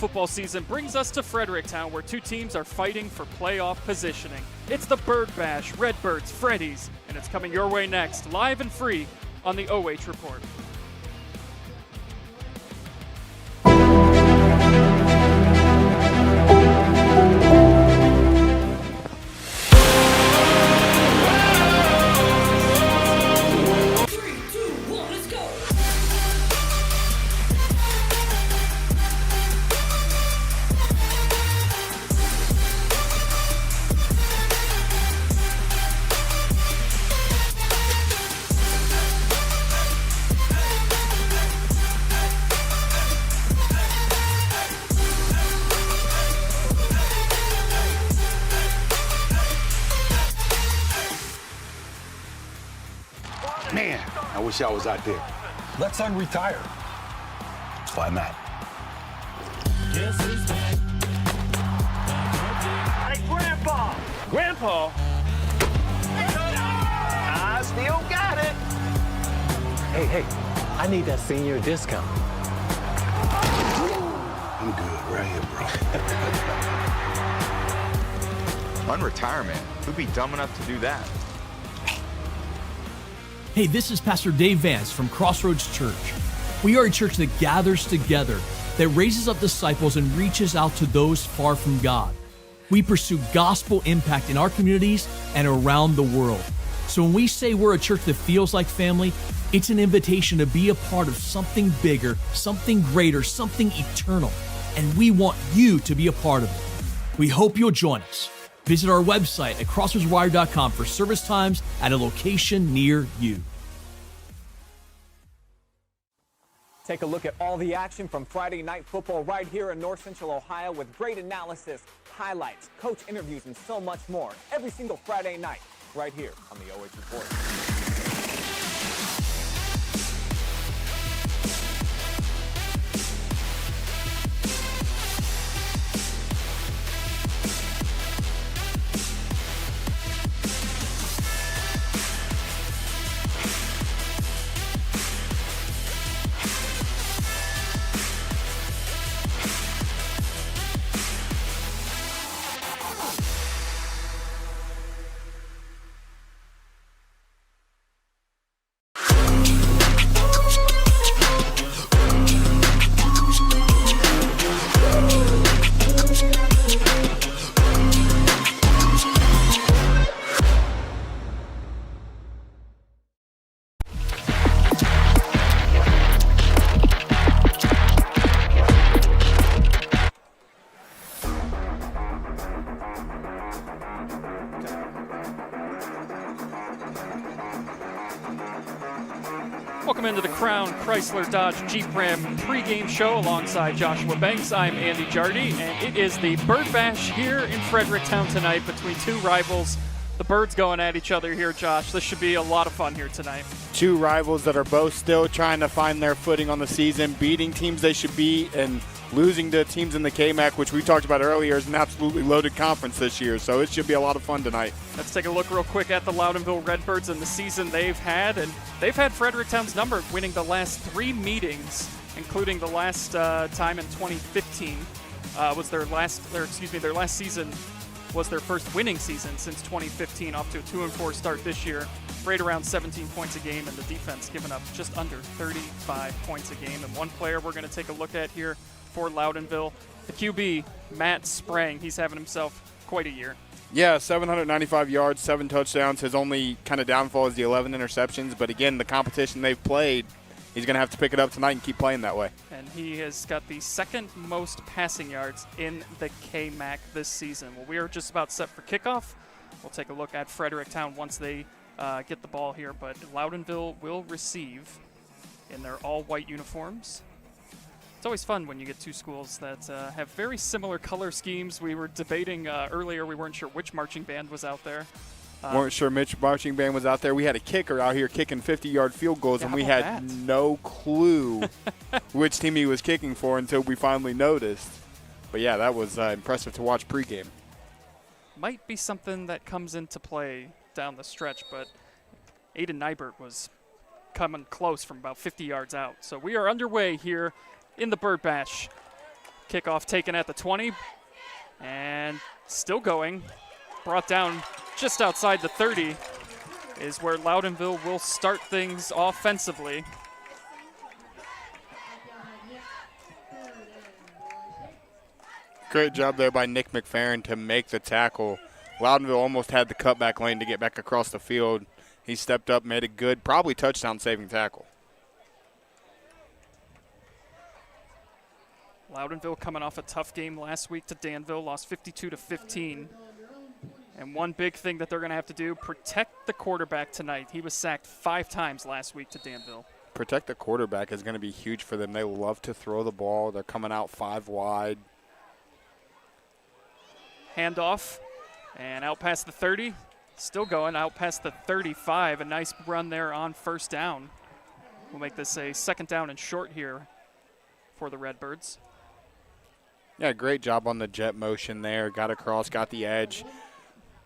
football season brings us to Fredericktown, where two teams are fighting for playoff positioning. It's the Bird Bash, Redbirds, Freddies, and it's coming your way next, live and free on the OH Report. Man, I wish I was out there. Let's unretire. That's why I'm at. Hey, Grandpa! Grandpa? I still got it. Hey, I need that senior discount. I'm good right here, bro. Unretirement? Who'd be dumb enough to do that? Hey, this is Pastor Dave Vance from Crossroads Church. We are a church that gathers together, that raises up disciples and reaches out to those far from God. We pursue gospel impact in our communities and around the world. So when we say we're a church that feels like family, it's an invitation to be a part of something bigger, something greater, something eternal. And we want you to be a part of it. We hope you'll join us. Visit our website at crossroadswire.com for service times at a location near you. Take a look at all the action from Friday Night Football right here in North Central Ohio with great analysis, highlights, coach interviews, and so much more every single Friday night right here on the OH Report. Welcome into the Crown Chrysler Dodge Jeep Ram pregame show alongside Joshua Banks. I'm Andy Jardy, and it is the Bird Bash here in Fredericktown tonight between two rivals. The Birds going at each other here, Josh. This should be a lot of fun here tonight. Two rivals that are both still trying to find their footing on the season, beating teams they should beat and losing to teams in the KMAC, which we talked about earlier, is an absolutely loaded conference this year. So it should be a lot of fun tonight. Let's take a look real quick at the Loudonville Redbirds and the season they've had. And they've had Fredericktown's number, winning the last three meetings, including the last time in 2015 was their last season was their first winning season since 2015, off to a 2-4 start this year, right around 17 points a game, and the defense giving up just under 35 points a game. And one player we're going to take a look at here for Loudonville, the QB, Matt Sprang. He's having himself quite a year. Yeah, 795 yards, 7 touchdowns. His only kind of downfall is the 11 interceptions. But again, the competition they've played, he's going to have to pick it up tonight and keep playing that way. And he has got the second most passing yards in the KMAC this season. Well, we are just about set for kickoff. We'll take a look at Fredericktown once they get the ball here. But Loudonville will receive in their all-white uniforms. It's always fun when you get two schools that have very similar color schemes. We were debating earlier. We weren't sure which marching band was out there. Weren't sure which marching band was out there. We had a kicker out here kicking 50-yard field goals, and we had no clue which team he was kicking for until we finally noticed. But, yeah, that was impressive to watch pregame. Might be something that comes into play down the stretch, but Aiden Nybert was coming close from about 50 yards out. So we are underway here in the Bird Bash. Kickoff taken at the 20 and still going. Brought down just outside the 30 is where Loudonville will start things offensively. Great job there by Nick McFerrin to make the tackle. Loudonville almost had the cutback lane to get back across the field. He stepped up, made a good, probably touchdown-saving tackle. Loudonville coming off a tough game last week to Danville, lost 52-15. And one big thing that they're going to have to do, protect the quarterback tonight. He was sacked 5 times last week to Danville. Protect the quarterback is going to be huge for them. They love to throw the ball. They're coming out 5 wide. Handoff, and out past the 30. Still going out past the 35. A nice run there on first down. We'll make this a second down and short here for the Redbirds. Yeah, great job on the jet motion there. Got across, got the edge.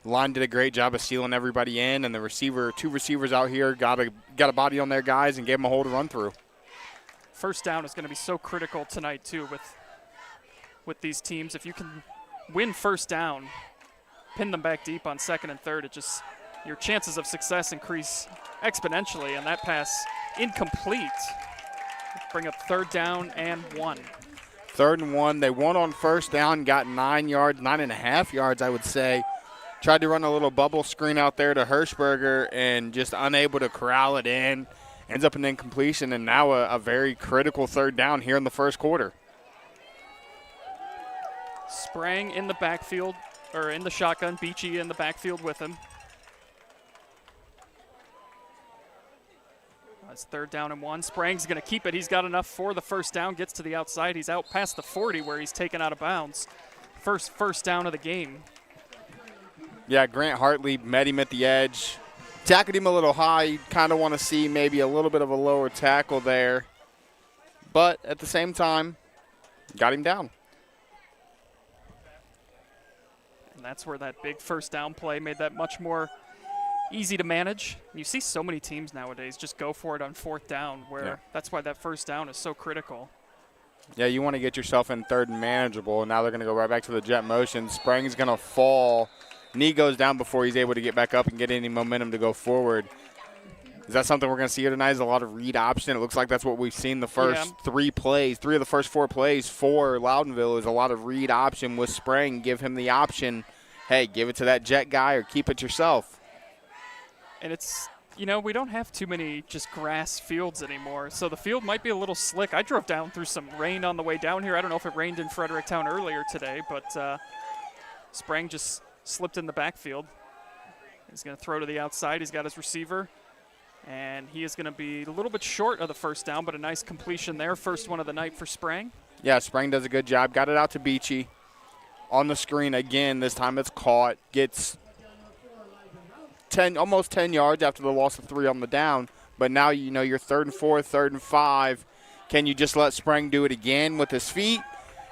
Line did a great job of sealing everybody in, and the receiver, 2 receivers out here got a body on their guys and gave them a hole to run through. First down is going to be so critical tonight too with these teams. If you can win first down, pin them back deep on second and third, your chances of success increase exponentially, and that pass incomplete. Bring up third down and 1. 3rd and 1. They won on first down, got 9 yards, 9.5 yards, I would say. Tried to run a little bubble screen out there to Hirschberger and just unable to corral it in. Ends up an incompletion, and now a very critical 3rd down here in the first quarter. Sprang in the backfield, or in the shotgun. Beachy in the backfield with him. That's 3rd down and 1. Sprang's going to keep it. He's got enough for the first down. Gets to the outside. He's out past the 40 where he's taken out of bounds. First down of the game. Yeah, Grant Hartley met him at the edge. Tackled him a little high. You kind of want to see maybe a little bit of a lower tackle there. But at the same time, got him down. And that's where that big first down play made that much more easy to manage. You see so many teams nowadays just go for it on 4th down, where that's why that first down is so critical. Yeah, you want to get yourself in 3rd and manageable, and now they're going to go right back to the jet motion. Sprang's going to fall. Knee goes down before he's able to get back up and get any momentum to go forward. Is that something we're going to see here tonight? Is a lot of read option. It looks like that's what we've seen the first 3 plays. 3 of the first 4 plays for Loudonville is a lot of read option with Sprang. Give him the option, hey, give it to that jet guy or keep it yourself. And it's, we don't have too many just grass fields anymore, so the field might be a little slick. I drove down through some rain on the way down here. I don't know if it rained in Fredericktown earlier today, but Sprang just slipped in the backfield. He's going to throw to the outside. He's got his receiver, and he is going to be a little bit short of the first down, but a nice completion there. First one of the night for Sprang. Yeah, Sprang does a good job. Got it out to Beachy. On the screen again. This time it's caught. Gets almost 10 yards after the loss of 3 on the down. But now you're 3rd and 4, 3rd and 5. Can you just let Sprang do it again with his feet?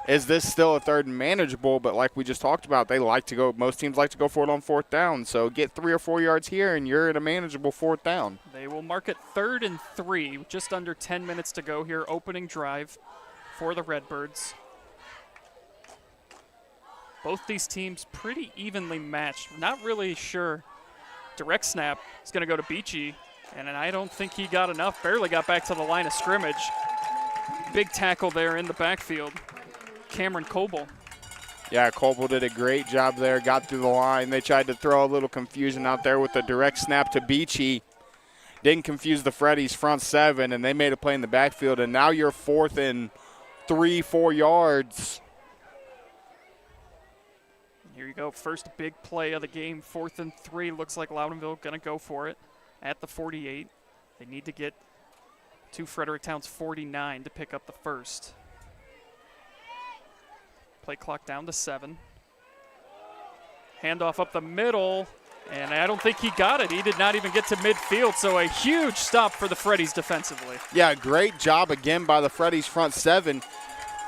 Is this still a 3rd and manageable? But like we just talked about, most teams like to go for it on 4th down. So get 3 or 4 yards here, and you're in a manageable 4th down. They will mark it 3rd and 3, just under 10 minutes to go here. Opening drive for the Redbirds. Both these teams pretty evenly matched. Not really sure. Direct snap is going to go to Beachy, and I don't think he got enough. Barely got back to the line of scrimmage. Big tackle there in the backfield. Cameron Coble. Yeah, Coble did a great job there, got through the line. They tried to throw a little confusion out there with the direct snap to Beachy. Didn't confuse the Freddies front 7, and they made a play in the backfield, and now you're 4th and 3, 4 yards. Here you go, first big play of the game, 4th and 3. Looks like Loudonville going to go for it at the 48. They need to get to Fredericktown's 49 to pick up the first. Play clock down to 7. Handoff up the middle, and I don't think he got it. He did not even get to midfield, so a huge stop for the Freddies defensively. Yeah, great job again by the Freddies front 7.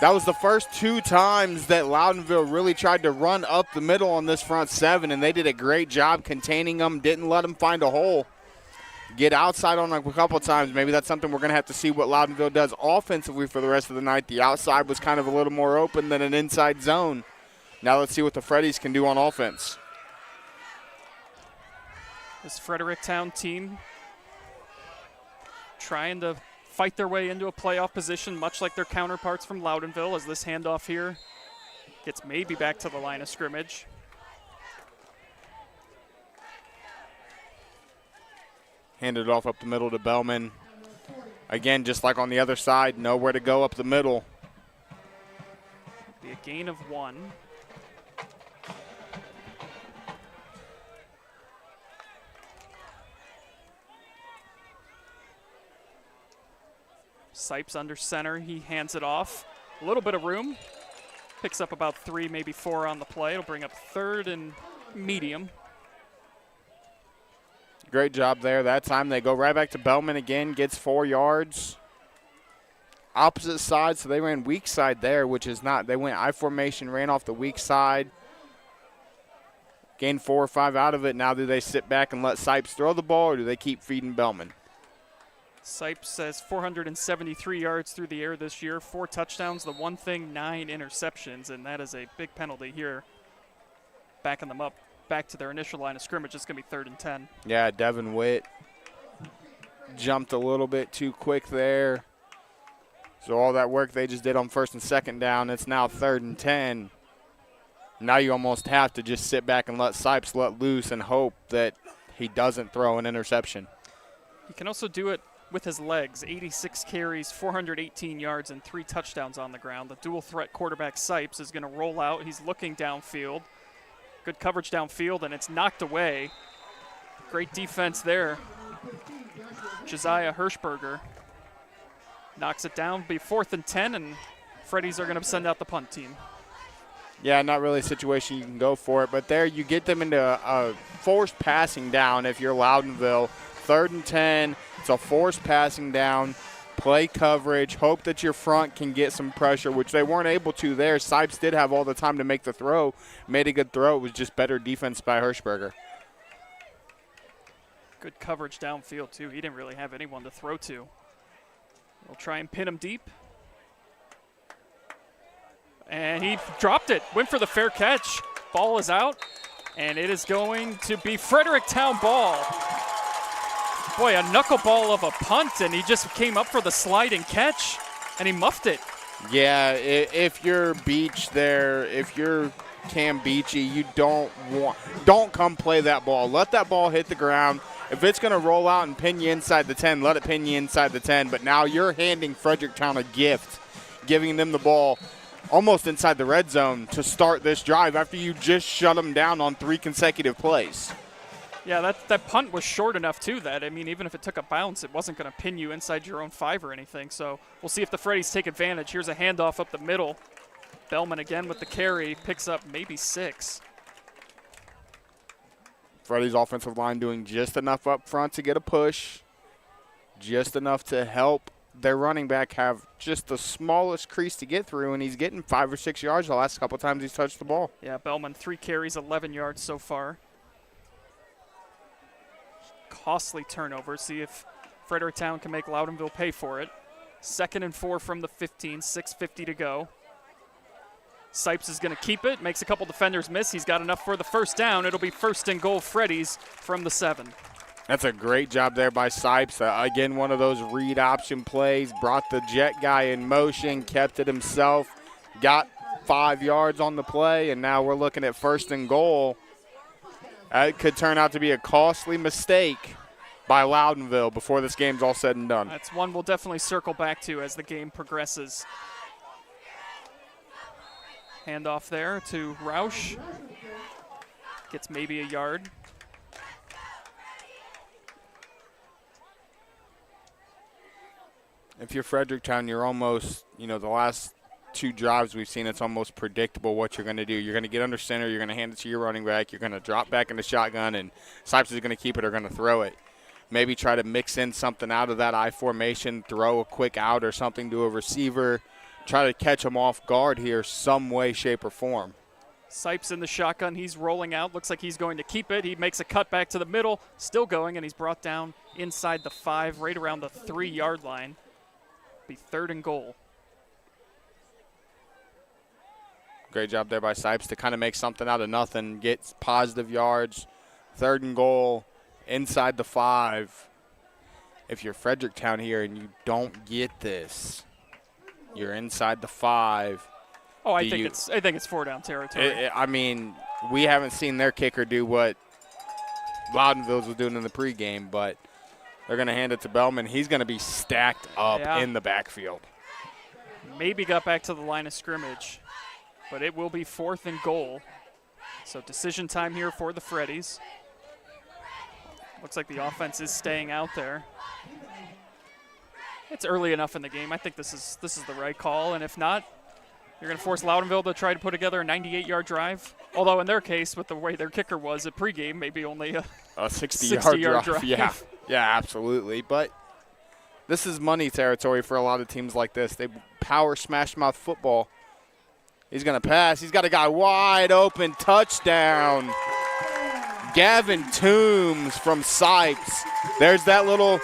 That was the first 2 times that Loudonville really tried to run up the middle on this front 7, and they did a great job containing them, didn't let them find a hole. get outside on a couple times. Maybe that's something we're going to have to see what Loudonville does offensively for the rest of the night. The outside was kind of a little more open than an inside zone. Now let's see what the Freddies can do on offense. This Fredericktown team trying to fight their way into a playoff position, much like their counterparts from Loudonville, as this handoff here gets maybe back to the line of scrimmage. Handed off up the middle to Bellman. Again, just like on the other side, nowhere to go up the middle. Be a gain of 1. Sipes under center. He hands it off. A little bit of room. Picks up about 3, maybe 4 on the play. It'll bring up 3rd and medium. Great job there. That time they go right back to Bellman again, gets 4 yards. Opposite side, so they ran weak side there, which is not. They went I formation, ran off the weak side. Gained 4 or 5 out of it. Now do they sit back and let Sipes throw the ball, or do they keep feeding Bellman? Sipes has 473 yards through the air this year, 4 touchdowns. The one thing, 9 interceptions, and that is a big penalty here. Backing them up back to their initial line of scrimmage. It's going to be 3rd and 10. Yeah, Devin Witt jumped a little bit too quick there. So all that work they just did on 1st and 2nd down, it's now 3rd and 10. Now you almost have to just sit back and let Sipes let loose and hope that he doesn't throw an interception. He can also do it with his legs. 86 carries, 418 yards, and 3 touchdowns on the ground. The dual threat quarterback Sipes is going to roll out. He's looking downfield. Good coverage downfield, and it's knocked away. Great defense there. Josiah Hirschberger knocks it down. Be 4th and 10, and Freddies are going to send out the punt team. Yeah, not really a situation you can go for it, but there you get them into a forced passing down if you're Loudonville. 3rd and 10, it's a forced passing down. Play coverage, hope that your front can get some pressure, which they weren't able to there. Sipes did have all the time to make the throw, made a good throw. It was just better defense by Hirschberger. Good coverage downfield, too. He didn't really have anyone to throw to. We'll try and pin him deep. And he dropped it, went for the fair catch. Ball is out, and it is going to be Fredericktown ball. Boy, a knuckleball of a punt, and he just came up for the slide and catch, and he muffed it. Yeah, if you're Beach there, if you're Cam Beachy, you don't come play that ball. Let that ball hit the ground. If it's going to roll out and pin you inside the 10, let it pin you inside the 10. But now you're handing Fredericktown a gift, giving them the ball almost inside the red zone to start this drive after you just shut them down on 3 consecutive plays. Yeah, that punt was short enough, too, that, I mean, even if it took a bounce, it wasn't going to pin you inside your own 5 or anything. So we'll see if the Freddies take advantage. Here's a handoff up the middle. Bellman again with the carry, picks up maybe 6. Freddy's offensive line doing just enough up front to get a push, just enough to help their running back have just the smallest crease to get through, and he's getting 5 or 6 yards the last couple times he's touched the ball. Yeah, Bellman, 3 carries, 11 yards so far. Costly turnover. See if Fredericktown can make Loudonville pay for it. 2nd and 4 from the 15, 6:50 to go. Sipes is going to keep it, makes a couple defenders miss. He's got enough for the 1st down. It'll be 1st and goal Freddies from the 7. That's a great job there by Sipes. Again, one of those read option plays, brought the jet guy in motion, kept it himself, got 5 yards on the play, and now we're looking at 1st and goal. It could turn out to be a costly mistake by Loudonville before this game's all said and done. That's one we'll definitely circle back to as the game progresses. Handoff there to Roush. Gets maybe a yard. If you're Fredericktown, you're almost, the last 2 drives we've seen, it's almost predictable what you're going to do. You're going to get under center, you're going to hand it to your running back, you're going to drop back in the shotgun, and Sipes is going to keep it or going to throw it. Maybe try to mix in something out of that I formation, throw a quick out or something to a receiver, try to catch him off guard here some way, shape, or form. Sipes in the shotgun. He's rolling out. Looks like he's going to keep it. He makes a cut back to the middle. Still going, and he's brought down inside the 5, right around the 3-yard line. Be 3rd and goal. Great job there by Sipes to kind of make something out of nothing, get positive yards. 3rd and goal inside the 5. If you're Fredericktown here and you don't get this, you're inside the 5. Oh, I think it's 4-down territory. I mean, we haven't seen their kicker do what Loudonville's was doing in the pregame, but they're going to hand it to Bellman. He's going to be stacked up in the backfield. Maybe got back to the line of scrimmage, but it will be 4th and goal. So decision time here for the Freddies. Looks like the offense is staying out there. It's early enough in the game. I think this is the right call, and if not, you're going to force Loudonville to try to put together a 98-yard drive. Although in their case, with the way their kicker was at pregame, maybe only a 60-yard drive. Yeah, absolutely. But this is money territory for a lot of teams like this. They power smash mouth football. He's going to pass. He's got a guy wide open. Touchdown. Gavin Toombs from Sipes. There's that little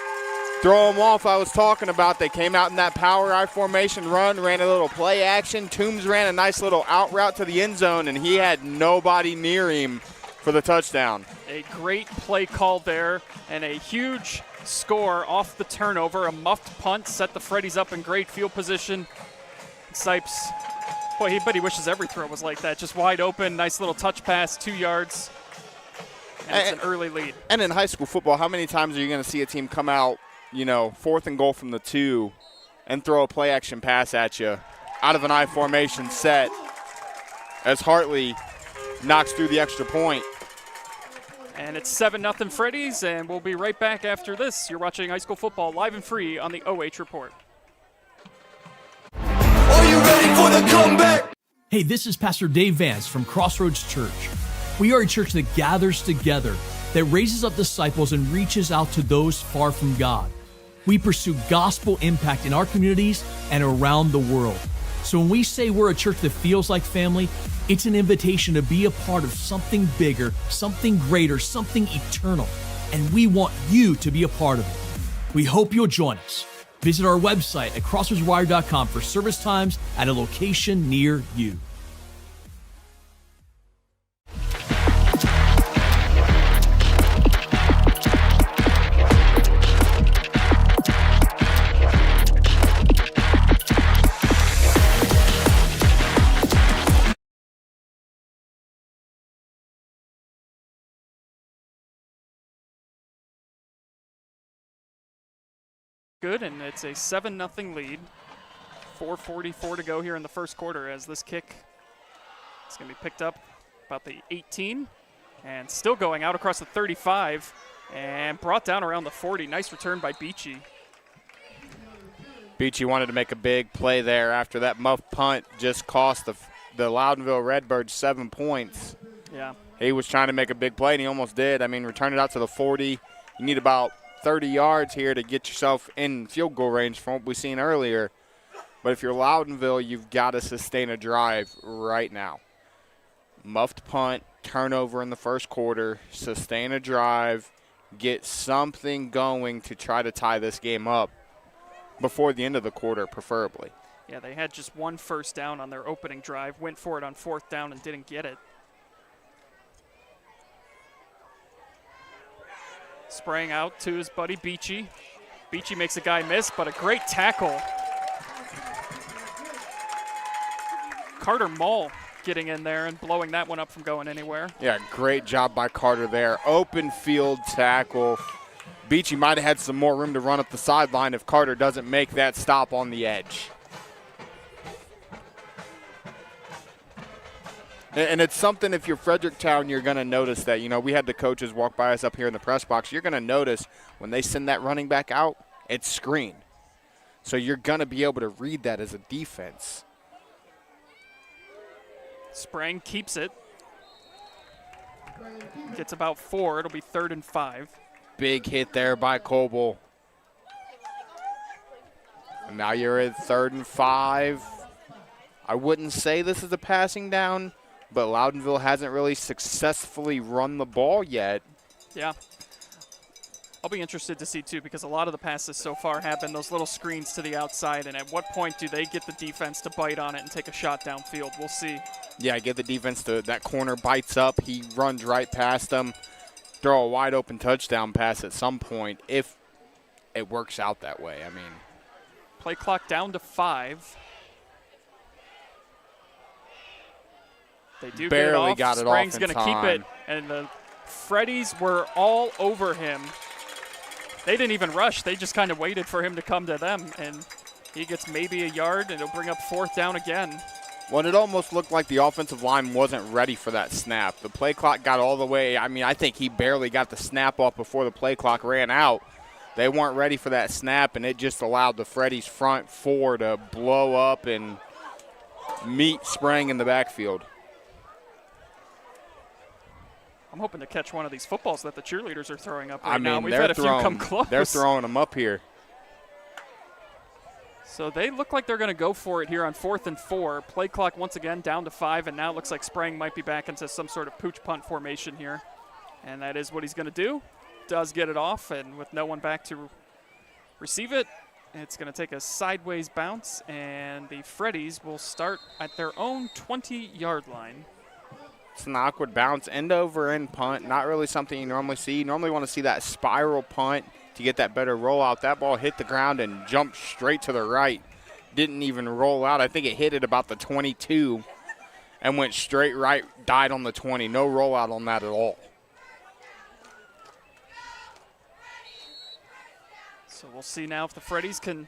throw him off I was talking about. They came out in that power I formation run, ran a little play action. Toombs ran a nice little out route to the end zone, and he had nobody near him for the touchdown. A great play call there, and a huge score off the turnover. A muffed punt set the Freddies up in great field position. Sipes, boy, he wishes every throw was like that. Just wide open, nice little touch pass, 2 yards. And it's an early lead. And in high school football, how many times are you going to see a team come out, 4th and goal from the 2 and throw a play action pass at you out of an I formation set as Hartley knocks through the extra point? And it's 7-0 Freddies, and we'll be right back after this. You're watching high school football live and free on the OH Report. Are you ready for the comeback? Hey, this is Pastor Dave Vance from Crossroads Church. We are a church that gathers together, that raises up disciples and reaches out to those far from God. We pursue gospel impact in our communities and around the world. So when we say we're a church that feels like family, it's an invitation to be a part of something bigger, something greater, something eternal. And we want you to be a part of it. We hope you'll join us. Visit our website at crossroadswire.com for service times at a location near you. Good, and it's a 7-0 lead. 4:44 to go here in the first quarter as this kick is going to be picked up about the 18 and still going out across the 35 and brought down around the 40. Nice return by Beachy. Beachy wanted to make a big play there after that muff punt just cost the Loudonville Redbirds 7 points. Yeah. He was trying to make a big play, and he almost did. I mean, return it out to the 40. You need about 30 yards here to get yourself in field goal range from what we've seen earlier. But if you're Loudonville, you've got to sustain a drive right now. Muffed punt, turnover in the first quarter, sustain a drive, get something going to try to tie this game up before the end of the quarter, preferably. Yeah, they had just 1 first down on their opening drive, went for it on 4th down and didn't get it. Spraying out to his buddy Beachy. Beachy makes a guy miss, but a great tackle. Carter Mull getting in there and blowing that one up from going anywhere. Yeah, great job by Carter there. Open field tackle. Beachy might have had some more room to run up the sideline if Carter doesn't make that stop on the edge. And it's something, if you're Fredericktown, you're going to notice that. We had the coaches walk by us up here in the press box. You're going to notice when they send that running back out, it's screen. So you're going to be able to read that as a defense. Sprang keeps it. Gets about 4. It'll be 3rd and 5. Big hit there by Coble. And now you're at 3rd and 5. I wouldn't say this is a passing down, but Loudonville hasn't really successfully run the ball yet. Yeah. I'll be interested to see, too, because a lot of the passes so far have been those little screens to the outside, and at what point do they get the defense to bite on it and take a shot downfield? We'll see. Yeah, get the defense to that corner, bites up, he runs right past them, throw a wide open touchdown pass at some point if it works out that way. I mean, play clock down to 5. They do barely get it off. Sprang's going to keep it, and the Freddies were all over him. They didn't even rush. They just kind of waited for him to come to them, and he gets maybe a yard, and it'll bring up 4th down again. Well, it almost looked like the offensive line wasn't ready for that snap. The play clock got all the way. I mean, I think he barely got the snap off before the play clock ran out. They weren't ready for that snap, and it just allowed the Freddies front 4 to blow up and meet Sprang in the backfield. I'm hoping to catch one of these footballs that the cheerleaders are throwing up right now. We've had a few come close. They're throwing them up here. So they look like they're going to go for it here on 4th and 4. Play clock once again down to 5, and now it looks like Sprang might be back into some sort of pooch punt formation here. And that is what he's going to do. Does get it off, and with no one back to receive it, it's going to take a sideways bounce, and the Freddies will start at their own 20-yard line. It's an awkward bounce, end over end punt. Not really something you normally see. You normally want to see that spiral punt to get that better rollout. That ball hit the ground and jumped straight to the right. Didn't even roll out. I think it hit at about the 22 and went straight right, died on the 20. No rollout on that at all. So we'll see now if the Freddies can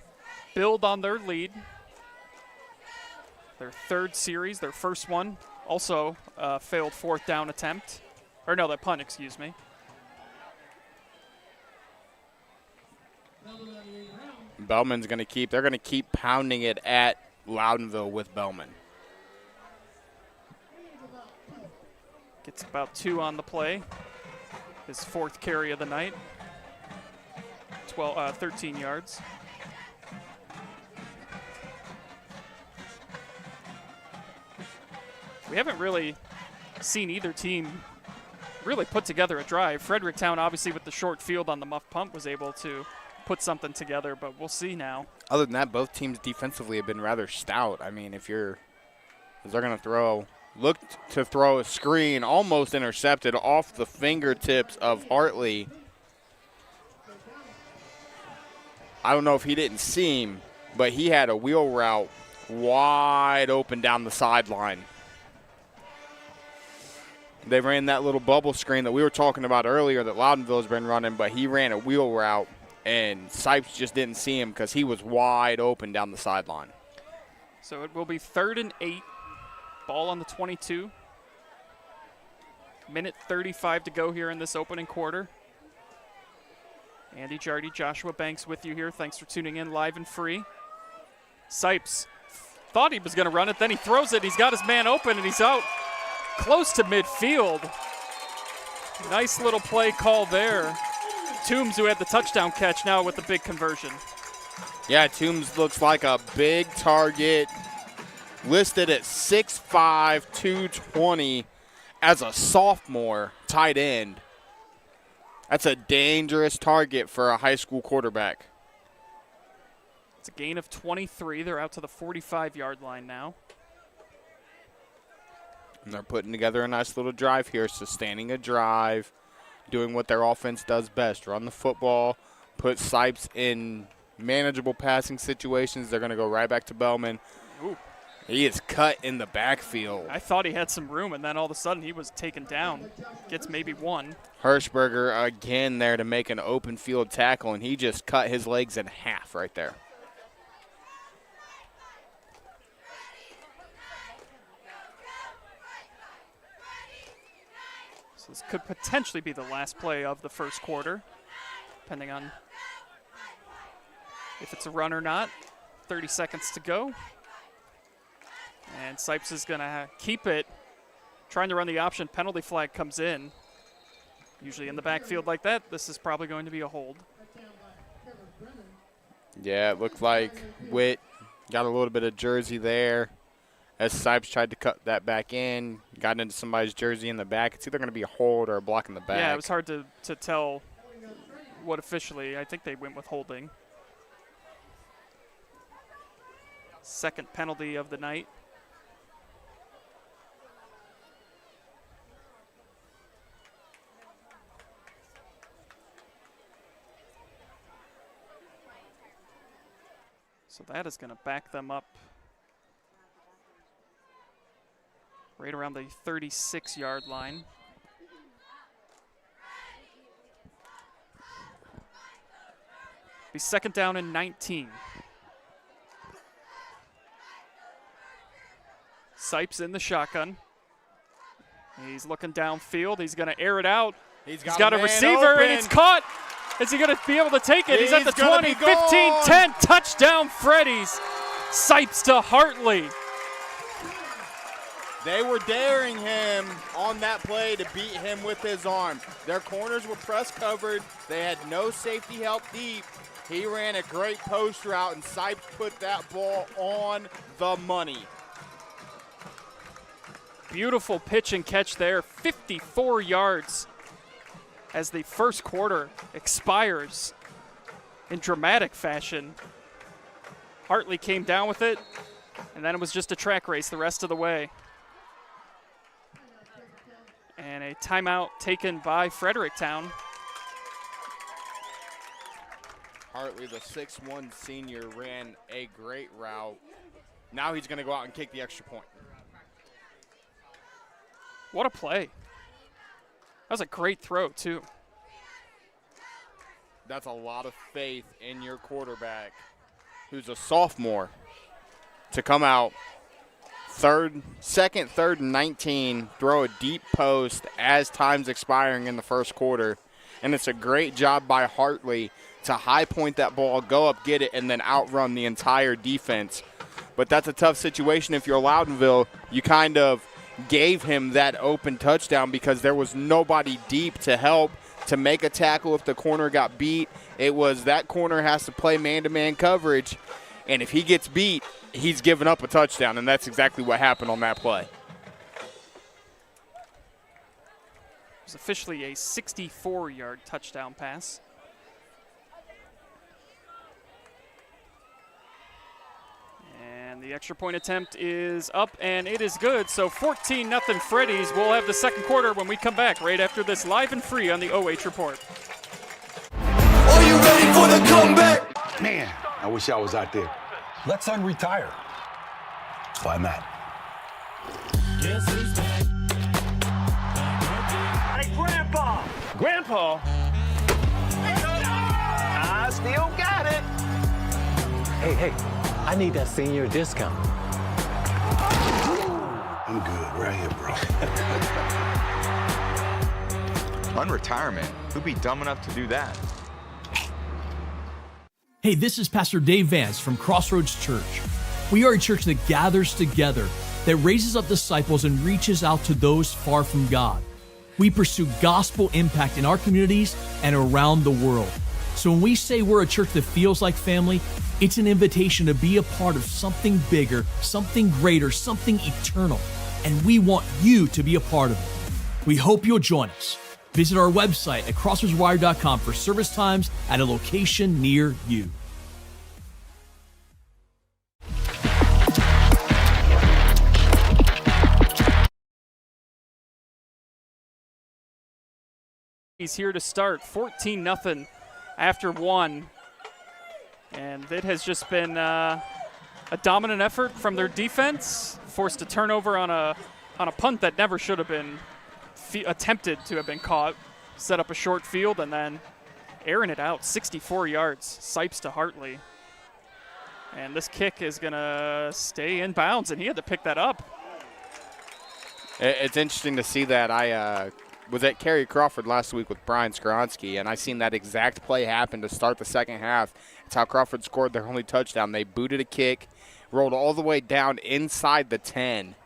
build on their lead. Their 3rd series, their first one. Also failed 4th down attempt. Or no, that punt, excuse me. Bellman's going to keep, they're going to keep pounding it at Loudonville with Bellman. Gets about 2 on the play. His 4th carry of the night. 13 yards. We haven't really seen either team really put together a drive. Fredericktown, obviously, with the short field on the muff punt, was able to put something together, but we'll see now. Other than that, both teams defensively have been rather stout. I mean, they're going to look to throw a screen, almost intercepted off the fingertips of Hartley. I don't know if he didn't see him, but he had a wheel route wide open down the sideline. They ran that little bubble screen that we were talking about earlier that Loudonville's been running, but he ran a wheel route, and Sipes just didn't see him because he was wide open down the sideline. So it will be 3rd and 8. Ball on the 22. Minute 35 to go here in this opening quarter. Andy Jardy, Joshua Banks with you here. Thanks for tuning in live and free. Sipes thought he was going to run it, then he throws it. He's got his man open, and he's out close to midfield. Nice little play call there. Toombs, who had the touchdown catch, now with the big conversion. Yeah, Toombs looks like a big target, listed at 6'5", 220 as a sophomore tight end. That's a dangerous target for a high school quarterback. It's a gain of 23. They're out to the 45-yard line now. And they're putting together a nice little drive here, sustaining a drive, doing what their offense does best, run the football, put Sipes in manageable passing situations. They're going to go right back to Bellman. Ooh. He is cut in the backfield. I thought he had some room, and then all of a sudden he was taken down. Gets maybe 1. Hirschberger again there to make an open field tackle, and he just cut his legs in half right there. So this could potentially be the last play of the first quarter, depending on if it's a run or not. 30 seconds to go. And Sipes is going to keep it, trying to run the option. Penalty flag comes in. Usually in the backfield like that, this is probably going to be a hold. Yeah, it looked like Witt got a little bit of jersey there as Sipes tried to cut that back in, got into somebody's jersey in the back. It's either going to be a hold or a block in the back. Yeah, it was hard to tell what officially, I think they went with holding. Second penalty of the night. So that is going to back them up right around the 36-yard line. Be second down and 19. Sipes in the shotgun. He's looking downfield. He's going to air it out. He's got a receiver, open. And it's caught. Is he going to be able to take it? He's at the 20, 15, 10. Touchdown, Freddies. Sipes to Hartley. They were daring him on that play to beat him with his arm. Their corners were press covered. They had no safety help deep. He ran a great post route, and Sipes put that ball on the money. Beautiful pitch and catch there. 54 yards as the first quarter expires in dramatic fashion. Hartley came down with it, and then it was just a track race the rest of the way. And a timeout taken by Fredericktown. Hartley, the 6'1" senior, ran a great route. Now he's going to go out and kick the extra point. What a play. That was a great throw, too. That's a lot of faith in your quarterback, who's a sophomore, to come out second, third, and 19, throw a deep post as time's expiring in the first quarter. And it's a great job by Hartley to high point that ball, go up, get it, and then outrun the entire defense. But that's a tough situation if you're Loudonville. You kind of gave him that open touchdown because there was nobody deep to help to make a tackle if the corner got beat. It was that corner has to play man-to-man coverage, and if he gets beat, he's giving up a touchdown, and that's exactly what happened on that play. It was officially a 64-yard touchdown pass. And the extra point attempt is up, and it is good. So 14-0 Freddies. We'll have the second quarter when we come back right after this, live and free on the OH Report. Are you ready for the comeback? Man, I wish I was out there. Let's unretire. Why not? Hey, Grandpa! Grandpa. I still got it. Hey, I need that senior discount. I'm good right here, bro. Unretirement? Who'd be dumb enough to do that? Hey, this is Pastor Dave Vance from Crossroads Church. We are a church that gathers together, that raises up disciples and reaches out to those far from God. We pursue gospel impact in our communities and around the world. So when we say we're a church that feels like family, it's an invitation to be a part of something bigger, something greater, something eternal. And we want you to be a part of it. We hope you'll join us. Visit our website at crossroadswire.com for service times at a location near you. He's here to start 14-0 after one. And it has just been a dominant effort from their defense, forced a turnover on a punt that never should have been attempted to have been caught, set up a short field, and then airing it out 64 yards, Sipes to Hartley. And this kick is going to stay in bounds, and he had to pick that up. It's interesting to see that. I was at Cary Crawford last week with Brian Skronsky, and I seen that exact play happen to start the second half. It's how Crawford scored their only touchdown. They booted a kick, rolled all the way down inside the 10.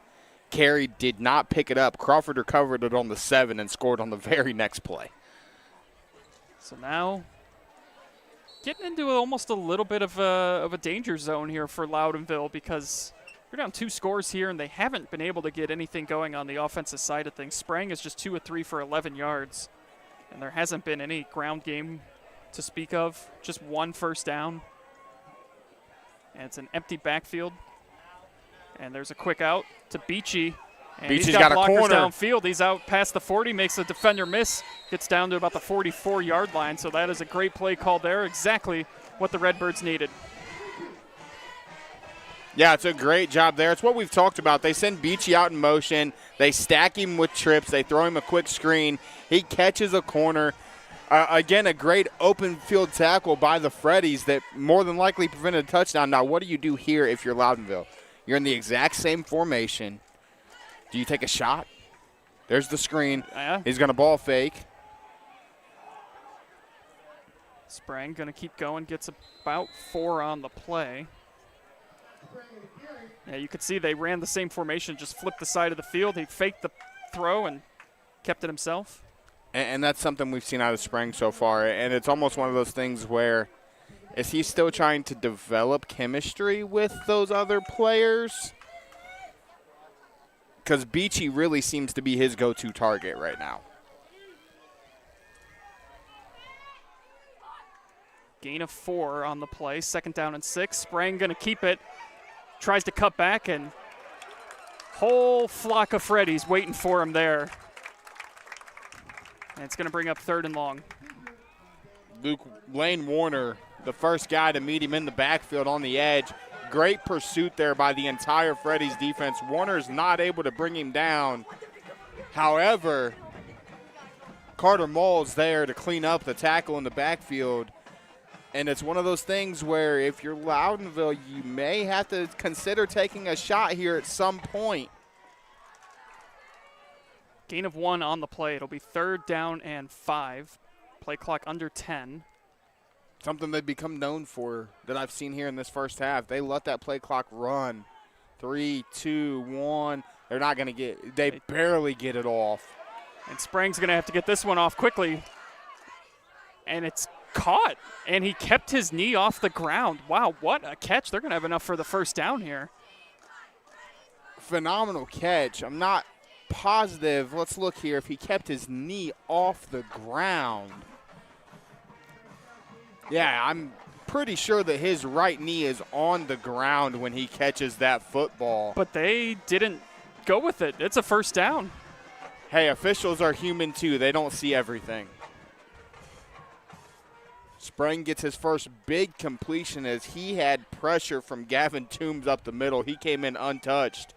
Cary did not pick it up. Crawford recovered it on the 7 and scored on the very next play. So now getting into almost a little bit of a danger zone here for Loudonville, because they're down 2 scores here, and they haven't been able to get anything going on the offensive side of things. Sprang is just 2 of 3 for 11 yards, and there hasn't been any ground game to speak of. Just one first down. And it's an empty backfield. And there's a quick out to Beachy. And Beachy's he's got a blockers corner. downfield. He's out past the 40, makes the defender miss, gets down to about the 44-yard line. So that is a great play call there. Exactly what the Redbirds needed. Yeah, it's a great job there. It's what we've talked about. They send Beachy out in motion. They stack him with trips. They throw him a quick screen. He catches a corner. Again, a great open field tackle by the Freddies that more than likely prevented a touchdown. Now, what do you do here if you're Loudonville? You're in the exact same formation. Do you take a shot? There's the screen. Yeah. He's going to ball fake. Sprang going to keep going, gets about 4 on the play. Yeah, you could see they ran the same formation, just flipped the side of the field. He faked the throw and kept it himself. And that's something we've seen out of Sprang so far. And it's almost one of those things where is he still trying to develop chemistry with those other players? Because Beachy really seems to be his go-to target right now. Gain of 4 on the play, 2nd down and 6. Sprang going to keep it, tries to cut back, and whole flock of Freddies waiting for him there. And it's going to bring up 3rd and long. Lane Warner, the first guy to meet him in the backfield on the edge. Great pursuit there by the entire Freddies defense. Warner's not able to bring him down. However, Carter Mull's there to clean up the tackle in the backfield. And it's one of those things where if you're Loudonville, you may have to consider taking a shot here at some point. Gain of 1 on the play. It'll be 3rd down and 5. Play clock under 10. Something they've become known for that I've seen here in this first half. They let that play clock run. 3, 2, 1. They're not going to get – they barely get it off. And Sprang's going to have to get this one off quickly. And it's caught. And he kept his knee off the ground. Wow, what a catch. They're going to have enough for the first down here. Phenomenal catch. I'm not positive. Let's look here. If he kept his knee off the ground. Yeah, I'm pretty sure that his right knee is on the ground when he catches that football. But they didn't go with it. It's a first down. Hey, officials are human too. They don't see everything. Sprang gets his first big completion as he had pressure from Gavin Toombs up the middle. He came in untouched.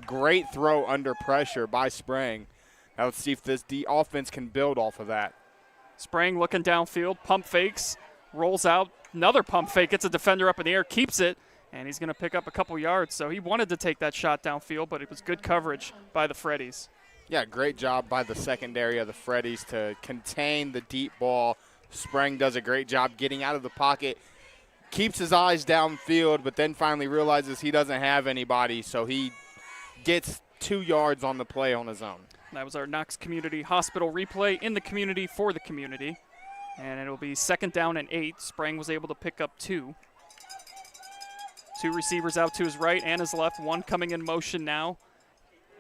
Great throw under pressure by Sprang. Now let's see if the offense can build off of that. Sprang looking downfield, pump fakes, rolls out, another pump fake, gets a defender up in the air, keeps it, and he's going to pick up a couple yards. So he wanted to take that shot downfield, but it was good coverage by the Freddies. Yeah, great job by the secondary of the Freddies to contain the deep ball. Sprang does a great job getting out of the pocket, keeps his eyes downfield, but then finally realizes he doesn't have anybody, so he gets 2 yards on the play on his own. That was our Knox Community Hospital replay in the community for the community. And it'll be 2nd down and 8. Sprang was able to pick up 2. 2 receivers out to his right and his left. 1 coming in motion now.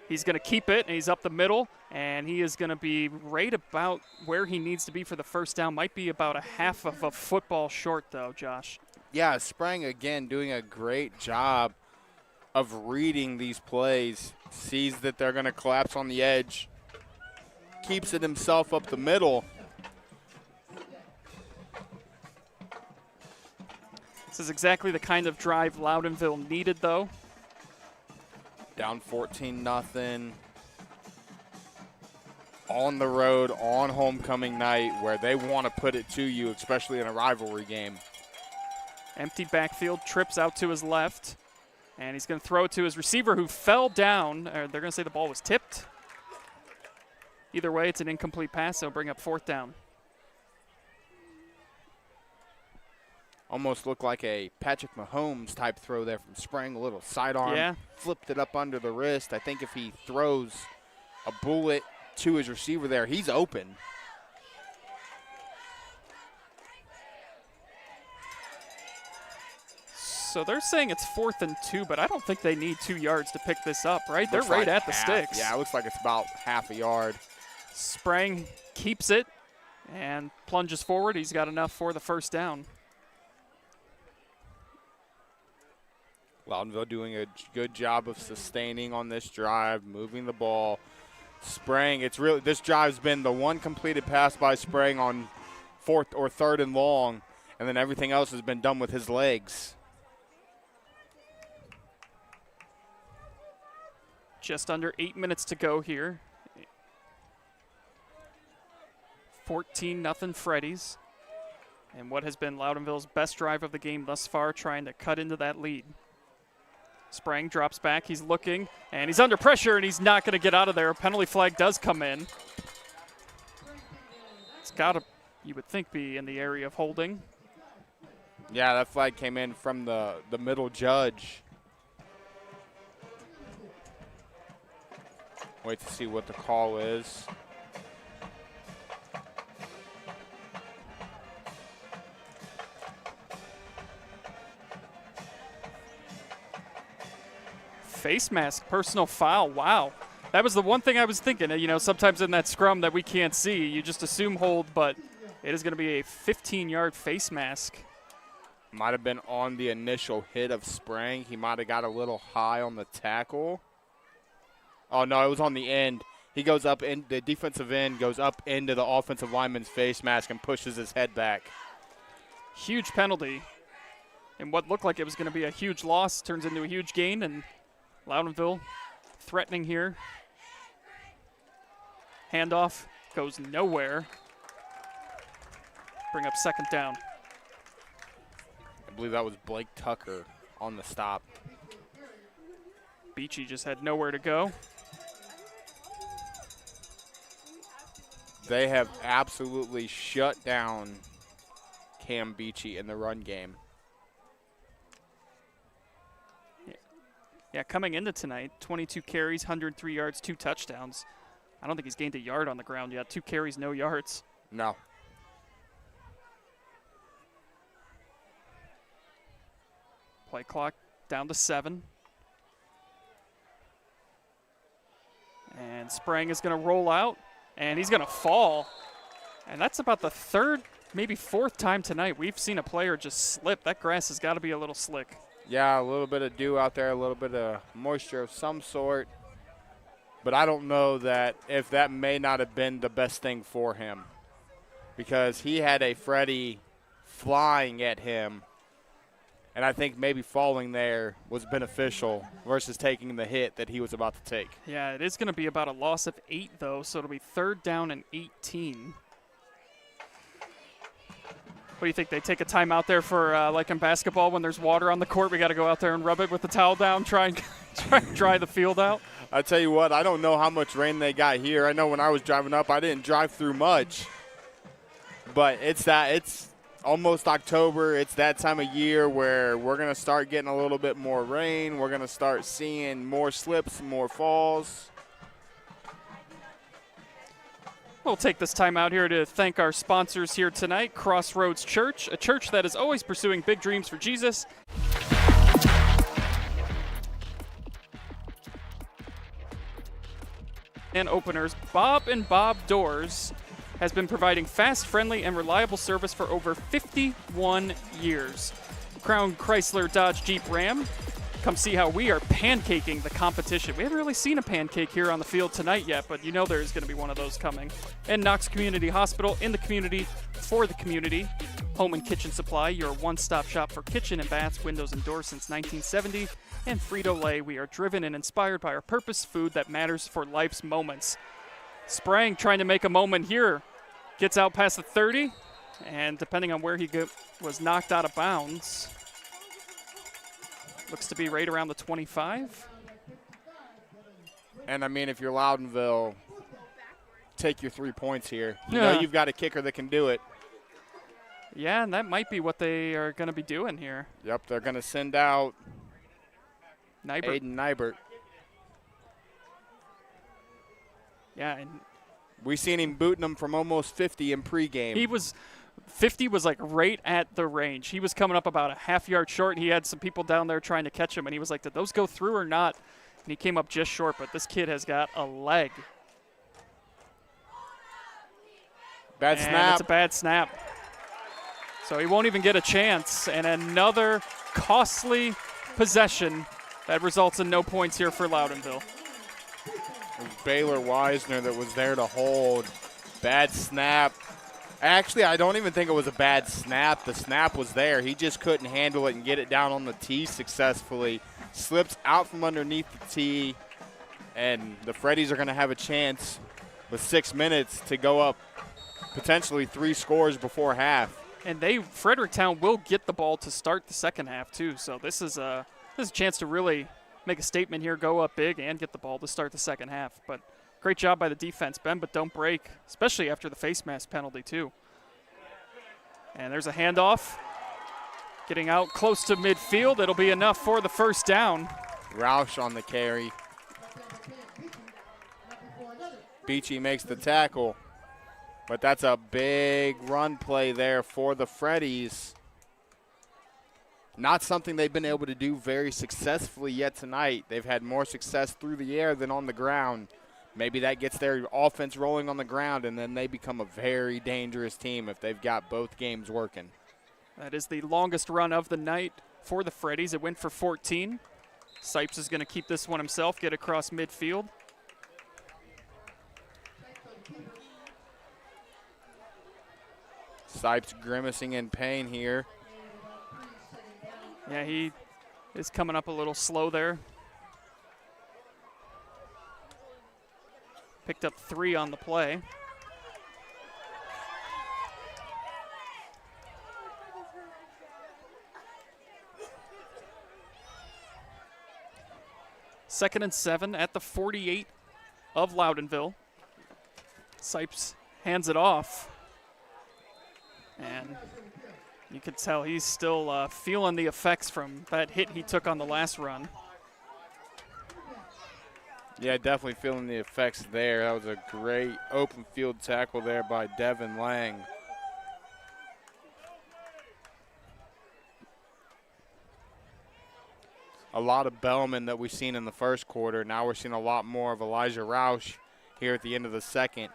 He's going to keep it, and he's up the middle, and he is going to be right about where he needs to be for the first down. Might be about a half of a football short, though, Josh. Yeah, Sprang, again, doing a great job of reading these plays. Sees that they're going to collapse on the edge. Keeps it himself up the middle. This is exactly the kind of drive Loudonville needed, though. Down 14-0. On the road, on homecoming night, where they want to put it to you, especially in a rivalry game. Empty backfield, trips out to his left. And he's going to throw it to his receiver who fell down. Or they're going to say the ball was tipped. Either way, it's an incomplete pass, so it'll bring up 4th down. Almost looked like a Patrick Mahomes type throw there from Sprang. A little sidearm. Yeah. Flipped it up under the wrist. I think if he throws a bullet to his receiver there, he's open. So they're saying it's 4th and 2, but I don't think they need 2 yards to pick this up, right? They're right at the sticks. Yeah, it looks like it's about half a yard. Sprang keeps it, and plunges forward. He's got enough for the first down. Loudonville doing a good job of sustaining on this drive, moving the ball. Sprang, this drive's been the one completed pass by Sprang on 4th or 3rd and long, and then everything else has been done with his legs. Just under 8 minutes to go here. 14-0 Freddies. And what has been Loudonville's best drive of the game thus far, trying to cut into that lead. Sprang drops back, he's looking, and he's under pressure, and he's not going to get out of there. A penalty flag does come in. It's got to, you would think, be in the area of holding. Yeah, that flag came in from the middle judge. Wait to see what the call is. Face mask, personal foul. Wow. That was the one thing I was thinking. You know, sometimes in that scrum that we can't see, you just assume hold, but it is going to be a 15-yard face mask. Might have been on the initial hit of Sprang. He might have got a little high on the tackle. Oh, no, it was on the end. He goes up in the defensive end, goes up into the offensive lineman's face mask and pushes his head back. Huge penalty. And what looked like it was going to be a huge loss turns into a huge gain, and Loudonville threatening here. Handoff goes nowhere. Bring up 2nd down. I believe that was Blake Tucker on the stop. Beachy just had nowhere to go. They have absolutely shut down Cam Beachy in the run game. Yeah, coming into tonight, 22 carries, 103 yards, 2 touchdowns. I don't think he's gained a yard on the ground yet. 2 carries, no yards. No. Play clock down to 7. And Sprang is going to roll out, and he's going to fall. And that's about the 3rd, maybe 4th time tonight we've seen a player just slip. That grass has got to be a little slick. Yeah, a little bit of dew out there, a little bit of moisture of some sort. But I don't know that if that may not have been the best thing for him, because he had a Freddie flying at him, and I think maybe falling there was beneficial versus taking the hit that he was about to take. Yeah, it is going to be about a loss of 8, though, so it'll be 3rd down and 18. What do you think? They take a time out there for, like in basketball, when there's water on the court, we got to go out there and rub it with the towel down, try and dry the field out? I tell you what, I don't know how much rain they got here. I know when I was driving up, I didn't drive through much. But it's almost October. It's that time of year where we're going to start getting a little bit more rain. We're going to start seeing more slips, more falls. We'll take this time out here to thank our sponsors here tonight, Crossroads Church, a church that is always pursuing big dreams for Jesus. And openers, Bob and Bob Doors has been providing fast, friendly, and reliable service for over 51 years. Crown Chrysler Dodge Jeep Ram. Come see how we are pancaking the competition. We haven't really seen a pancake here on the field tonight yet, but you know there's going to be one of those coming. And Knox Community Hospital, in the community, for the community. Home and Kitchen Supply, your one-stop shop for kitchen and baths, windows and doors since 1970. And Frito Lay, we are driven and inspired by our purpose, food that matters for life's moments. Sprang trying to make a moment here. Gets out past the 30, and depending on where he was knocked out of bounds, looks to be right around the 25. And, I mean, if you're Loudonville, take your 3 points here. You know you've got a kicker that can do it. Yeah, and that might be what they are going to be doing here. Yep, they're going to send out Aiden Nybert. Yeah, and we seen him booting him from almost 50 in pregame. 50 was like right at the range. He was coming up about a half-yard short. He had some people down there trying to catch him, and he was like, did those go through or not? And he came up just short, but this kid has got a leg. Bad snap. It's a bad snap. So he won't even get a chance. And another costly possession that results in no points here for Loudonville. It was Baylor Wisner that was there to hold. Bad snap. Actually, I don't even think it was a bad snap. The snap was there. He just couldn't handle it and get it down on the tee successfully. Slips out from underneath the tee, and the Freddies are going to have a chance with 6 minutes to go up potentially 3 scores before half. And Fredericktown will get the ball to start the second half too. So this is a chance to really make a statement here, go up big, and get the ball to start the second half. But great job by the defense, bend but don't break, especially after the face mask penalty too. And there's a handoff. Getting out close to midfield. It'll be enough for the first down. Roush on the carry. Beachy makes the tackle. But that's a big run play there for the Freddies. Not something they've been able to do very successfully yet tonight. They've had more success through the air than on the ground. Maybe that gets their offense rolling on the ground, and then they become a very dangerous team if they've got both games working. That is the longest run of the night for the Freddies. It went for 14. Sipes is going to keep this one himself, get across midfield. Sipes grimacing in pain here. Yeah, he is coming up a little slow there. Picked up 3 on the play. Second and 7 at the 48 of Loudonville. Sipes hands it off. And you can tell he's still feeling the effects from that hit he took on the last run. Yeah, definitely feeling the effects there. That was a great open field tackle there by Devin Lang. A lot of Bellman that we've seen in the first quarter. Now we're seeing a lot more of Elijah Roush here at the end of the second.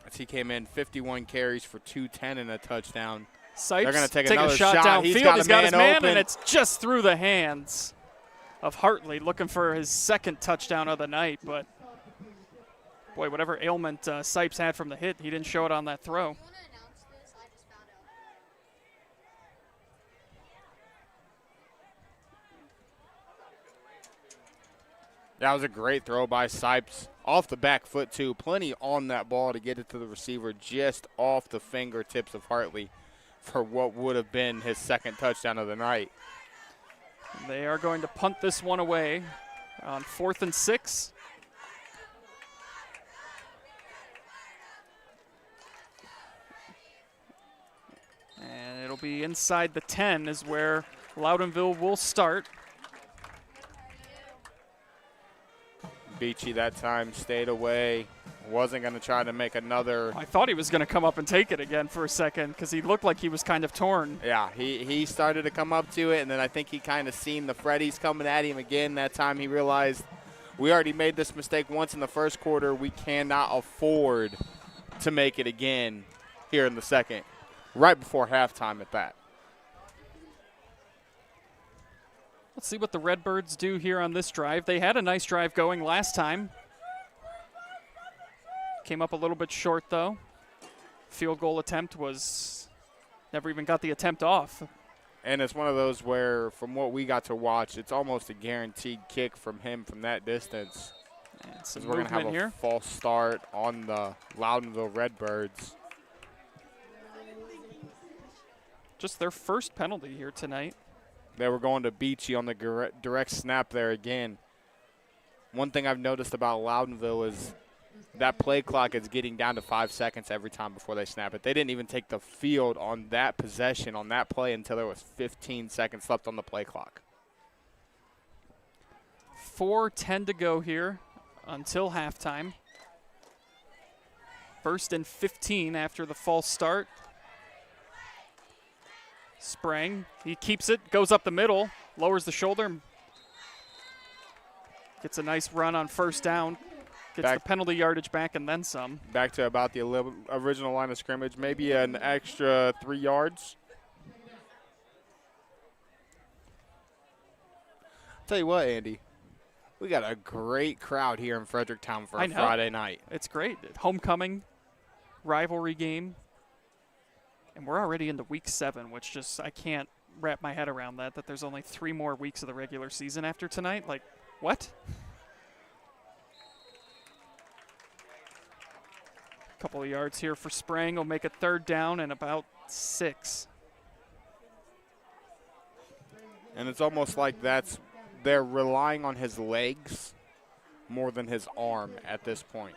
As he came in 51 carries for 210 and a touchdown. Sipes They're going to take a another shot downfield. He's got his man, open. And it's just through the hands of Hartley, looking for his second touchdown of the night. But, boy, whatever ailment Sipes had from the hit, he didn't show it on that throw. That was a great throw by Sipes. Off the back foot, too. Plenty on that ball to get it to the receiver, just off the fingertips of Hartley for what would have been his second touchdown of the night. They are going to punt this one away on 4th and 6. And it'll be inside the 10 is where Loudonville will start. Beachy that time stayed away. Wasn't going to try to make another. I thought he was going to come up and take it again for a second because he looked like he was kind of torn. Yeah, he started to come up to it, and then I think he kind of seen the Freddies coming at him again. That time he realized we already made this mistake once in the first quarter. We cannot afford to make it again here in the second, right before halftime at that. Let's see what the Redbirds do here on this drive. They had a nice drive going last time. Came up a little bit short, though. Field goal attempt was never even got the attempt off. And it's one of those where, from what we got to watch, it's almost a guaranteed kick from him from that distance. Because we're going to have a false start on the Loudonville Redbirds. Just their first penalty here tonight. They were going to Beachy on the direct snap there again. One thing I've noticed about Loudonville is that play clock is getting down to 5 seconds every time before they snap it. They didn't even take the field on that possession, on that play, until there was 15 seconds left on the play clock. 4:10 to go here until halftime. 1st and 15 after the false start. Sprang, he keeps it, goes up the middle, lowers the shoulder, gets a nice run on first down, gets the penalty yardage back and then some. Back to about the original line of scrimmage, maybe an extra 3 yards. Tell you what, Andy, we got a great crowd here in Fredericktown for a Friday night. It's great. Homecoming, rivalry game. And we're already into week 7, which just, I can't wrap my head around that there's only 3 more weeks of the regular season after tonight. Like, what? A couple of yards here for Sprang will make a 3rd down and about 6. And it's almost like they're relying on his legs more than his arm at this point.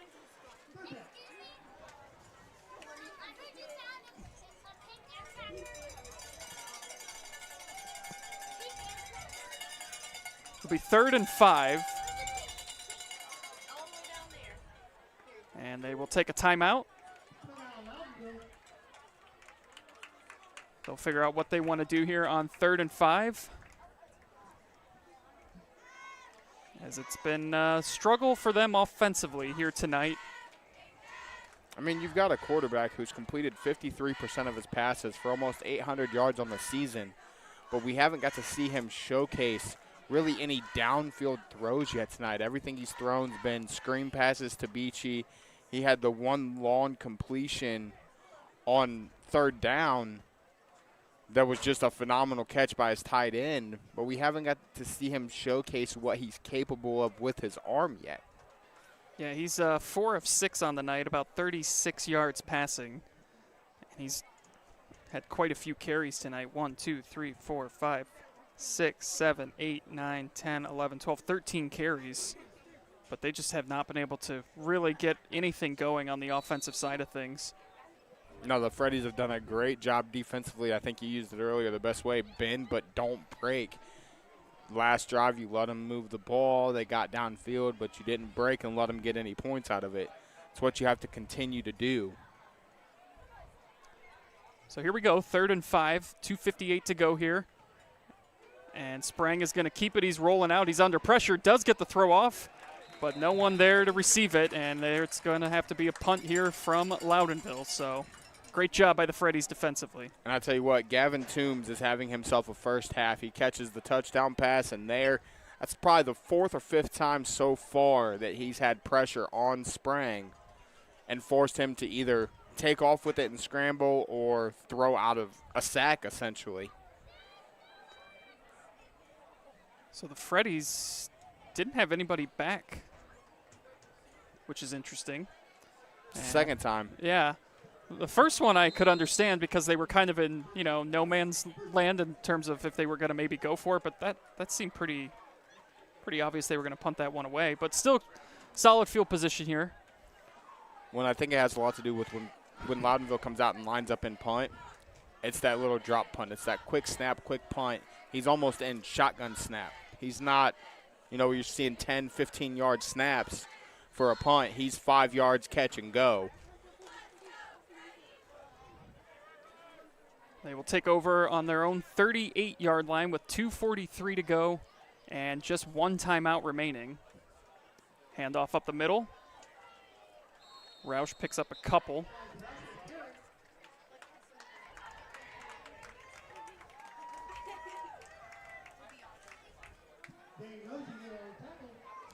It'll be 3rd and 5. And they will take a timeout. They'll figure out what they want to do here on 3rd and 5. As it's been a struggle for them offensively here tonight. I mean, you've got a quarterback who's completed 53% of his passes for almost 800 yards on the season, but we haven't got to see him showcase really any downfield throws yet tonight. Everything he's thrown's been screen passes to Beachy. He had the one long completion on 3rd down that was just a phenomenal catch by his tight end, but we haven't got to see him showcase what he's capable of with his arm yet. Yeah, he's 4 of 6 on the night, about 36 yards passing. And he's had quite a few carries tonight. 1, 2, 3, 4, 5, 6, 7, 8, 9, 10, 11, 12, 13 carries. But they just have not been able to really get anything going on the offensive side of things. No, the Freddies have done a great job defensively. I think you used it earlier. The best way, bend but don't break. Last drive, you let them move the ball. They got downfield, but you didn't break and let them get any points out of it. It's what you have to continue to do. So here we go, 3rd and 5, 2:58 to go here. And Sprang is going to keep it. He's rolling out. He's under pressure. Does get the throw off, but no one there to receive it. And there it's going to have to be a punt here from Loudonville. So great job by the Freddies defensively. And I tell you what, Gavin Toombs is having himself a first half. He catches the touchdown pass, and that's probably the 4th or 5th time so far that he's had pressure on Sprang and forced him to either take off with it and scramble or throw out of a sack, essentially. So the Freddies didn't have anybody back, which is interesting. Second time. Yeah. The first one I could understand because they were kind of in, no man's land in terms of if they were going to maybe go for it, but that seemed pretty obvious they were going to punt that one away. But still solid field position here. Well, I think it has a lot to do with when Loudonville comes out and lines up in punt, it's that little drop punt. It's that quick snap, quick punt. He's almost in shotgun snap. He's not, you're seeing 10, 15-yard snaps for a punt. He's 5 yards, catch and go. They will take over on their own 38-yard line with 2:43 to go and just 1 timeout remaining. Handoff up the middle. Roush picks up a couple.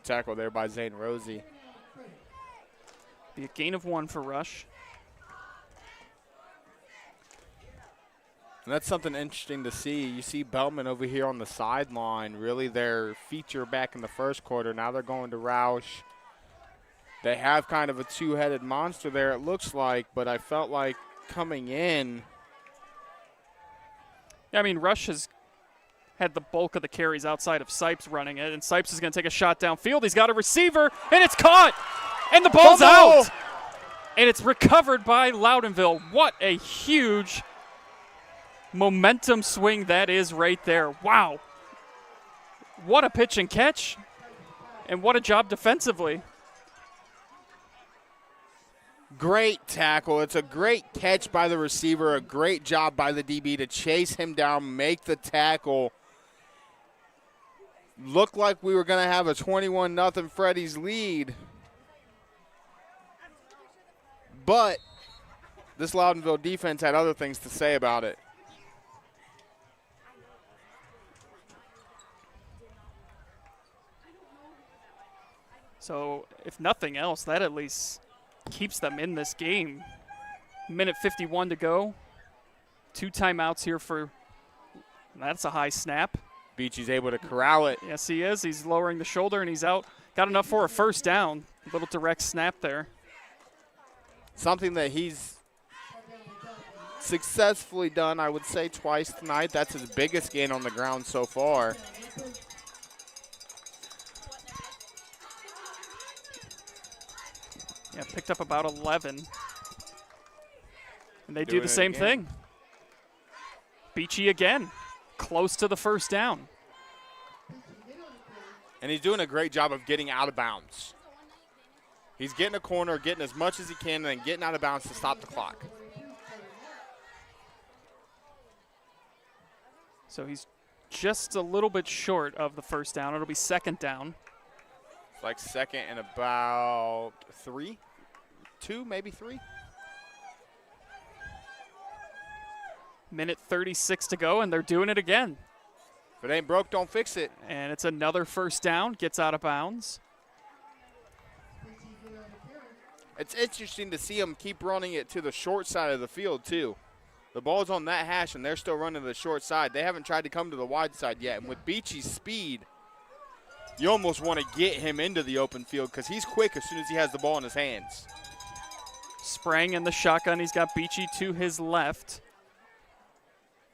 Tackle there by Zane Rosie. Be a gain of 1 for Rush. And that's something interesting to see. You see Bellman over here on the sideline, really their feature back in the first quarter. Now they're going to Roush. They have kind of a two-headed monster there, it looks like, but I felt like coming in. Yeah, I mean, Rush has had the bulk of the carries outside of Sipes running it, and Sipes is going to take a shot downfield. He's got a receiver, and it's caught, and the ball's out. And it's recovered by Loudonville. What a huge momentum swing that is right there. Wow. What a pitch and catch, and what a job defensively. Great tackle. It's a great catch by the receiver, a great job by the DB to chase him down, make the tackle. Looked like we were going to have a 21-0 Freddies lead. But this Loudonville defense had other things to say about it. So, if nothing else, that at least keeps them in this game. Minute 51 to go. 2 timeouts here for, that's a high snap. Beachy's able to corral it. Yes, he is. He's lowering the shoulder, and he's out. Got enough for a first down. A little direct snap there. Something that he's successfully done, I would say, twice tonight. That's his biggest gain on the ground so far. Yeah, picked up about 11. And they do the same thing. Beachy again, close to the first down. And he's doing a great job of getting out of bounds. He's getting a corner, getting as much as he can, and then getting out of bounds to stop the clock. So he's just a little bit short of the first down. It'll be second down. It's like second and about 3, 2, maybe 3. Minute 36 to go, and they're doing it again. If it ain't broke, don't fix it. And it's another first down, gets out of bounds. It's interesting to see them keep running it to the short side of the field, too. The ball's on that hash, and they're still running to the short side. They haven't tried to come to the wide side yet. And with Beachy's speed, you almost want to get him into the open field because he's quick as soon as he has the ball in his hands. Sprang in the shotgun. He's got Beachy to his left.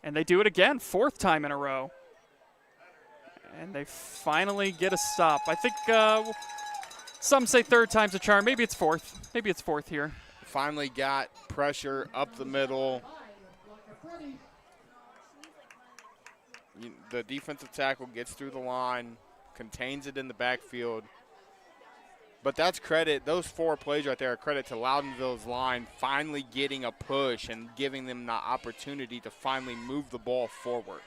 And they do it again, 4th time in a row. And they finally get a stop. I think some say 3rd time's a charm. Maybe it's 4th. Maybe it's 4th here. Finally got pressure up the middle. The defensive tackle gets through the line, contains it in the backfield. But that's credit. Those 4 plays right there are credit to Loudonville's line finally getting a push and giving them the opportunity to finally move the ball forward.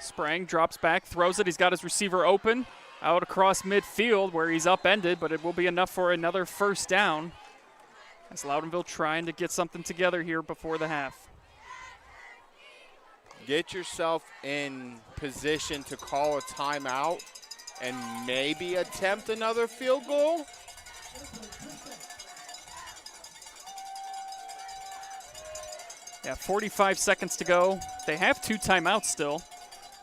Sprang drops back, throws it. He's got his receiver open out across midfield where he's upended, but it will be enough for another first down. As Loudonville trying to get something together here before the half. Get yourself in position to call a timeout and maybe attempt another field goal. Yeah, 45 seconds to go. They have 2 timeouts still.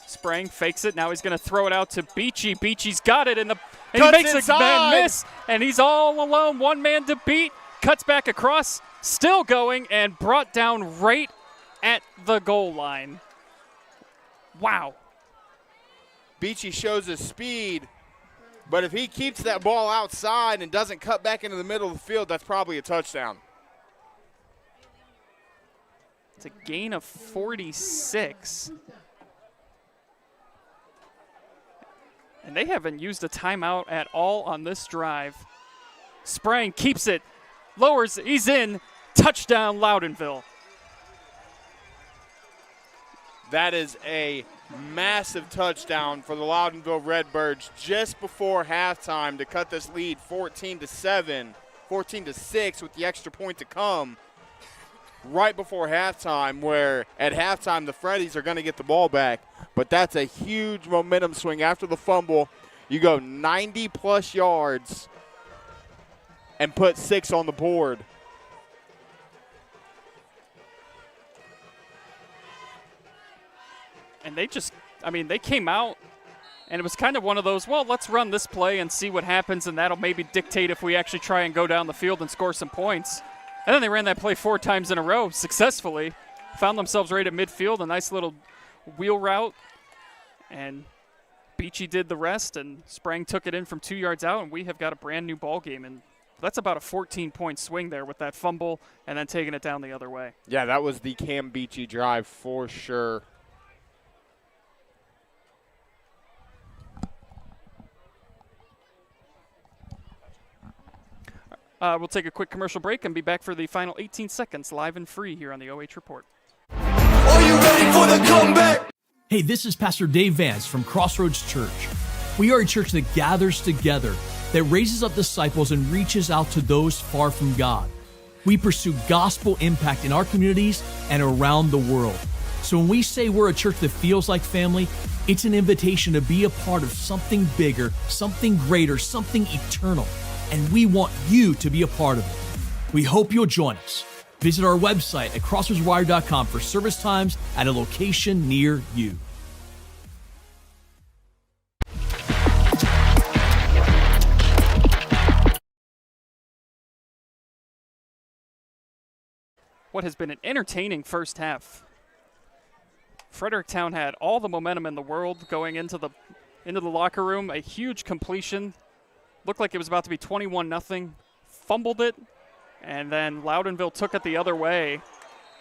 Sprang fakes it. Now he's going to throw it out to Beachy. Beachy's got it, and he makes a man miss, and he's all alone. 1 man to beat. Cuts back across, still going, and brought down right at the goal line. Wow. Beachy shows his speed, but if he keeps that ball outside and doesn't cut back into the middle of the field, that's probably a touchdown. It's a gain of 46. And they haven't used a timeout at all on this drive. Sprang keeps it, lowers, he's in, touchdown Loudonville. That is a massive touchdown for the Loudonville Redbirds just before halftime to cut this lead 14-7, 14-6 with the extra point to come right before halftime, where at halftime the Freddies are going to get the ball back. But that's a huge momentum swing after the fumble. You go 90-plus yards and put 6 on the board. And they just, they came out, and it was kind of one of those, well, let's run this play and see what happens, and that'll maybe dictate if we actually try and go down the field and score some points. And then they ran that play 4 times in a row successfully, found themselves right at midfield, a nice little wheel route, and Beachy did the rest, and Sprang took it in from 2 yards out, and we have got a brand new ball game. And that's about a 14-point swing there with that fumble and then taking it down the other way. Yeah, that was the Cam Beachy drive for sure. We'll take a quick commercial break and be back for the final 18 seconds live and free here on the OH Report. Are you ready for the comeback? Hey, this is Pastor Dave Vance from Crossroads Church. We are a church that gathers together, that raises up disciples and reaches out to those far from God. We pursue gospel impact in our communities and around the world. So when we say we're a church that feels like family, it's an invitation to be a part of something bigger, something greater, something eternal. And we want you to be a part of it. We hope you'll join us. Visit our website at crossroadswire.com for service times at a location near you. What has been an entertaining first half. Fredericktown had all the momentum in the world going into the locker room. A huge completion. Looked like it was about to be 21-0. Fumbled it. And then Loudonville took it the other way.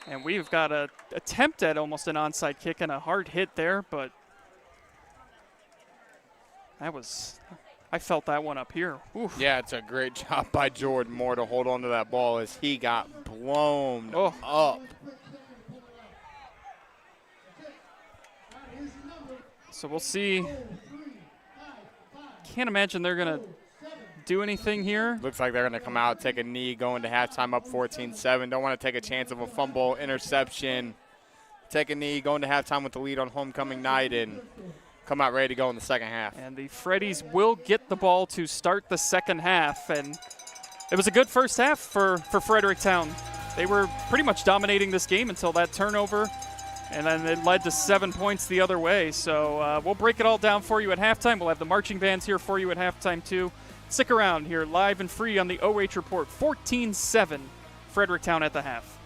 And we've got an attempt at almost an onside kick and a hard hit there, but I felt that one up here. Oof. Yeah, it's a great job by Jordan Moore to hold on to that ball as he got blown up. So we'll see. Can't imagine they're going to do anything here. Looks like they're going to come out, take a knee, go into halftime up 14-7. Don't want to take a chance of a fumble, interception. Take a knee, go into halftime with the lead on homecoming night, and come out ready to go in the second half. And the Freddies will get the ball to start the second half. And it was a good first half for Fredericktown. They were pretty much dominating this game until that turnover. And then it led to 7 points the other way. So we'll break it all down for you at halftime. We'll have the marching bands here for you at halftime too. Stick around here, live and free on the OH Report. 14-7, Fredericktown at the half.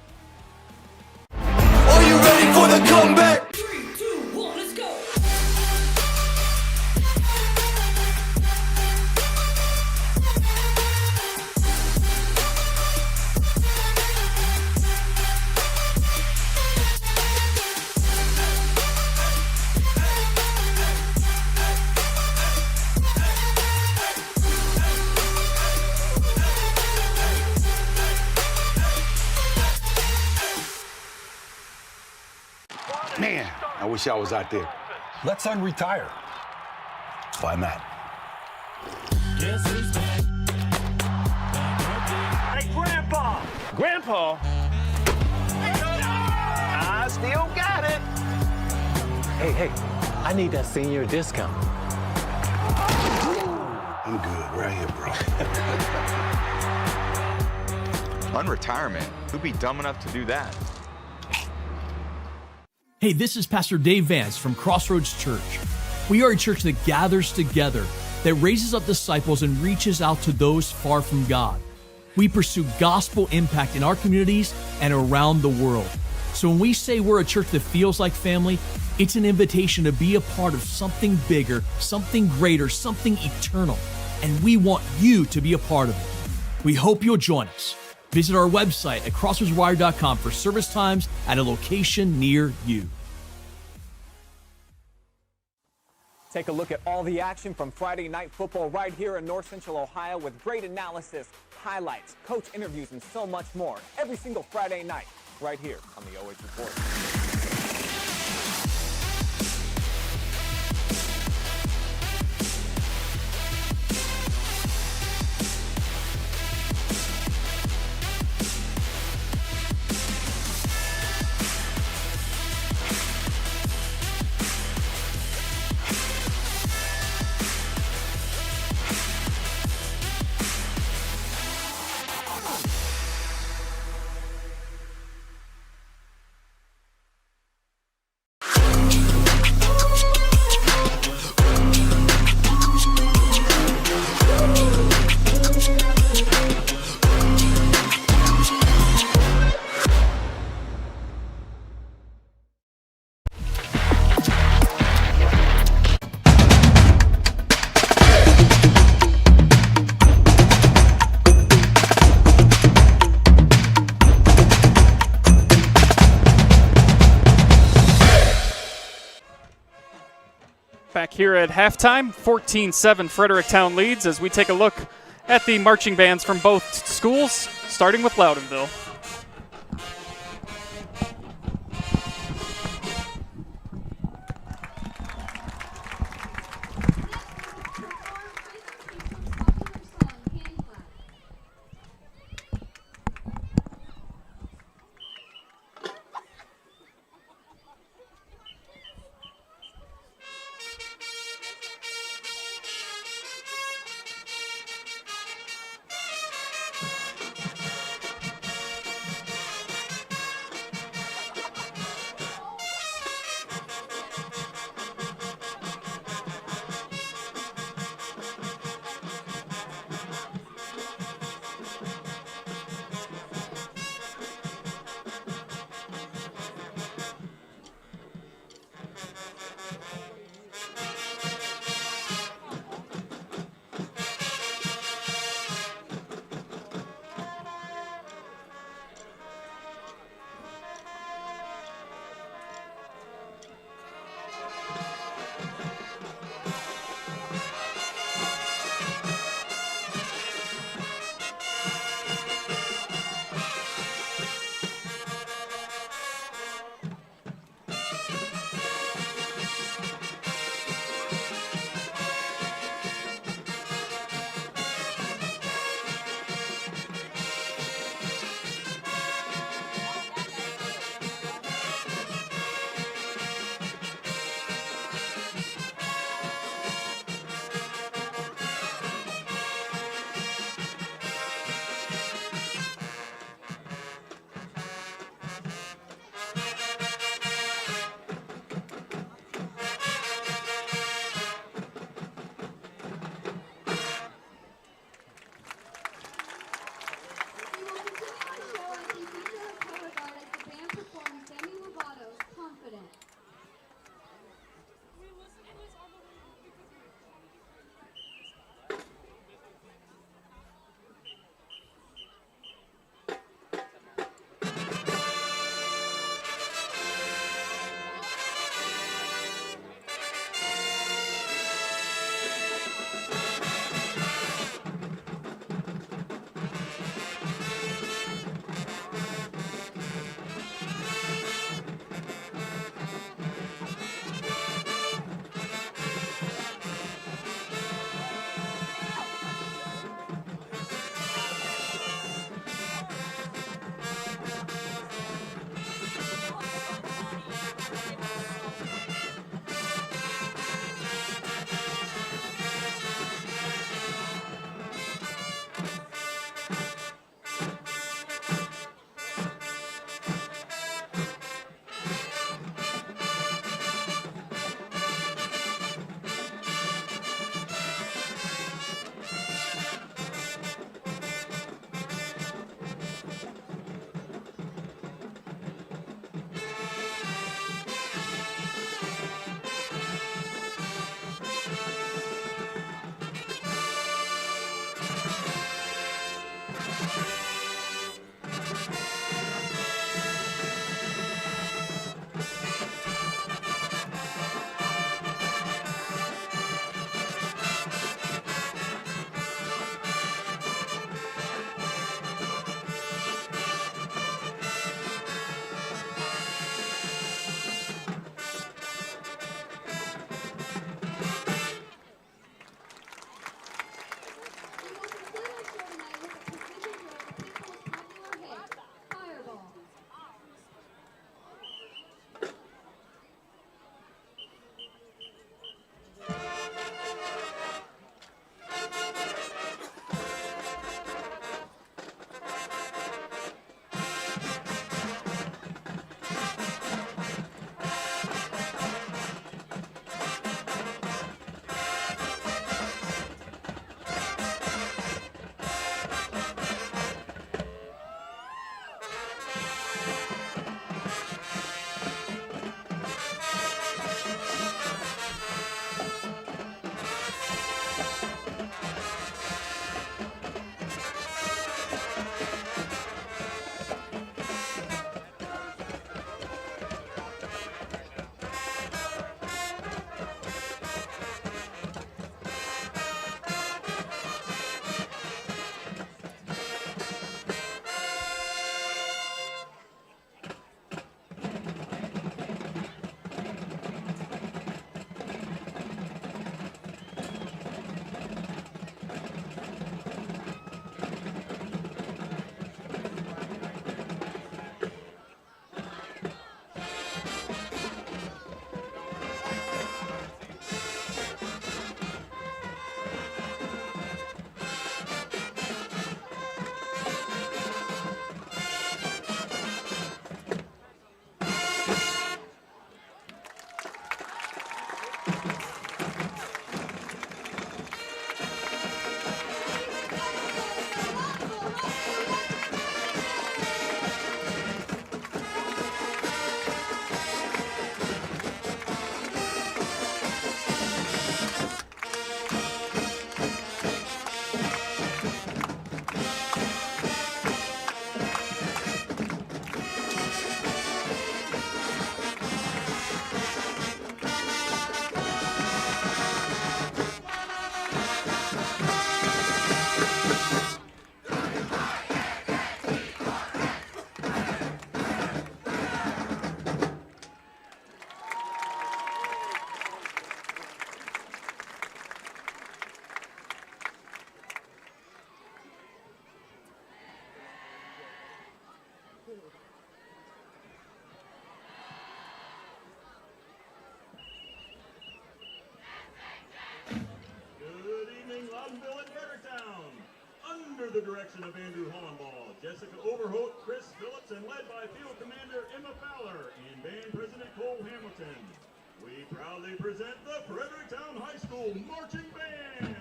Are you ready for the comeback? 3, 2, 1, let's go. Man, I wish I was out there. Let's unretire. Why not? Hey, Grandpa! Grandpa. I still got it. Hey, I need that senior discount. I'm good right here, bro. Unretirement? Who'd be dumb enough to do that? Hey, this is Pastor Dave Vance from Crossroads Church. We are a church that gathers together, that raises up disciples and reaches out to those far from God. We pursue gospel impact in our communities and around the world. So when we say we're a church that feels like family, it's an invitation to be a part of something bigger, something greater, something eternal. And we want you to be a part of it. We hope you'll join us. Visit our website at crossroadswire.com for service times at a location near you. Take a look at all the action from Friday Night Football right here in North Central Ohio with great analysis, highlights, coach interviews, and so much more every single Friday night right here on the OH Report. Back here at halftime, 14-7 Fredericktown leads as we take a look at the marching bands from both schools, starting with Loudonville. the direction of Andrew Hollenball, Jessica Overholt, Chris Phillips, and led by Field Commander Emma Fowler and Band President Cole Hamilton. We proudly present the Fredericktown High School Marching Band.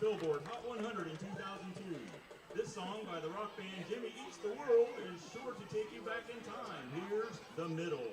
Billboard Hot 100 in 2002. This song by the rock band Jimmy Eats the World is sure to take you back in time. Here's The Middle.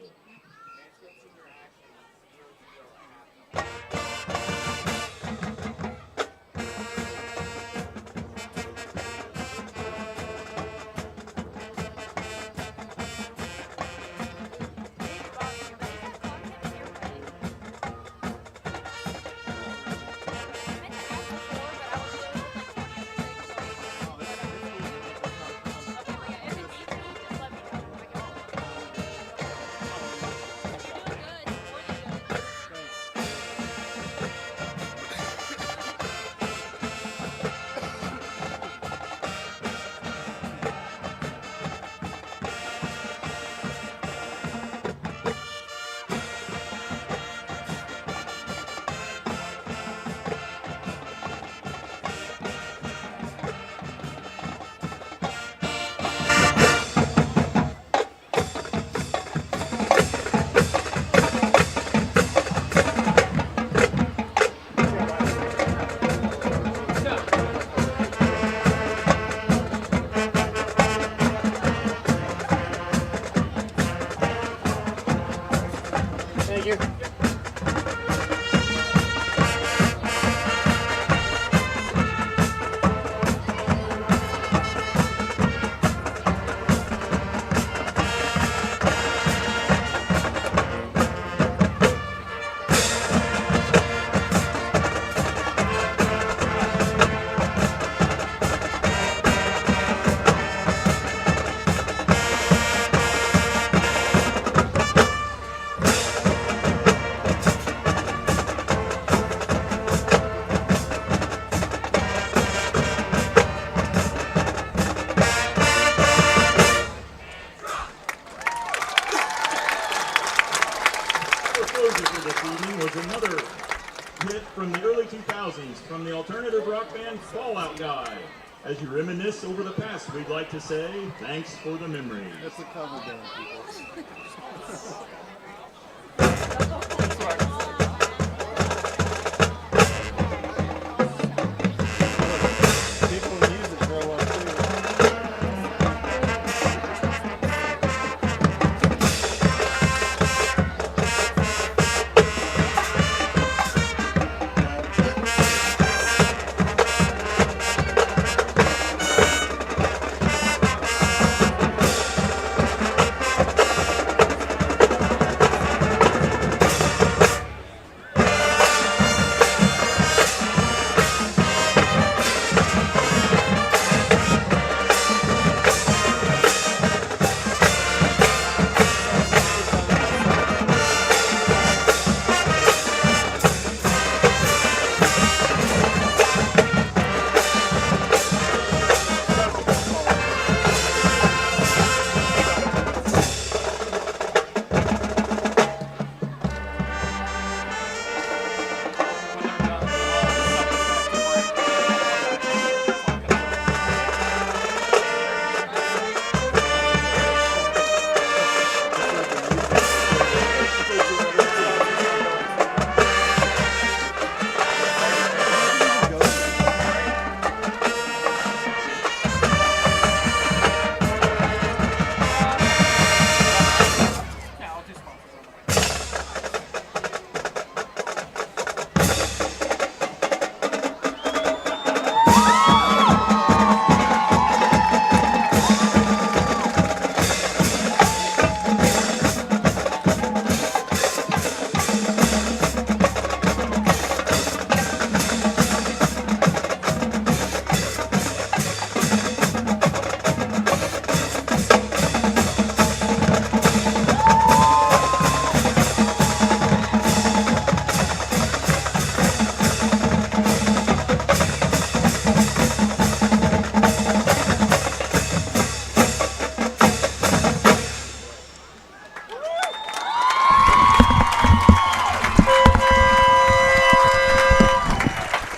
hit from the early 2000s from the alternative rock band Fall Out Guy. As you reminisce over the past, we'd like to say thanks for the memories. That's a cover band, people.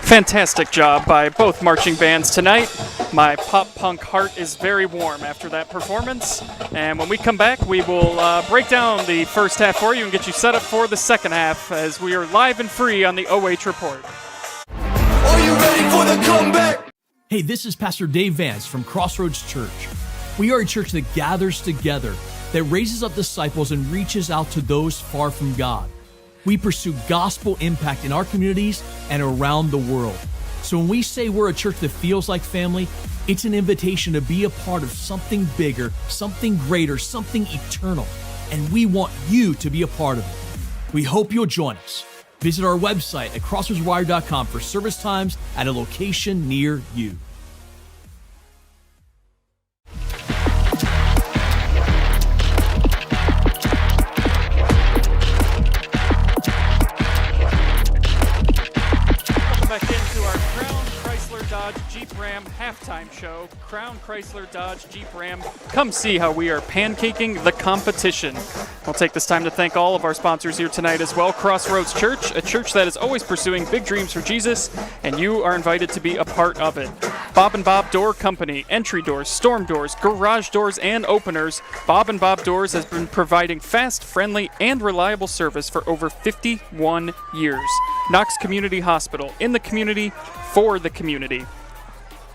Fantastic job by both marching bands tonight. My pop punk heart is very warm after that performance. And when we come back, we will break down the first half for you and get you set up for the second half as we are live and free on the OH Report. Are you ready for the comeback? Hey, this is Pastor Dave Vance from Crossroads Church. We are a church that gathers together, that raises up disciples and reaches out to those far from God. We pursue gospel impact in our communities and around the world. So when we say we're a church that feels like family, it's an invitation to be a part of something bigger, something greater, something eternal. And we want you to be a part of it. We hope you'll join us. Visit our website at crossroadswire.com for service times at a location near you. Jeep Ram halftime show. Crown Chrysler Dodge Jeep Ram. Come see how we are pancaking the competition. We'll take this time to thank all of our sponsors here tonight as well. Crossroads Church, a church that is always pursuing big dreams for Jesus, and you are invited to be a part of it. Bob and Bob Door Company, entry doors, storm doors, garage doors, and openers. Bob and Bob Doors has been providing fast, friendly, and reliable service for over 51 years. Knox Community Hospital, in the community, for the community.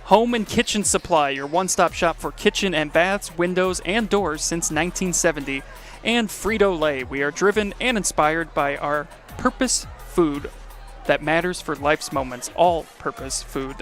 Home and Kitchen Supply, your one-stop shop for kitchen and baths, windows, and doors since 1970. And Frito Lay, we are driven and inspired by our purpose food that matters for life's moments. All-purpose food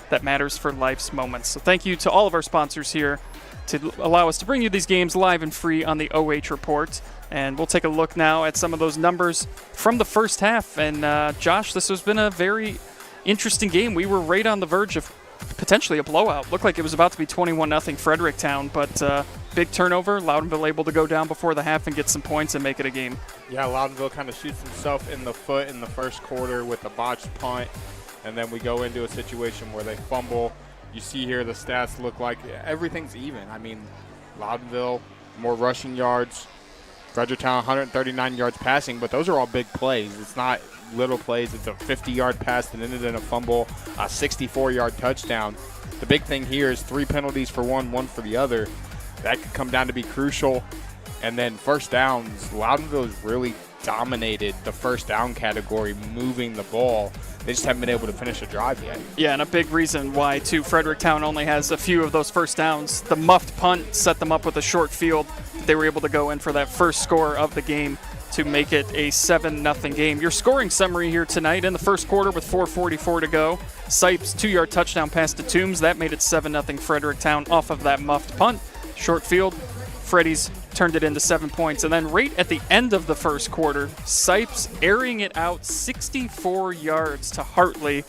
that matters for life's moments. So thank you to all of our sponsors here to allow us to bring you these games live and free on the OH Report. And we'll take a look now at some of those numbers from the first half. And Josh, this has been a very interesting game. We were right on the verge of potentially a blowout. Looked like it was about to be 21-0 Fredericktown, but big turnover. Loudonville able to go down before the half and get some points and make it a game. Yeah, Loudonville kind of shoots himself in the foot in the first quarter with a botched punt, and then we go into a situation where they fumble. You see here the stats look like everything's even. I mean, Loudonville, more rushing yards. Fredericktown, 139 yards passing, but those are all big plays. It's not little plays. It's a 50-yard pass that ended in a fumble, a 64-yard touchdown. The big thing here is 3 penalties for one for the other. That could come down to be crucial. And then first downs, Loudonville has really dominated the first down category, moving the ball. They just haven't been able to finish a drive yet. Yeah, and a big reason why, too, Fredericktown only has a few of those first downs. The muffed punt set them up with a short field. They were able to go in for that first score of the game to make it a 7-0 game. Your scoring summary here tonight in the first quarter with 4:44 to go. Sipes 2-yard touchdown pass to Toombs. That made it 7-0 Fredericktown off of that muffed punt. Short field, Freddies turned it into 7 points. And then right at the end of the first quarter, Sipes airing it out 64 yards to Hartley.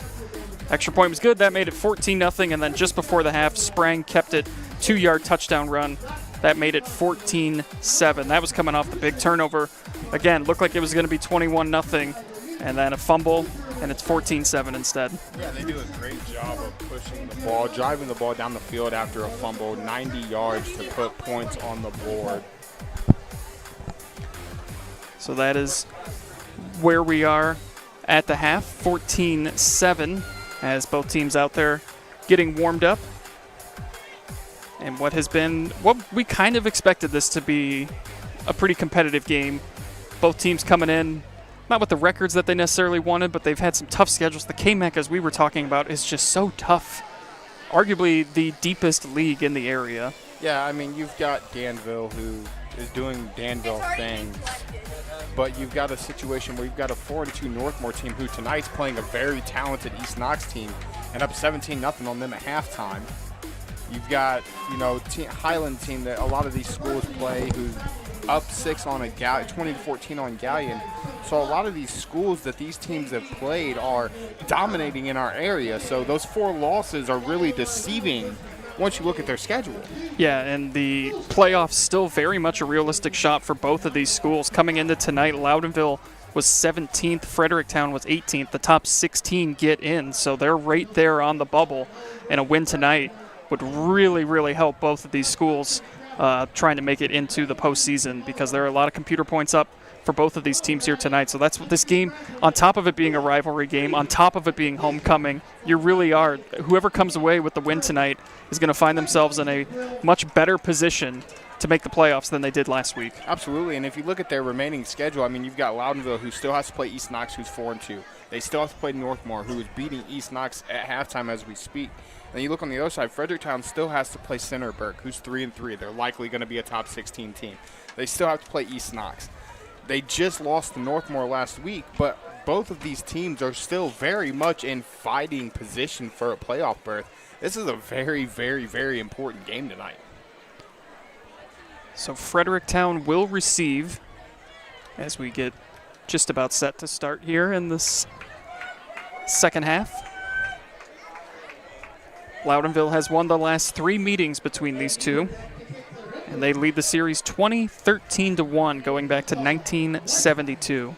Extra point was good. That made it 14-0. And then just before the half, Sprang kept it 2-yard touchdown run. That made it 14-7. That was coming off the big turnover. Again, looked like it was going to be 21-0. And then a fumble, and it's 14-7 instead. Yeah, they do a great job of pushing the ball, driving the ball down the field after a fumble, 90 yards to put points on the board. So that is where we are at the half, 14-7, as both teams out there getting warmed up. And what we kind of expected this to be a pretty competitive game. Both teams coming in, not with the records that they necessarily wanted, but they've had some tough schedules. The KMAC, as we were talking about, is just so tough. Arguably the deepest league in the area. Yeah, I mean, you've got Danville, who is doing Danville things. But you've got a situation where you've got a 4-2 Northmore team who tonight's playing a very talented East Knox team and up 17-0 on them at halftime. You've got, Highland team that a lot of these schools play who's up 6 on a 20-14 on Galleon. So a lot of these schools that these teams have played are dominating in our area. So those 4 losses are really deceiving once you look at their schedule. Yeah, and the playoffs still very much a realistic shot for both of these schools. Coming into tonight, Loudonville was 17th, Fredericktown was 18th. The top 16 get in, so they're right there on the bubble. And a win tonight would really, really help both of these schools trying to make it into the postseason, because there are a lot of computer points up for both of these teams here tonight. So that's what this game, on top of it being a rivalry game, on top of it being homecoming, you really are, whoever comes away with the win tonight is going to find themselves in a much better position to make the playoffs than they did last week. Absolutely, and if you look at their remaining schedule, I mean, you've got Loudonville, who still has to play East Knox, who's 4-2. They still have to play Northmore, who is beating East Knox at halftime as we speak. And you look on the other side, Fredericktown still has to play Centerburg, who's 3-3. They're likely going to be a top 16 team. They still have to play East Knox. They just lost to Northmore last week, but both of these teams are still very much in fighting position for a playoff berth. This is a very, very, very important game tonight. So Fredericktown will receive as we get just about set to start here in this second half. Loudonville has won the last 3 meetings between these two, and they lead the series 20-13-1 going back to 1972.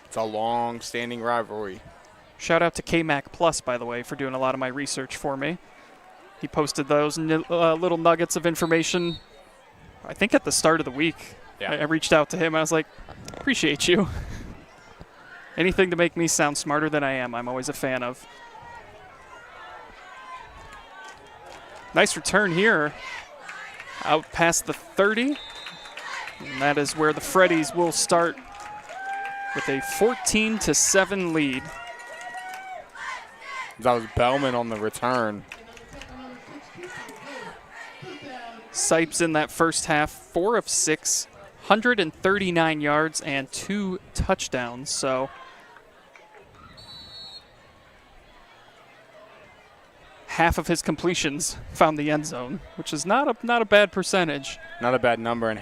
It's a long-standing rivalry. Shout out to KMAC Plus, by the way, for doing a lot of my research for me. He posted those little nuggets of information, I think, at the start of the week. Yeah. I reached out to him. I was like, appreciate you. Anything to make me sound smarter than I am, I'm always a fan of. Nice return here, out past the 30. And that is where the Freddies will start with a 14-7 lead. That was Bellman on the return. Sipes in that first half, 4 of 6, 139 yards and 2 touchdowns. So half of his completions found the end zone, which is not a bad percentage. Not a bad number, and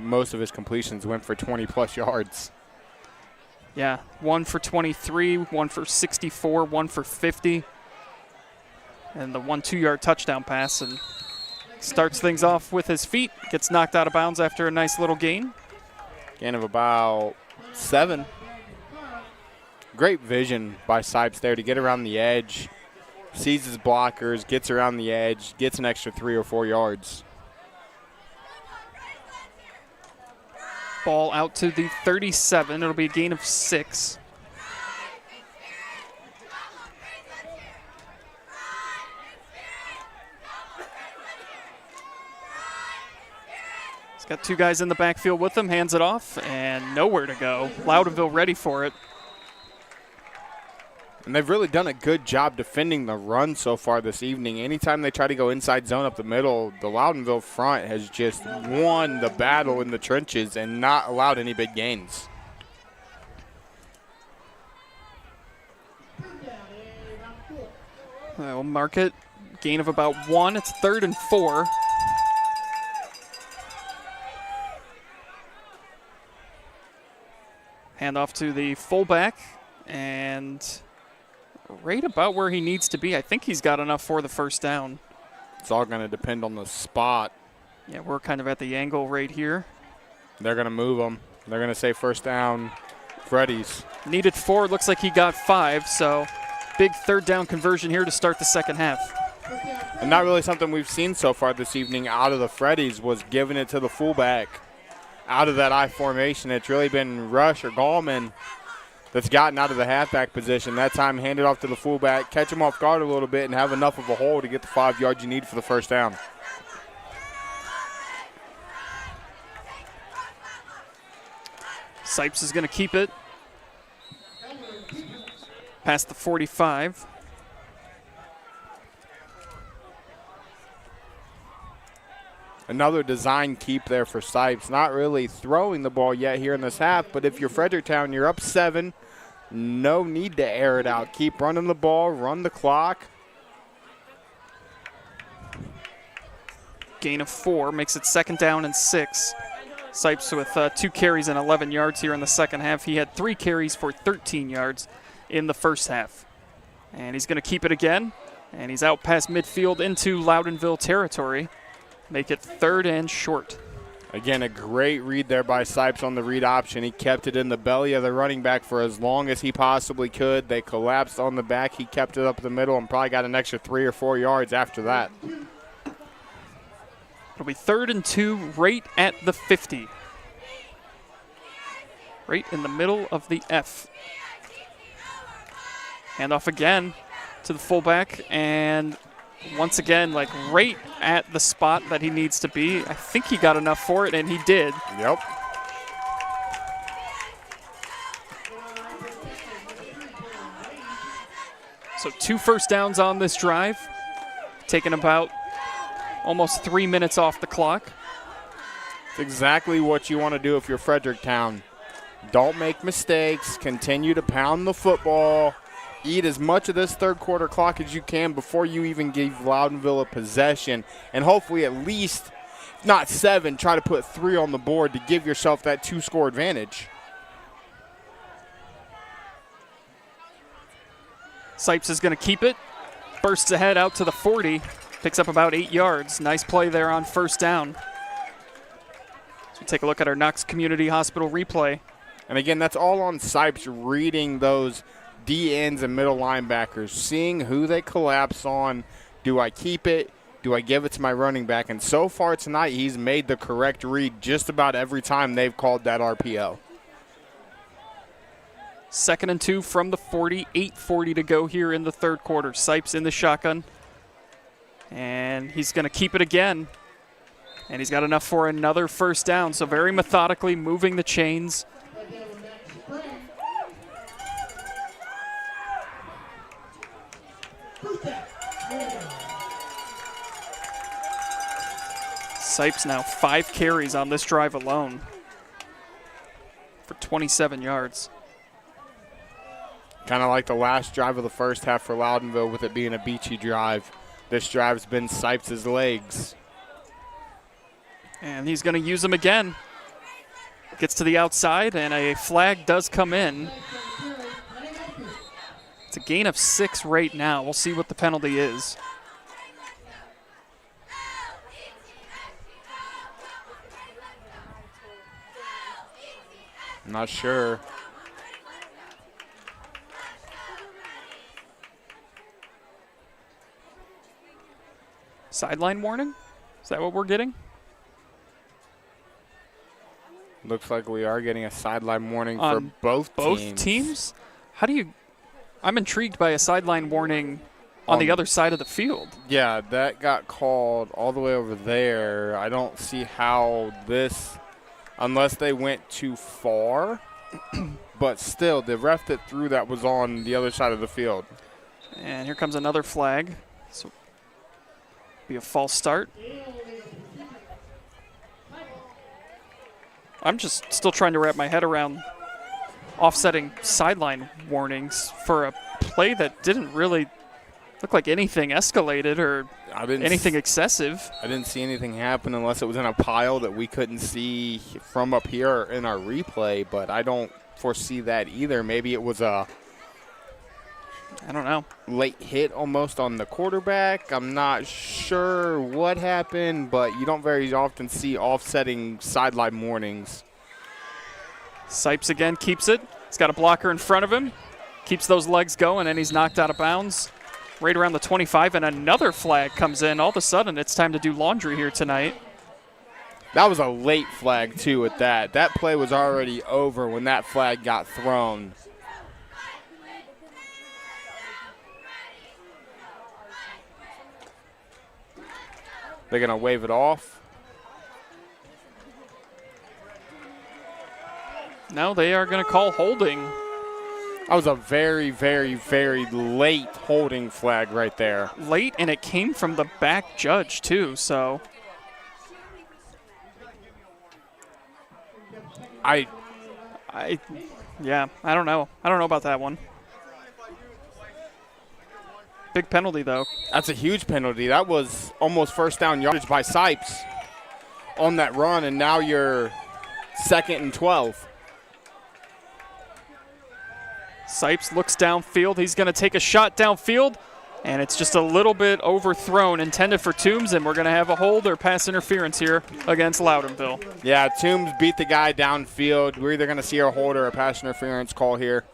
most of his completions went for 20-plus yards. Yeah, 1 for 23, 1 for 64, 1 for 50, and the 1 2-yard touchdown pass, and starts things off with his feet, gets knocked out of bounds after a nice little gain. Gain of about 7. Great vision by Sipes there to get around the edge. Sees his blockers, gets around the edge, gets an extra 3 or 4 yards. Ball out to the 37. It'll be a gain of 6. He's got 2 guys in the backfield with him, hands it off, and nowhere to go. Loudonville ready for it. And they've really done a good job defending the run so far this evening. Anytime they try to go inside zone up the middle, the Loudonville front has just won the battle in the trenches and not allowed any big gains. We'll mark it. Gain of about 1. It's 3rd and 4. Hand off to the fullback, and right about where he needs to be. I think he's got enough for the first down. It's all going to depend on the spot. Yeah, we're kind of at the angle right here. They're going to move them. They're going to say first down, Freddies. Needed 4. Looks like he got 5, so big 3rd down conversion here to start the second half. And not really something we've seen so far this evening out of the Freddies was giving it to the fullback out of that I formation. It's really been Rush or Gallman that's gotten out of the halfback position. That time hand it off to the fullback, catch him off guard a little bit, and have enough of a hole to get the 5 yards you need for the first down. Sipes is going to keep it past the 45. Another design keep there for Sipes. Not really throwing the ball yet here in this half, but if you're Fredericktown, you're up 7. No need to air it out. Keep running the ball, run the clock. Gain of 4 makes it 2nd down and 6. Sipes with 2 carries and 11 yards here in the second half. He had 3 carries for 13 yards in the first half. And he's going to keep it again, and he's out past midfield into Loudonville territory. Make it 3rd and short. Again, a great read there by Sipes on the read option. He kept it in the belly of the running back for as long as he possibly could. They collapsed on the back. He kept it up the middle and probably got an extra 3 or 4 yards after that. It'll be 3rd and 2 right at the 50. Right in the middle of the F. Handoff again to the fullback, and once again, like right at the spot that he needs to be. I think he got enough for it, and he did. Yep. So 2 first downs on this drive, taking about almost 3 minutes off the clock. It's exactly what you want to do if you're Fredericktown. Don't make mistakes. Continue to pound the football. Eat as much of this third quarter clock as you can before you even give Loudonville a possession. And hopefully at least, if not 7, try to put 3 on the board to give yourself that 2-score advantage. Sipes is going to keep it. Bursts ahead out to the 40. Picks up about 8 yards. Nice play there on first down. So take a look at our Knox Community Hospital replay. And again, that's all on Sipes reading those D-ends and middle linebackers, seeing who they collapse on. Do I keep it? Do I give it to my running back? And so far tonight, he's made the correct read just about every time they've called that RPO. 2nd and 2 from the 40, 8:40 to go here in the third quarter. Sipes in the shotgun, and he's going to keep it again. And he's got enough for another first down, so very methodically moving the chains. Sipes now 5 carries on this drive alone for 27 yards. Kind of like the last drive of the first half for Loudonville with it being a beachy drive. This drive's been Sipes' legs. And he's going to use them again. Gets to the outside, and a flag does come in. It's a gain of 6 right now. We'll see what the penalty is. I'm not sure. Sideline warning? Is that what we're getting? Looks like we are getting a sideline warning for both teams. How do you – I'm intrigued by a sideline warning on the other side of the field. Yeah, that got called all the way over there. I don't see how this – unless they went too far. But still, the ref that threw that was on the other side of the field. And here comes another flag. So be a false start. I'm just still trying to wrap my head around offsetting sideline warnings for a play that didn't really look like anything escalated or anything excessive. I didn't see anything happen unless it was in a pile that we couldn't see from up here in our replay, but I don't foresee that either. Maybe it was a I don't know. Late hit almost on the quarterback. I'm not sure what happened, but you don't very often see offsetting sideline warnings. Sipes again keeps it. He's got a blocker in front of him. Keeps those legs going, and he's knocked out of bounds right around the 25, and another flag comes in. All of a sudden, it's time to do laundry here tonight. That was a late flag, too, at that. That play was already over when that flag got thrown. They're going to wave it off. No, they are going to call holding. That was a very, very, very late holding flag right there. Late, and it came from the back judge, too, so. Yeah, I don't know. I don't know about that one. Big penalty, though. That's a huge penalty. That was almost first down yardage by Sipes on that run, and now you're 2nd and 12. Sipes looks downfield. He's going to take a shot downfield, and it's just a little bit overthrown, intended for Toombs, and we're going to have a hold or pass interference here against Loudonville. Yeah, Toombs beat the guy downfield. We're either going to see a hold or a pass interference call here.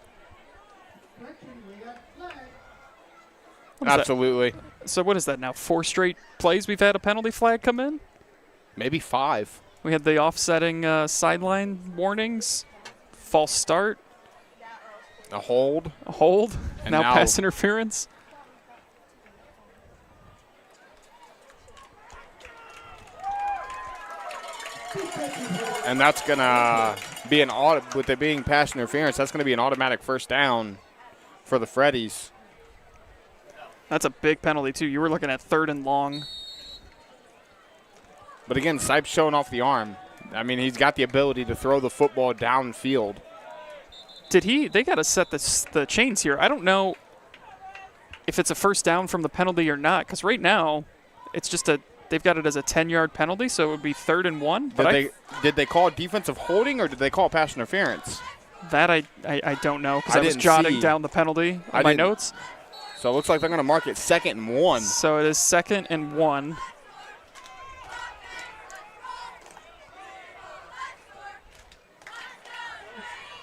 Absolutely. So what is that now? 4 straight plays we've had a penalty flag come in? Maybe 5. We had the offsetting sideline warnings, false start. A hold. A hold. And now pass interference. And that's going to be an with it being pass interference, that's going to be an automatic first down for the Freddies. That's a big penalty, too. You were looking at 3rd and long. But again, Sipes showing off the arm. I mean, he's got the ability to throw the football downfield. They got to set the chains here. I don't know if it's a first down from the penalty or not, because right now it's just they've got it as a 10-yard penalty, so it would be 3rd and 1. But did they call defensive holding or did they call pass interference? That I don't know, because I was jotting down the penalty on my notes. So it looks like they're going to mark it 2nd and 1. So it is 2nd and 1.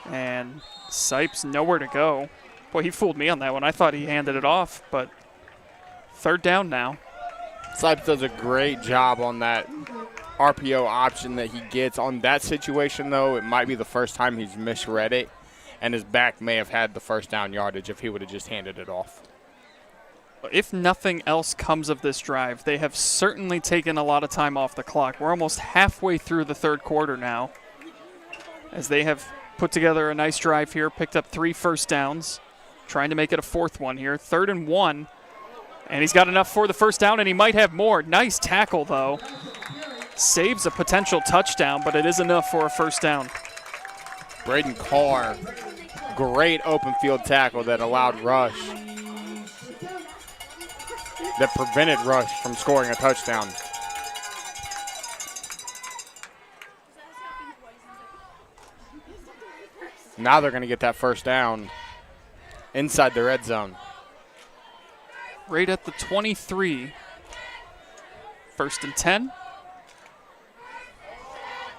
And Sipes nowhere to go. Boy, he fooled me on that one. I thought he handed it off, but 3rd down now. Sipes does a great job on that RPO option that he gets. On that situation, though, it might be the first time he's misread it, and his back may have had the first down yardage if he would have just handed it off. If nothing else comes of this drive, they have certainly taken a lot of time off the clock. We're almost halfway through the 3rd quarter now, as they have put together a nice drive here, picked up 3 first downs, trying to make it a 4th one here. 3rd and 1, and he's got enough for the first down, and he might have more. Nice tackle, though. Saves a potential touchdown, but it is enough for a first down. Braden Carr, great open field tackle that allowed Rush, that prevented Rush from scoring a touchdown. Now they're going to get that first down inside the red zone. Right at the 23. 1st and 10.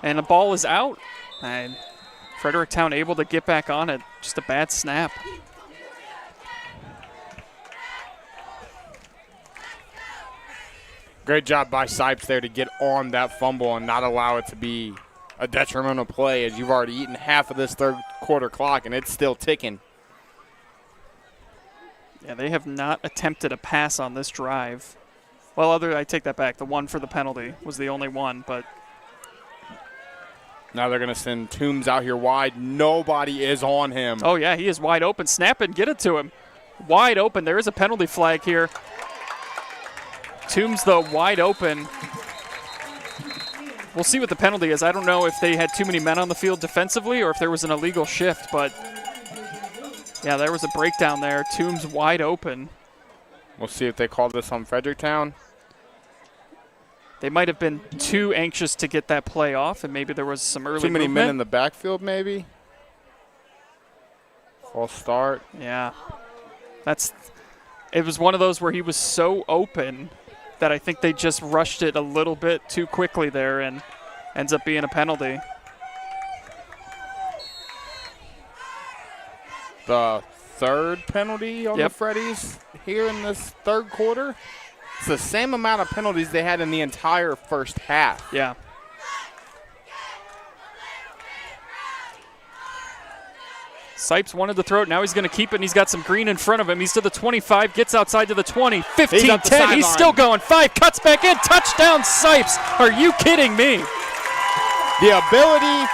And the ball is out. And Fredericktown able to get back on it. Just a bad snap. Great job by Sipes there to get on that fumble and not allow it to be a detrimental play as you've already eaten half of this third quarter clock, and it's still ticking. Yeah, they have not attempted a pass on this drive. Well, I take that back. The one for the penalty was the only one, but now they're going to send Toombs out here wide. Nobody is on him. Oh, yeah, he is wide open. Snap it and get it to him. Wide open. There is a penalty flag here. Toombs, though, wide open. We'll see what the penalty is. I don't know if they had too many men on the field defensively or if there was an illegal shift, but yeah, there was a breakdown there. Toombs wide open. We'll see if they call this on Fredericktown. They might have been too anxious to get that play off, and maybe there was some early too many movement. men in the backfield, maybe. False start. Yeah. It was one of those where he was so open that I think they just rushed it a little bit too quickly there and ends up being a penalty. The third penalty on the Freddies here in this third quarter. It's the same amount of penalties they had in the entire first half. Yeah. Sipes wanted to throw it. Now he's going to keep it, and he's got some green in front of him. He's to the 25, gets outside to the 20, 15, 10. He's still going. 5, cuts back in. Touchdown, Sipes. Are you kidding me? The ability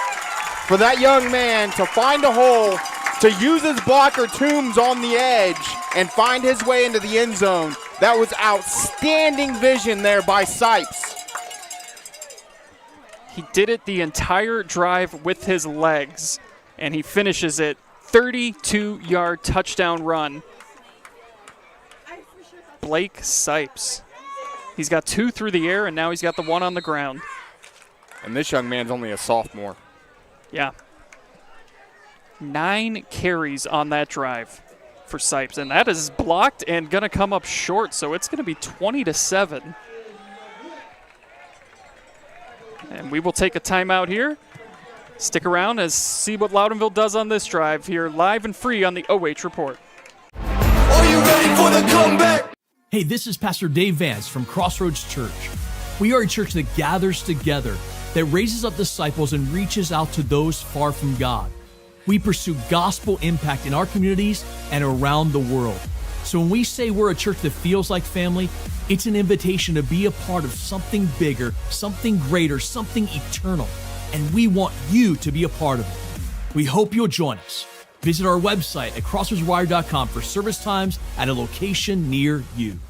for that young man to find a hole, to use his blocker Toombs on the edge and find his way into the end zone. That was outstanding vision there by Sipes. He did it the entire drive with his legs, and he finishes it. 32-yard touchdown run. Blake Sipes. He's got 2 through the air, and now he's got the 1 on the ground. And this young man's only a sophomore. Yeah. 9 carries on that drive for Sipes, and that is blocked and going to come up short, so it's going to be 20-7. And we will take a timeout here. Stick around as see what Loudonville does on this drive here, live and free on the OH Report. Are you ready for the comeback? Hey, this is Pastor Dave Vance from Crossroads Church. We are a church that gathers together, that raises up disciples and reaches out to those far from God. We pursue gospel impact in our communities and around the world. So when we say we're a church that feels like family, it's an invitation to be a part of something bigger, something greater, something eternal. And we want you to be a part of it. We hope you'll join us. Visit our website at crossroadswire.com for service times at a location near you.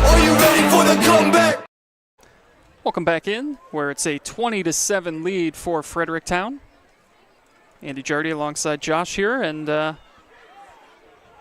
Are you ready for the comeback? Welcome back in, where it's a 20-7 lead for Fredericktown. Andy Jardy alongside Josh here, and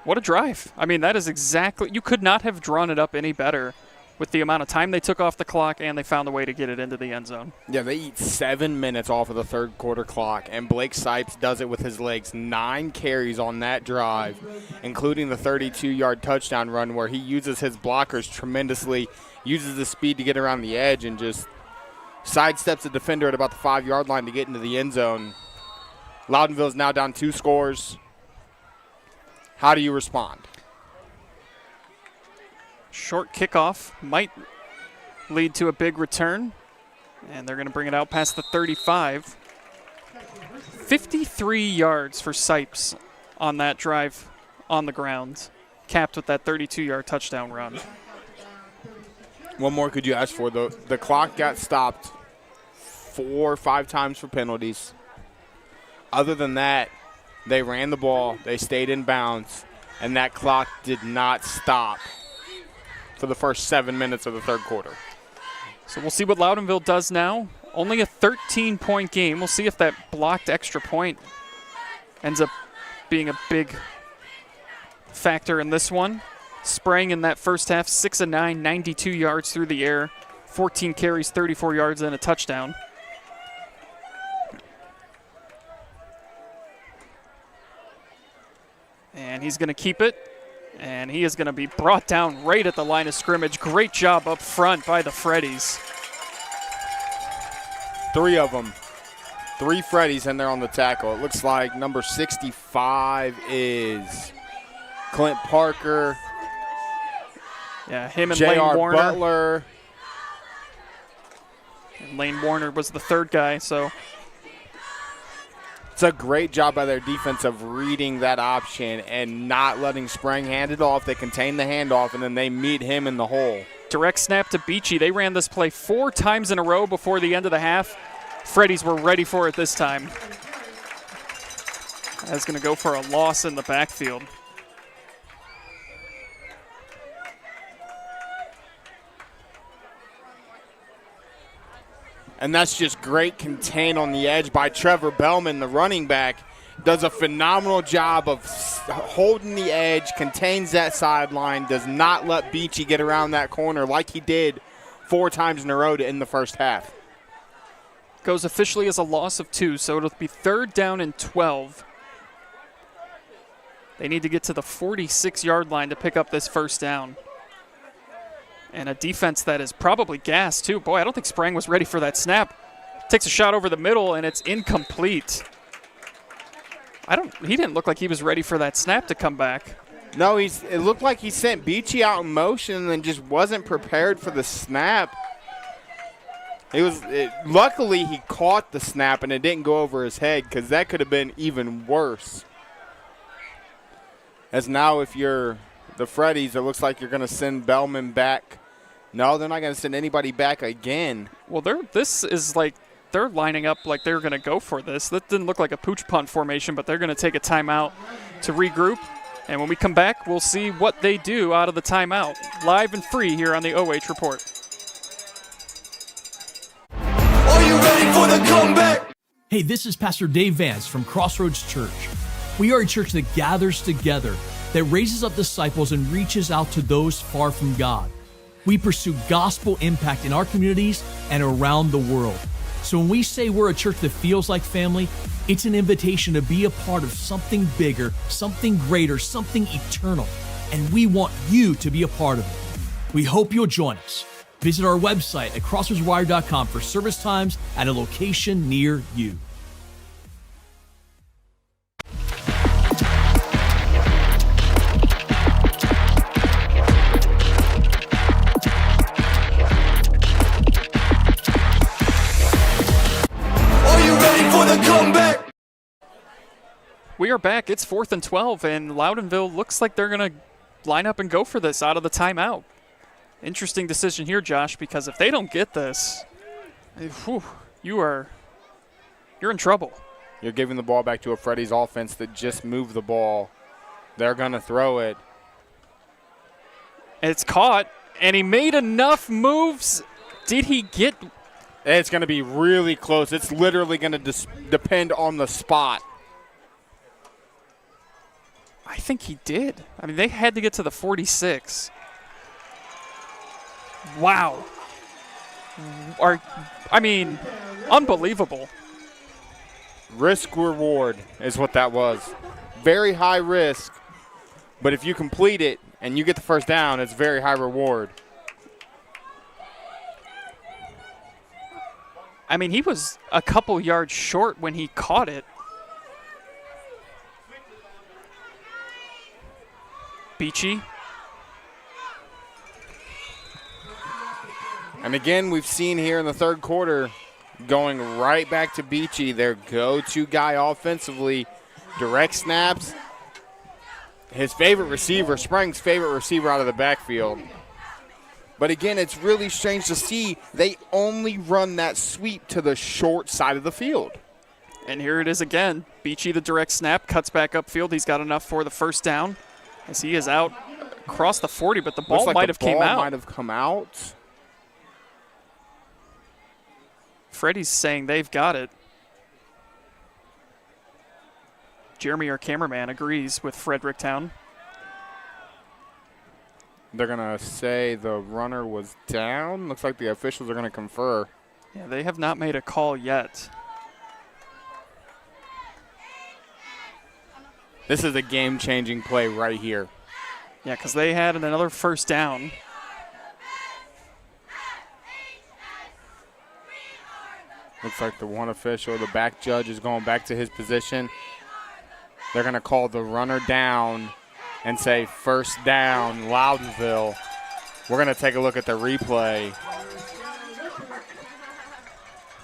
what a drive. I mean, that is exactly, you could not have drawn it up any better with the amount of time they took off the clock, and they found a way to get it into the end zone. Yeah, they eat 7 minutes off of the third quarter clock, and Blake Sipes does it with his legs. 9 carries on that drive, including the 32-yard touchdown run where he uses his blockers tremendously, uses the speed to get around the edge, and just sidesteps the defender at about the 5-yard line to get into the end zone. Loudonville is now down 2 scores. How do you respond? Short kickoff might lead to a big return, and they're going to bring it out past the 35. 53 yards for Sipes on that drive on the ground, capped with that 32-yard touchdown run. What more could you ask for? The clock got stopped 4 or 5 times for penalties. Other than that, they ran the ball, they stayed in bounds, and that clock did not stop for the first 7 minutes of the third quarter. So we'll see what Loudonville does now. Only a 13-point game. We'll see if that blocked extra point ends up being a big factor in this one. Sprang in that first half, 6 of 9, 92 yards through the air, 14 carries, 34 yards, and a touchdown. And he's going to keep it, and he is going to be brought down right at the line of scrimmage. Great job up front by the Freddies. 3 of them. 3 Freddies in there on the tackle. It looks like number 65 is Clint Parker. Yeah, him and J.R. Lane Warner. Butler. And Lane Warner was the third guy, so. It's a great job by their defense of reading that option and not letting Sprang hand it off. They contain the handoff, and then they meet him in the hole. Direct snap to Beachy. They ran this play 4 times in a row before the end of the half. Freddies were ready for it this time. That's going to go for a loss in the backfield. And that's just great contain on the edge by Trevor Bellman, the running back. Does a phenomenal job of holding the edge, contains that sideline, does not let Beachy get around that corner like he did 4 times in a row in the first half. Goes officially as a loss of 2, so it'll be 3rd down and 12. They need to get to the 46-yard line to pick up this first down. And a defense that is probably gassed, too. Boy, I don't think Sprang was ready for that snap. Takes a shot over the middle, and it's incomplete. He didn't look like he was ready for that snap to come back. No, it looked like he sent Beachy out in motion and then just wasn't prepared for the snap. Luckily, he caught the snap, and it didn't go over his head because that could have been even worse. As now, if you're the Freddies, it looks like you're going to send Bellman back. No, they're not going to send anybody back again. Well, this is like they're lining up like they're going to go for this. That didn't look like a pooch punt formation, but they're going to take a timeout to regroup. And when we come back, we'll see what they do out of the timeout. Live and free here on the OH Report. Are you ready for the comeback? Hey, this is Pastor Dave Vance from Crossroads Church. We are a church that gathers together, that raises up disciples and reaches out to those far from God. We pursue gospel impact in our communities and around the world. So when we say we're a church that feels like family, it's an invitation to be a part of something bigger, something greater, something eternal. And we want you to be a part of it. We hope you'll join us. Visit our website at crossroadswire.com for service times at a location near you. We are back. It's 4th and 12, and Loudonville looks like they're going to line up and go for this out of the timeout. Interesting decision here, Josh, because if they don't get this, you're in trouble. You're giving the ball back to a Freddy's offense that just moved the ball. They're going to throw it. It's caught, and he made enough moves. Did he get? It's going to be really close. It's literally going to depend on the spot. I think he did. I mean, they had to get to the 46. Wow. Unbelievable. Risk reward is what that was. Very high risk, but if you complete it and you get the first down, it's very high reward. I mean, he was a couple yards short when he caught it. Beachy. And again, we've seen here in the third quarter, going right back to Beachy, their go-to guy offensively. Direct snaps. His favorite receiver, Sprang's favorite receiver out of the backfield. But again, it's really strange to see they only run that sweep to the short side of the field. And here it is again. Beachy, the direct snap, cuts back upfield. He's got enough for the first down as he is out across the 40, but the ball might have came out. Might have come out. Freddie's saying they've got it. Jeremy, our cameraman, agrees with Fredericktown. They're going to say the runner was down. Looks like the officials are going to confer. Yeah, they have not made a call yet. This is a game-changing play right here. Yeah, because they had another first down. Looks like the one official, the back judge, is going back to his position. They're going to call the runner down and say first down, Loudonville. We're going to take a look at the replay.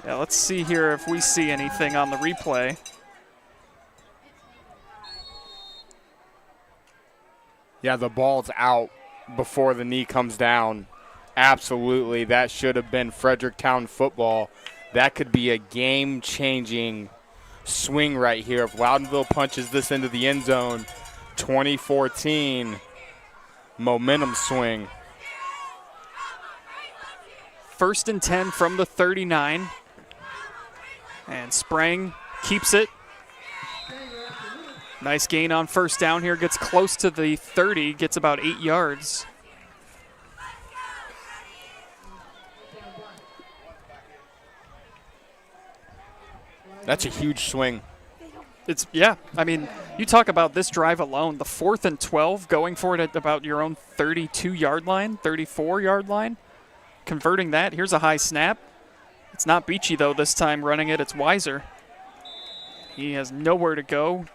Yeah, let's see here if we see anything on the replay. Yeah, the ball's out before the knee comes down. Absolutely, that should have been Fredericktown football. That could be a game-changing swing right here. If Loudonville punches this into the end zone, 2014 momentum swing. 1st and 10 from the 39. And Sprang keeps it. Nice gain on first down here. Gets close to the 30. Gets about 8 yards. That's a huge swing. Yeah, I mean, you talk about this drive alone, the 4th and 12, going for it at about your own 32-yard line, 34-yard line. Converting that, here's a high snap. It's not Beachy, though, this time running it. It's Weiser. He has nowhere to go.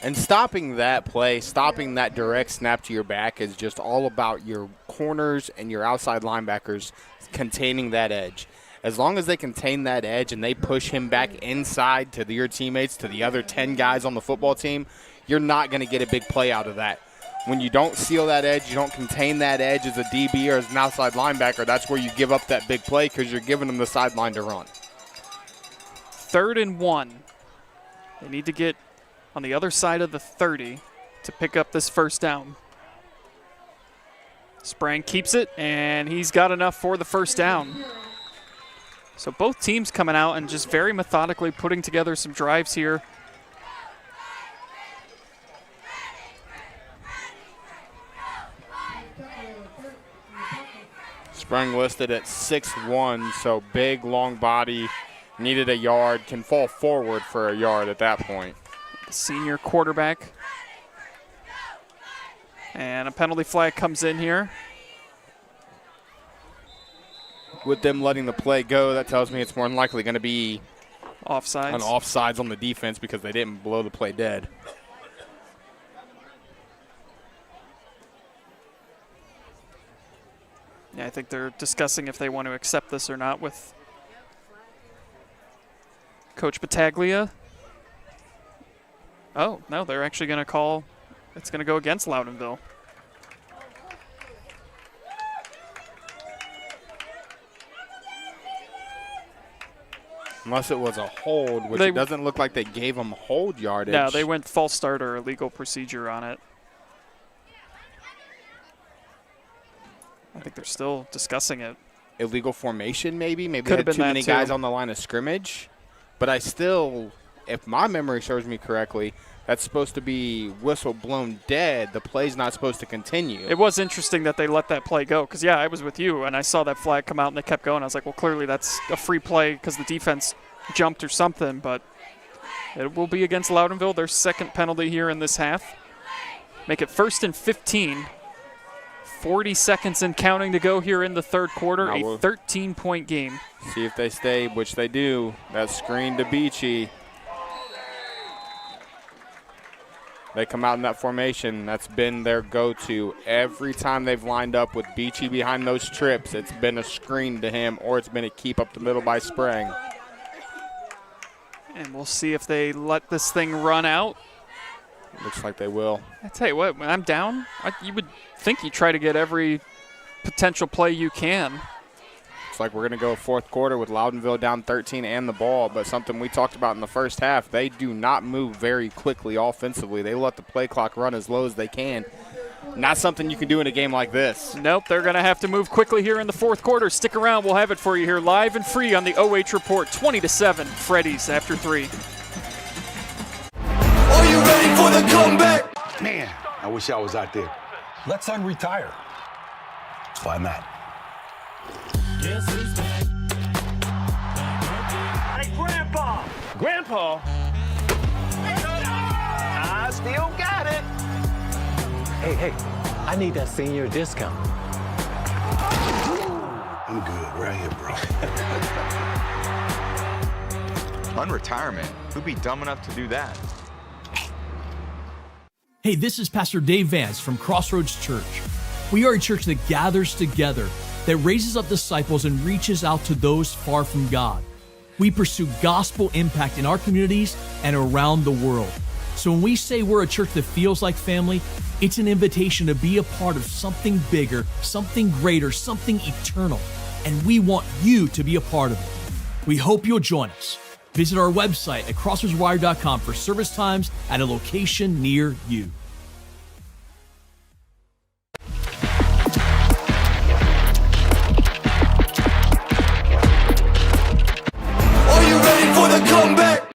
And stopping that play, stopping that direct snap to your back is just all about your corners and your outside linebackers containing that edge. As long as they contain that edge and they push him back inside to your teammates, to the other 10 guys on the football team, you're not going to get a big play out of that. When you don't seal that edge, you don't contain that edge as a DB or as an outside linebacker, that's where you give up that big play because you're giving them the sideline to run. 3rd and 1. They need to get on the other side of the 30 to pick up this first down. Sprang keeps it, and he's got enough for the first down. So both teams coming out and just very methodically putting together some drives here. Sprang listed at 6'1", so big, long body, needed a yard, can fall forward for a yard at that point. Senior quarterback. And a penalty flag comes in here. With them letting the play go, that tells me it's more than likely going to be offsides. An offsides on the defense because they didn't blow the play dead. Yeah, I think they're discussing if they want to accept this or not with Coach Battaglia. Oh, no, they're actually going to call. It's going to go against Loudonville. Unless it was a hold, which it doesn't look like they gave them hold yardage. No, they went false start or illegal procedure on it. I think they're still discussing it. Illegal formation, maybe? Maybe Could they had have been too many that guys too. on the line of scrimmage. But I still, if my memory serves me correctly, that's supposed to be whistle blown dead. The play's not supposed to continue. It was interesting that they let that play go because, yeah, I was with you, and I saw that flag come out, and they kept going. I was like, well, clearly that's a free play because the defense jumped or something, but it will be against Loudonville, their second penalty here in this half. Make it 1st and 15. 40 seconds and counting to go here in the third quarter, a 13-point game. See if they stay, which they do. That screen to Beachy. They come out in that formation. That's been their go-to. Every time they've lined up with Beachy behind those trips, it's been a screen to him or it's been a keep up the middle by Sprang. And we'll see if they let this thing run out. Looks like they will. I tell you what, when I'm down, you would think you try to get every potential play you can. Looks like we're going to go fourth quarter with Loudonville down 13 and the ball, but something we talked about in the first half, they do not move very quickly offensively. They let the play clock run as low as they can. Not something you can do in a game like this. Nope, they're going to have to move quickly here in the fourth quarter. Stick around. We'll have it for you here live and free on the OH Report. 20-7, Freddies after 3. Are you ready for the comeback? Man, I wish I was out there. Let's unretire. Why not? Hey, Grandpa! Grandpa? I still got it. Hey, I need that senior discount. I'm good right here, bro. Unretirement? Who'd be dumb enough to do that? Hey, this is Pastor Dave Vance from Crossroads Church. We are a church that gathers together, that raises up disciples and reaches out to those far from God. We pursue gospel impact in our communities and around the world. So when we say we're a church that feels like family, it's an invitation to be a part of something bigger, something greater, something eternal. And we want you to be a part of it. We hope you'll join us. Visit our website at crossroadswire.com for service times at a location near you. Are you ready for the comeback?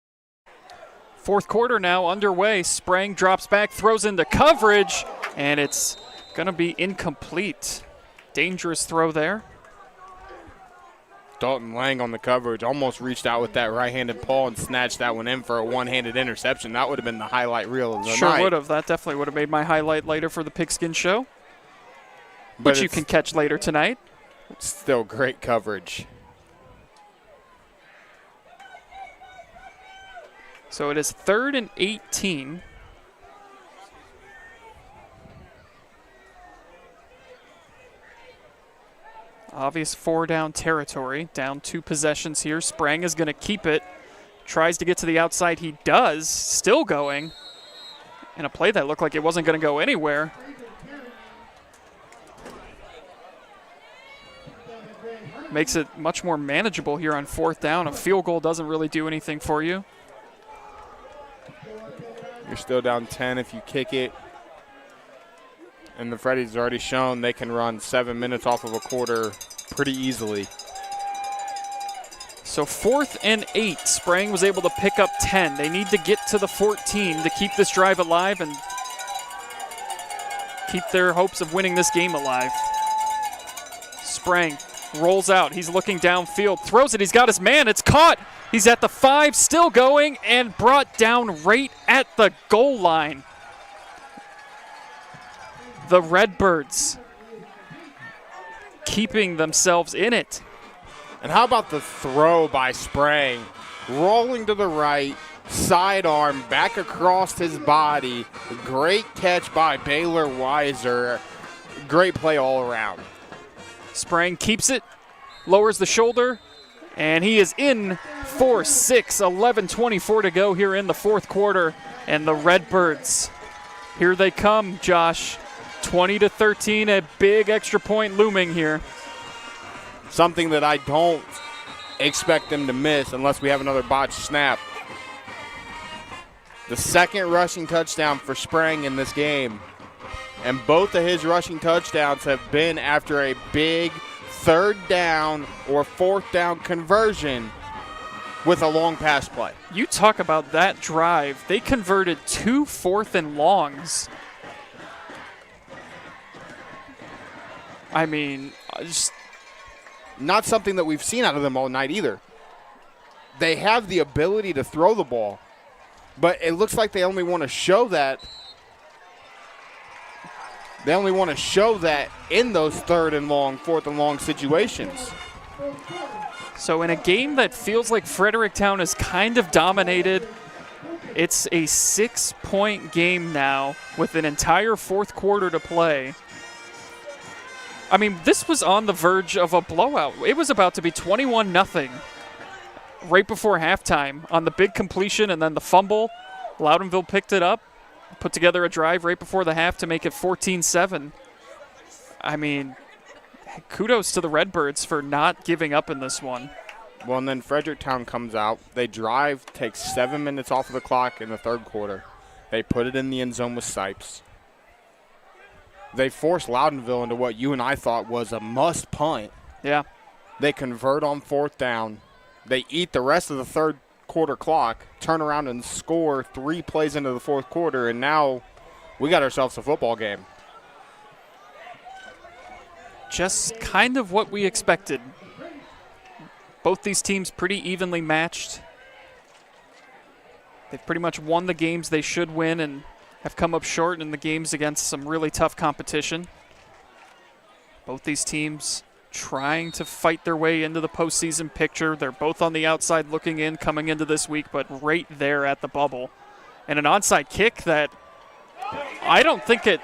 Fourth quarter now underway. Sprang drops back, throws into coverage, and it's going to be incomplete. Dangerous throw there. Dalton Lang on the coverage almost reached out with that right-handed paw and snatched that one in for a one-handed interception. That would have been the highlight reel of the night. Sure would have. That definitely would have made my highlight later for the Pigskin Show, which you can catch later tonight. Still great coverage. So it is 3rd and 18. Obvious 4-down territory. Down 2 possessions here. Sprang is going to keep it. Tries to get to the outside. He does. Still going. In a play that looked like it wasn't going to go anywhere. Makes it much more manageable here on 4th down. A field goal doesn't really do anything for you. You're still down 10 if you kick it. And the Freddies already shown they can run 7 minutes off of a quarter pretty easily. So 4th and 8. Sprang was able to pick up 10. They need to get to the 14 to keep this drive alive and keep their hopes of winning this game alive. Sprang rolls out. He's looking downfield. Throws it. He's got his man. It's caught. He's at the 5, still going, and brought down right at the goal line. The Redbirds keeping themselves in it. And how about the throw by Sprang? Rolling to the right, sidearm, back across his body. Great catch by Baylor Weiser. Great play all around. Sprang keeps it, lowers the shoulder, and he is in for 6. 11:24 to go here in the 4th quarter. And the Redbirds, here they come, Josh. 20-13, a big extra point looming here. Something that I don't expect them to miss unless we have another botched snap. The 2nd rushing touchdown for Sprang in this game. And both of his rushing touchdowns have been after a big 3rd down or 4th down conversion with a long pass play. You talk about that drive. They converted 2 4th and longs. I mean, just not something that we've seen out of them all night either. They have the ability to throw the ball, but it looks like they only want to show that. They only want to show that in those 3rd and long, 4th and long situations. So in a game that feels like Fredericktown is kind of dominated, it's a 6-point game now with an entire 4th quarter to play. I mean, this was on the verge of a blowout. It was about to be 21-0 right before halftime on the big completion and then the fumble. Loudonville picked it up, put together a drive right before the half to make it 14-7. I mean, kudos to the Redbirds for not giving up in this one. Well, and then Fredericktown comes out. They drive, takes 7 minutes off of the clock in the 3rd quarter. They put it in the end zone with Sipes. They forced Loudonville into what you and I thought was a must punt. Yeah. They convert on 4th down. They eat the rest of the 3rd quarter clock, turn around and score 3 plays into the 4th quarter, and now we got ourselves a football game. Just kind of what we expected. Both these teams pretty evenly matched. They've pretty much won the games they should win and have come up short in the games against some really tough competition. Both these teams trying to fight their way into the postseason picture. They're both on the outside looking in coming into this week, but right there at the bubble. And an onside kick that I don't think it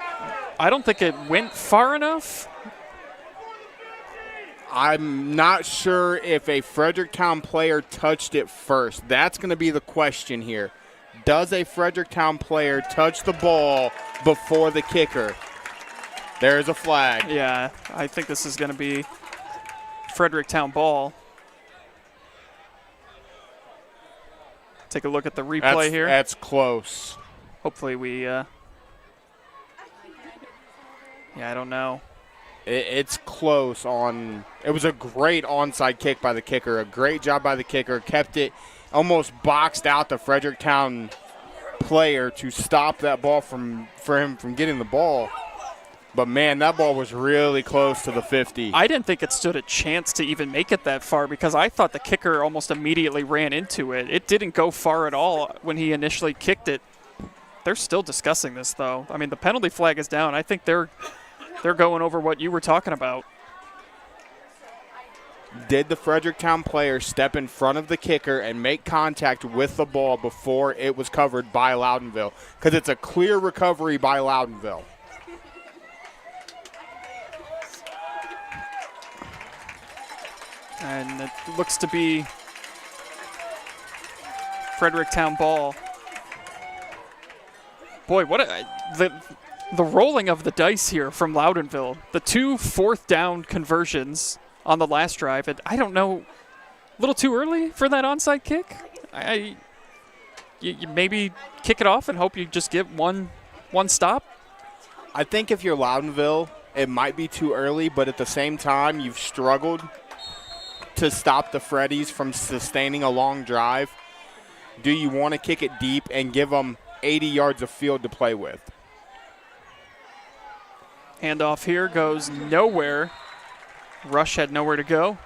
went far enough. I'm not sure if a Fredericktown player touched it first. That's going to be the question here. Does a Fredericktown player touch the ball before the kicker? There's a flag. Yeah, I think this is going to be Fredericktown ball. Take a look at the replay here. That's close. Hopefully we yeah, I don't know. It's close on. It was a great onside kick by the kicker. A great job by the kicker. Kept it, almost boxed out the Fredericktown player to stop that ball for him from getting the ball. But, man, that ball was really close to the 50. I didn't think it stood a chance to even make it that far because I thought the kicker almost immediately ran into it. It didn't go far at all when he initially kicked it. They're still discussing this, though. I mean, the penalty flag is down. I think they're going over what you were talking about. Did the Fredericktown player step in front of the kicker and make contact with the ball before it was covered by Loudonville? Because it's a clear recovery by Loudonville. And it looks to be Fredericktown ball. Boy, what the rolling of the dice here from Loudonville. The 2 fourth down conversions on the last drive. And I don't know, a little too early for that onside kick. You maybe kick it off and hope you just get one stop. I think if you're Loudonville, it might be too early, but at the same time, you've struggled to stop the Freddies from sustaining a long drive. Do you want to kick it deep and give them 80 yards of field to play with? Handoff here goes nowhere. Rush had nowhere to go.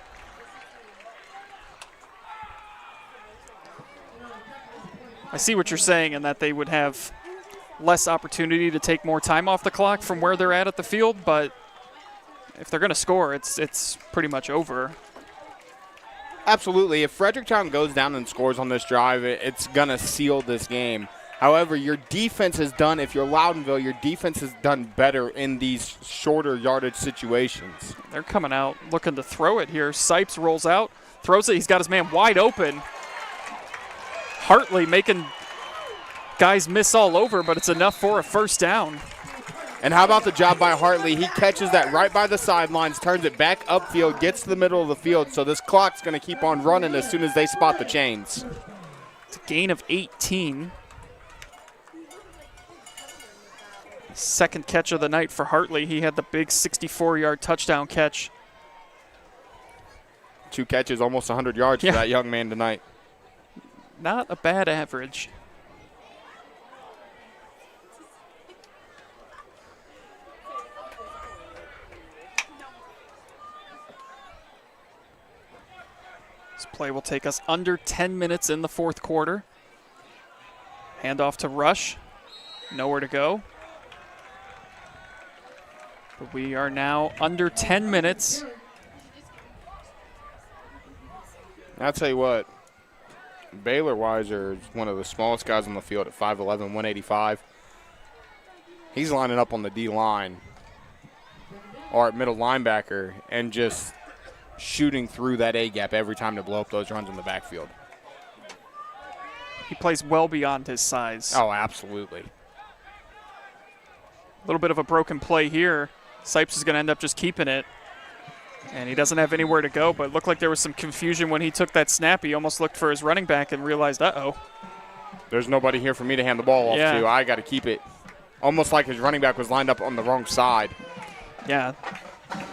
I see what you're saying in that they would have less opportunity to take more time off the clock from where they're at the field, but if they're going to score, it's pretty much over. Absolutely. If Fredericktown goes down and scores on this drive, it's going to seal this game. However, your defense has done, if you're Loudonville, your defense has done better in these shorter yardage situations. They're coming out looking to throw it here. Sipes rolls out, throws it. He's got his man wide open. Hartley making guys miss all over, but it's enough for a first down. And how about the job by Hartley? He catches that right by the sidelines, turns it back upfield, gets to the middle of the field, so this clock's going to keep on running as soon as they spot the chains. It's a gain of 18. Second catch of the night for Hartley. He had the big 64-yard touchdown catch. 2 catches, almost 100 yards for that young man tonight. Not a bad average. This play will take us under 10 minutes in the fourth quarter. Handoff to Rush. Nowhere to go. But we are now under 10 minutes. I'll tell you what, Baylor Weiser is one of the smallest guys on the field at 5'11", 185. He's lining up on the D-line or at middle linebacker and just shooting through that A-gap every time to blow up those runs in the backfield. He plays well beyond his size. Oh, absolutely. A little bit of a broken play here. Sipes is going to end up just keeping it. And he doesn't have anywhere to go, but it looked like there was some confusion when he took that snap. He almost looked for his running back and realized, uh-oh. There's nobody here for me to hand the ball off to. I got to keep it. Almost like his running back was lined up on the wrong side. Yeah,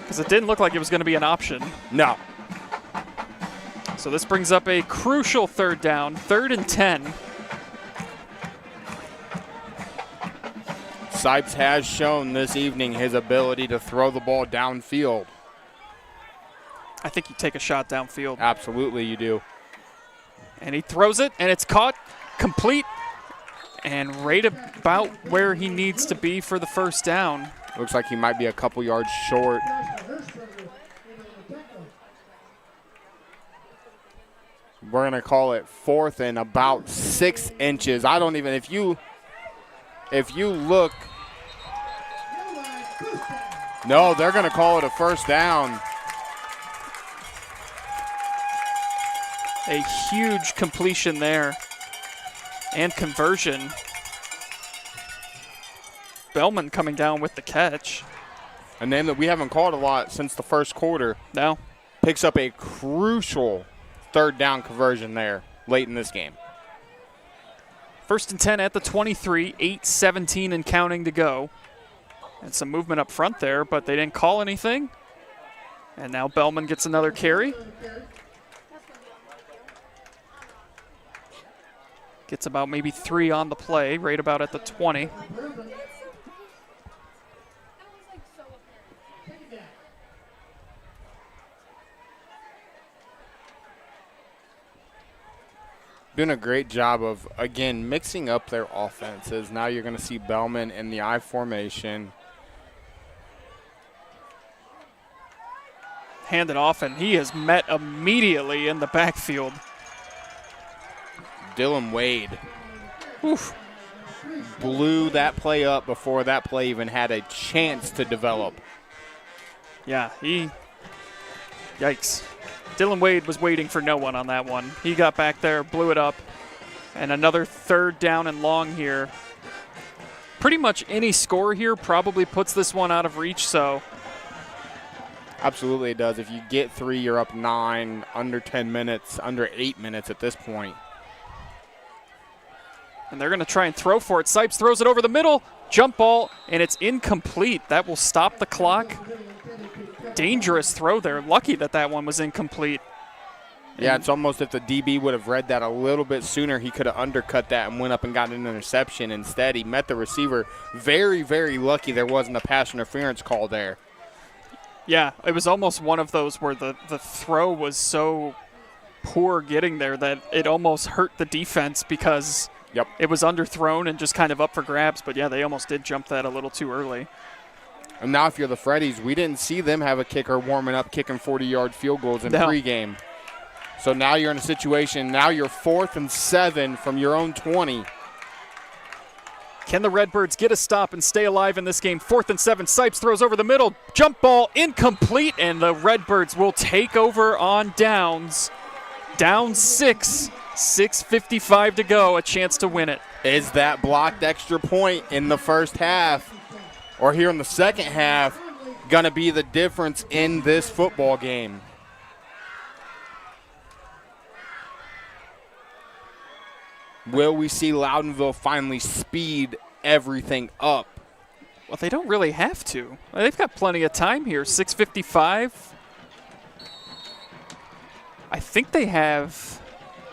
because it didn't look like it was going to be an option. No. So this brings up a crucial third down, 3rd and 10. Sipes has shown this evening his ability to throw the ball downfield. I think you take a shot downfield. Absolutely you do. And he throws it, and it's caught, complete, and right about where he needs to be for the first down. Looks like he might be a couple yards short. We're going to call it 4th and about 6 inches. I don't even, if you look, no, they're going to call it a first down. A huge completion there and conversion. Bellman coming down with the catch. A name that we haven't called a lot since the first quarter. No. Picks up a crucial 3rd down conversion there late in this game. 1st and 10 at the 23, 8:17 and counting to go. And some movement up front there, but they didn't call anything. And now Bellman gets another carry. Gets about maybe 3 on the play, right about at the 20. Doing a great job of, again, mixing up their offenses. Now you're going to see Bellman in the I formation. Hand it off, and he is met immediately in the backfield. Dylan Wade blew that play up before that play even had a chance to develop. Yeah, yikes. Dylan Wade was waiting for no one on that one. He got back there, blew it up, and another 3rd down and long here. Pretty much any score here probably puts this one out of reach, so. Absolutely it does. If you get 3, you're up 9, under 10 minutes, under 8 minutes at this point. And they're going to try and throw for it. Sipes throws it over the middle, jump ball, and it's incomplete. That will stop the clock. Dangerous throw there. Lucky that one was incomplete. Yeah, it's almost if the DB would have read that a little bit sooner, he could have undercut that and went up and got an interception. Instead, he met the receiver. Very, very lucky there wasn't a pass interference call there. Yeah, it was almost one of those where the throw was so poor getting there that it almost hurt the defense because it was underthrown and just kind of up for grabs. But, yeah, they almost did jump that a little too early. And now if you're the Freddies, we didn't see them have a kicker warming up, kicking 40-yard field goals in pregame. So now you're in a situation, now you're 4th and 7 from your own 20. Can the Redbirds get a stop and stay alive in this game? 4th and 7, Sipes throws over the middle, jump ball incomplete, and the Redbirds will take over on downs. Down 6, 6:55 to go, a chance to win it. Is that blocked extra point in the first half or here in the second half going to be the difference in this football game? Will we see Loudonville finally speed everything up? Well, they don't really have to. They've got plenty of time here. 6:55. I think they have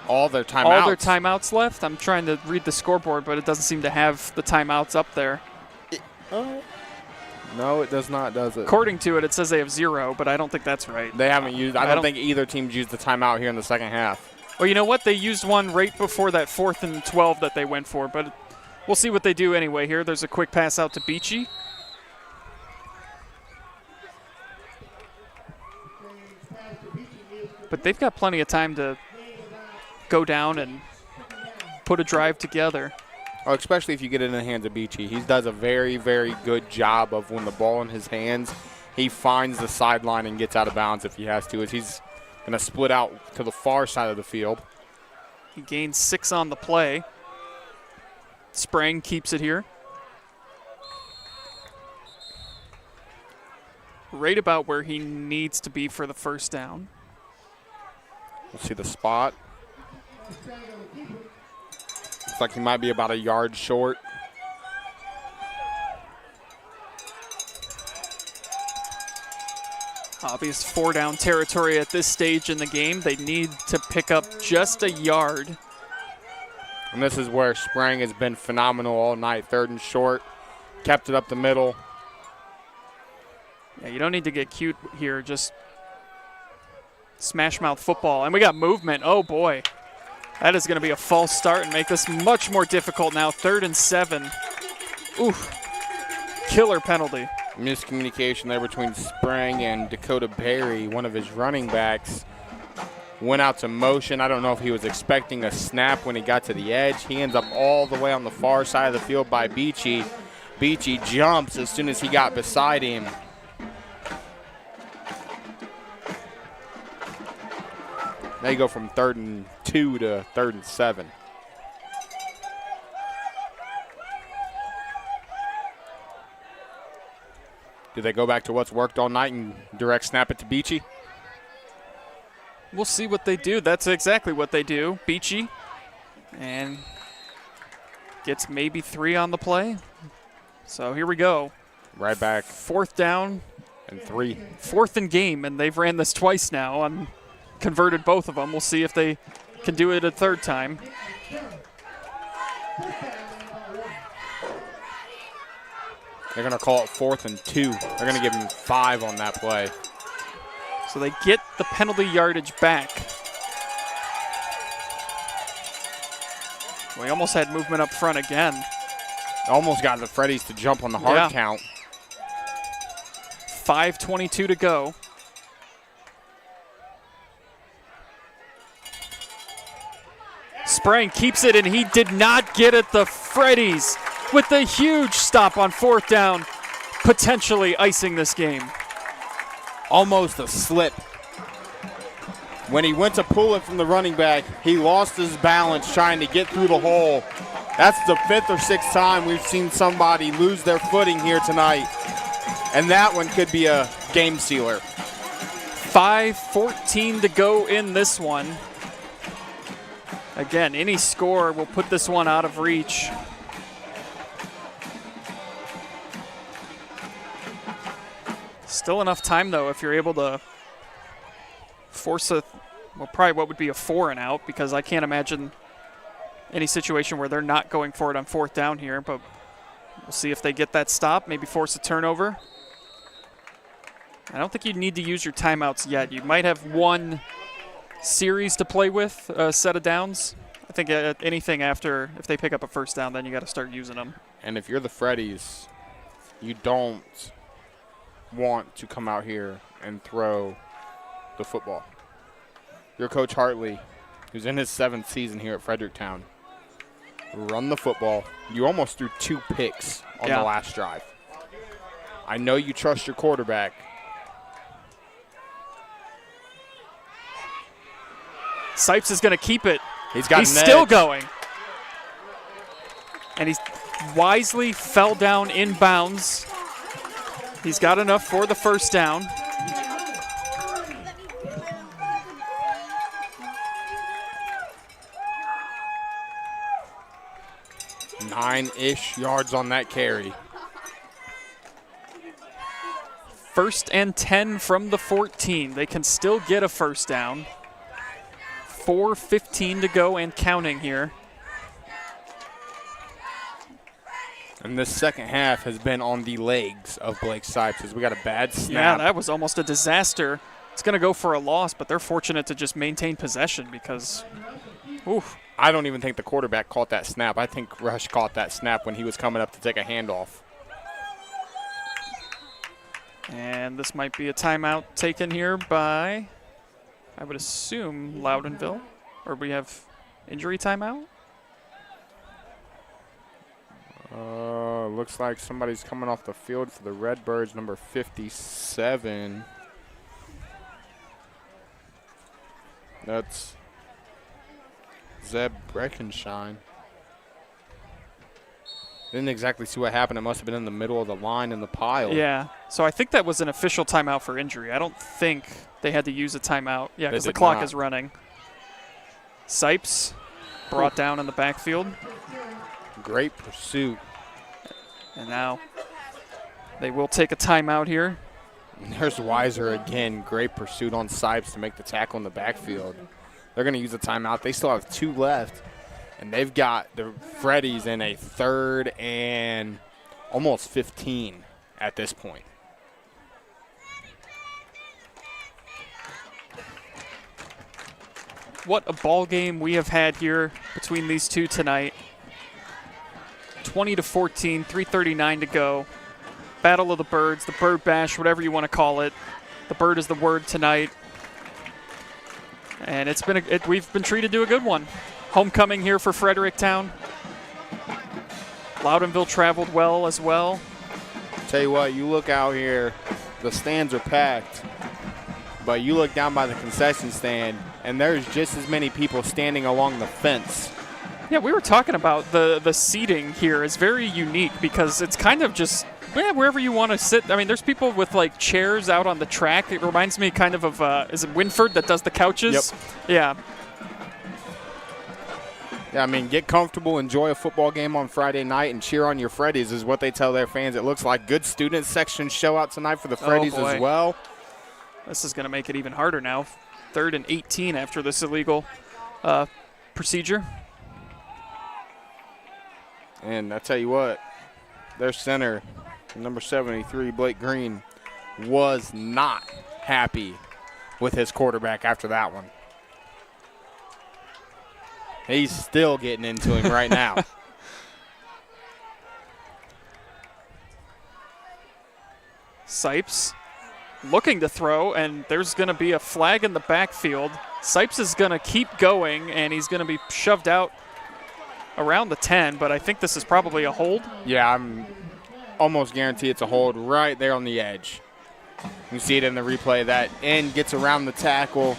all their timeouts left. I'm trying to read the scoreboard, but it doesn't seem to have the timeouts up there. No, it does not, does it? According to it, it says they have 0, but I don't think that's right. They haven't used – I don't think either team's used the timeout here in the second half. Well, you know what? They used one right before that 4th and 12 that they went for, but we'll see what they do anyway here. There's a quick pass out to Beachy. But they've got plenty of time to go down and put a drive together. Oh, especially if you get it in the hands of Beachy. He does a very, very good job of when the ball in his hands, he finds the sideline and gets out of bounds if he has to, as he's going to split out to the far side of the field. He gains 6 on the play. Sprang keeps it here. Right about where he needs to be for the first down. We'll see the spot. Looks like he might be about a yard short. Obvious 4-down territory at this stage in the game. They need to pick up just a yard. And this is where Sprang has been phenomenal all night. 3rd and short. Kept it up the middle. Yeah, you don't need to get cute here. Just smash mouth football. And we got movement. Oh, boy. That is going to be a false start and make this much more difficult now. 3rd and 7. Oof. Killer penalty. Miscommunication there between Sprang and Dakota Berry, one of his running backs. went out to motion. I don't know if he was expecting a snap when he got to the edge. He ends up all the way on the far side of the field by Beachy. Beachy jumps as soon as he got beside him. Now you go from 3rd and 2 to 3rd and 7. Do they go back to what's worked all night and direct snap it to Beachy? We'll see what they do. That's exactly what they do. Beachy, and gets maybe 3 on the play. So here we go. Right back. 4th down. And 3. 4th in game, and they've ran this twice now and converted both of them. We'll see if they can do it a 3rd time. They're going to call it 4th and 2. They're going to give him 5 on that play. So they get the penalty yardage back. We almost had movement up front again. Almost got the Freddies to jump on the hard count. 5:22 to go. Sprang keeps it, and he did not get it. The Freddies with the huge stop on 4th down, potentially icing this game. Almost a slip. When he went to pull it from the running back, he lost his balance trying to get through the hole. That's the 5th or 6th time we've seen somebody lose their footing here tonight. And that one could be a game sealer. 5:14 to go in this one. Again, any score will put this one out of reach. Still enough time, though, if you're able to force probably what would be a 4 and out, because I can't imagine any situation where they're not going for it on 4th down here, but we'll see if they get that stop, maybe force a turnover. I don't think you need to use your timeouts yet. You might have one series to play with, a set of downs. I think anything after, if they pick up a 1st down, then you got to start using them. And if you're the Freddies, you don't want to come out here and throw the football. Your Coach Hartley, who's in his 7th season here at Fredericktown, run the football. You almost threw 2 picks on the last drive. I know you trust your quarterback. Sipes is going to keep it. He's still going. And he wisely fell down in bounds. He's got enough for the 1st down. Nine-ish yards on that carry. 1st and 10 from the 14. They can still get a 1st down. 4:15 to go and counting here. And this second half has been on the legs of Blake Sipes as we got a bad snap. Yeah, that was almost a disaster. It's going to go for a loss, but they're fortunate to just maintain possession because, oof. I don't even think the quarterback caught that snap. I think Rush caught that snap when he was coming up to take a handoff. And this might be a timeout taken here by, I would assume, Loudonville. Or we have injury timeout? Looks like somebody's coming off the field for the Redbirds, number 57. That's Zeb Breckenshine. Didn't exactly see what happened. It must have been in the middle of the line in the pile. Yeah. So I think that was an official timeout for injury. I don't think they had to use a timeout. Yeah, because the clock is running. Sipes brought down in the backfield. Great pursuit. And now they will take a timeout here. And there's Weiser again. Great pursuit on Sipes to make the tackle in the backfield. They're going to use a timeout. They still have 2 left. And they've got the Freddies in a 3rd and almost 15 at this point. What a ball game we have had here between these two tonight. 20-14, 3:39 to go. Battle of the Birds, the Bird Bash, whatever you want to call it. The bird is the word tonight. And we've been treated to a good one. Homecoming here for Fredericktown. Loudonville traveled well as well. Tell you what, you look out here, the stands are packed, but you look down by the concession stand, and there's just as many people standing along the fence. Yeah, we were talking about the seating here is very unique because it's kind of just wherever you want to sit. I mean, there's people with like chairs out on the track. It reminds me kind of is it Winford that does the couches? Yep. Yeah. Yeah, I mean, get comfortable, enjoy a football game on Friday night, and cheer on your Freddies is what they tell their fans. It looks like good student section show out tonight for the Freddies as well. This is going to make it even harder now. 3rd and 18 after this illegal procedure. And I tell you what, their center, number 73, Blake Green, was not happy with his quarterback after that one. He's still getting into him right now. Sipes looking to throw, and there's going to be a flag in the backfield. Sipes is going to keep going, and he's going to be shoved out around the 10, but I think this is probably a hold. Yeah, I'm almost guarantee it's a hold right there on the edge. You see it in the replay. That end gets around the tackle.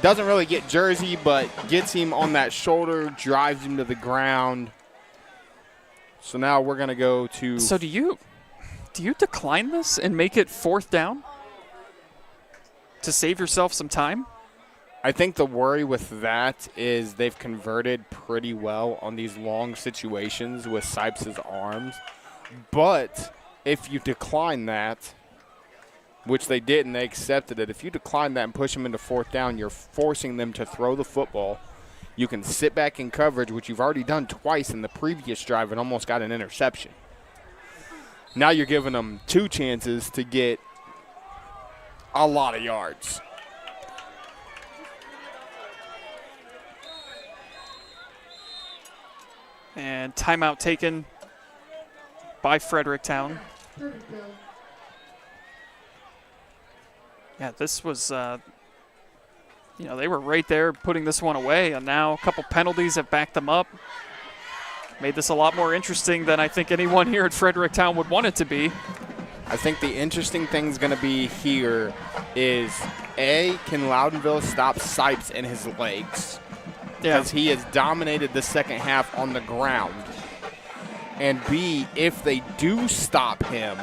Doesn't really get Jersey, but gets him on that shoulder, drives him to the ground. So now we're going to go to... So do you decline this and make it 4th down to save yourself some time? I think the worry with that is they've converted pretty well on these long situations with Sipes' arms. But if you decline that, which they didn't, they accepted it. If you decline that and push them into 4th down, you're forcing them to throw the football. You can sit back in coverage, which you've already done twice in the previous drive and almost got an interception. Now you're giving them 2 chances to get a lot of yards. And timeout taken by Fredericktown. Yeah, this was, they were right there putting this one away, and now a couple penalties have backed them up. Made this a lot more interesting than I think anyone here at Fredericktown would want it to be. I think the interesting thing is going to be here is, A, can Loudonville stop Sipes in his legs? Because he has dominated the second half on the ground. And B, if they do stop him,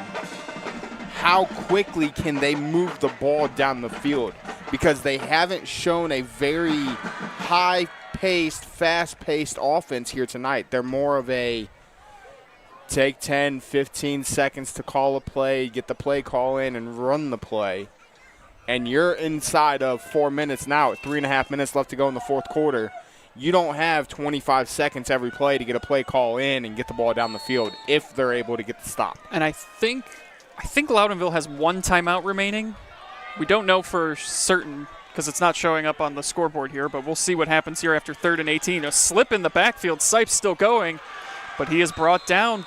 how quickly can they move the ball down the field? Because they haven't shown a very high-paced, fast-paced offense here tonight. They're more of a take 10, 15 seconds to call a play, get the play call in, and run the play. And you're inside of 4 minutes now, at 3.5 minutes left to go in the fourth quarter. You don't have 25 seconds every play to get a play call in and get the ball down the field if they're able to get the stop. And I think Loudonville has 1 timeout remaining. We don't know for certain because it's not showing up on the scoreboard here, but we'll see what happens here after 3rd and 18. A slip in the backfield. Sipes still going, but he is brought down.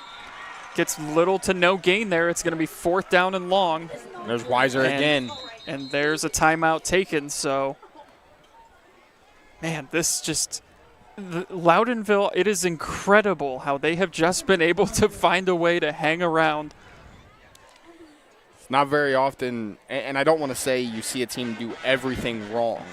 Gets little to no gain there. It's going to be 4th down and long. There's Weiser again. And there's a timeout taken, so... Man, this just Loudonville, it is incredible how they have just been able to find a way to hang around. It's not very often, and I don't want to say you see a team do everything wrong,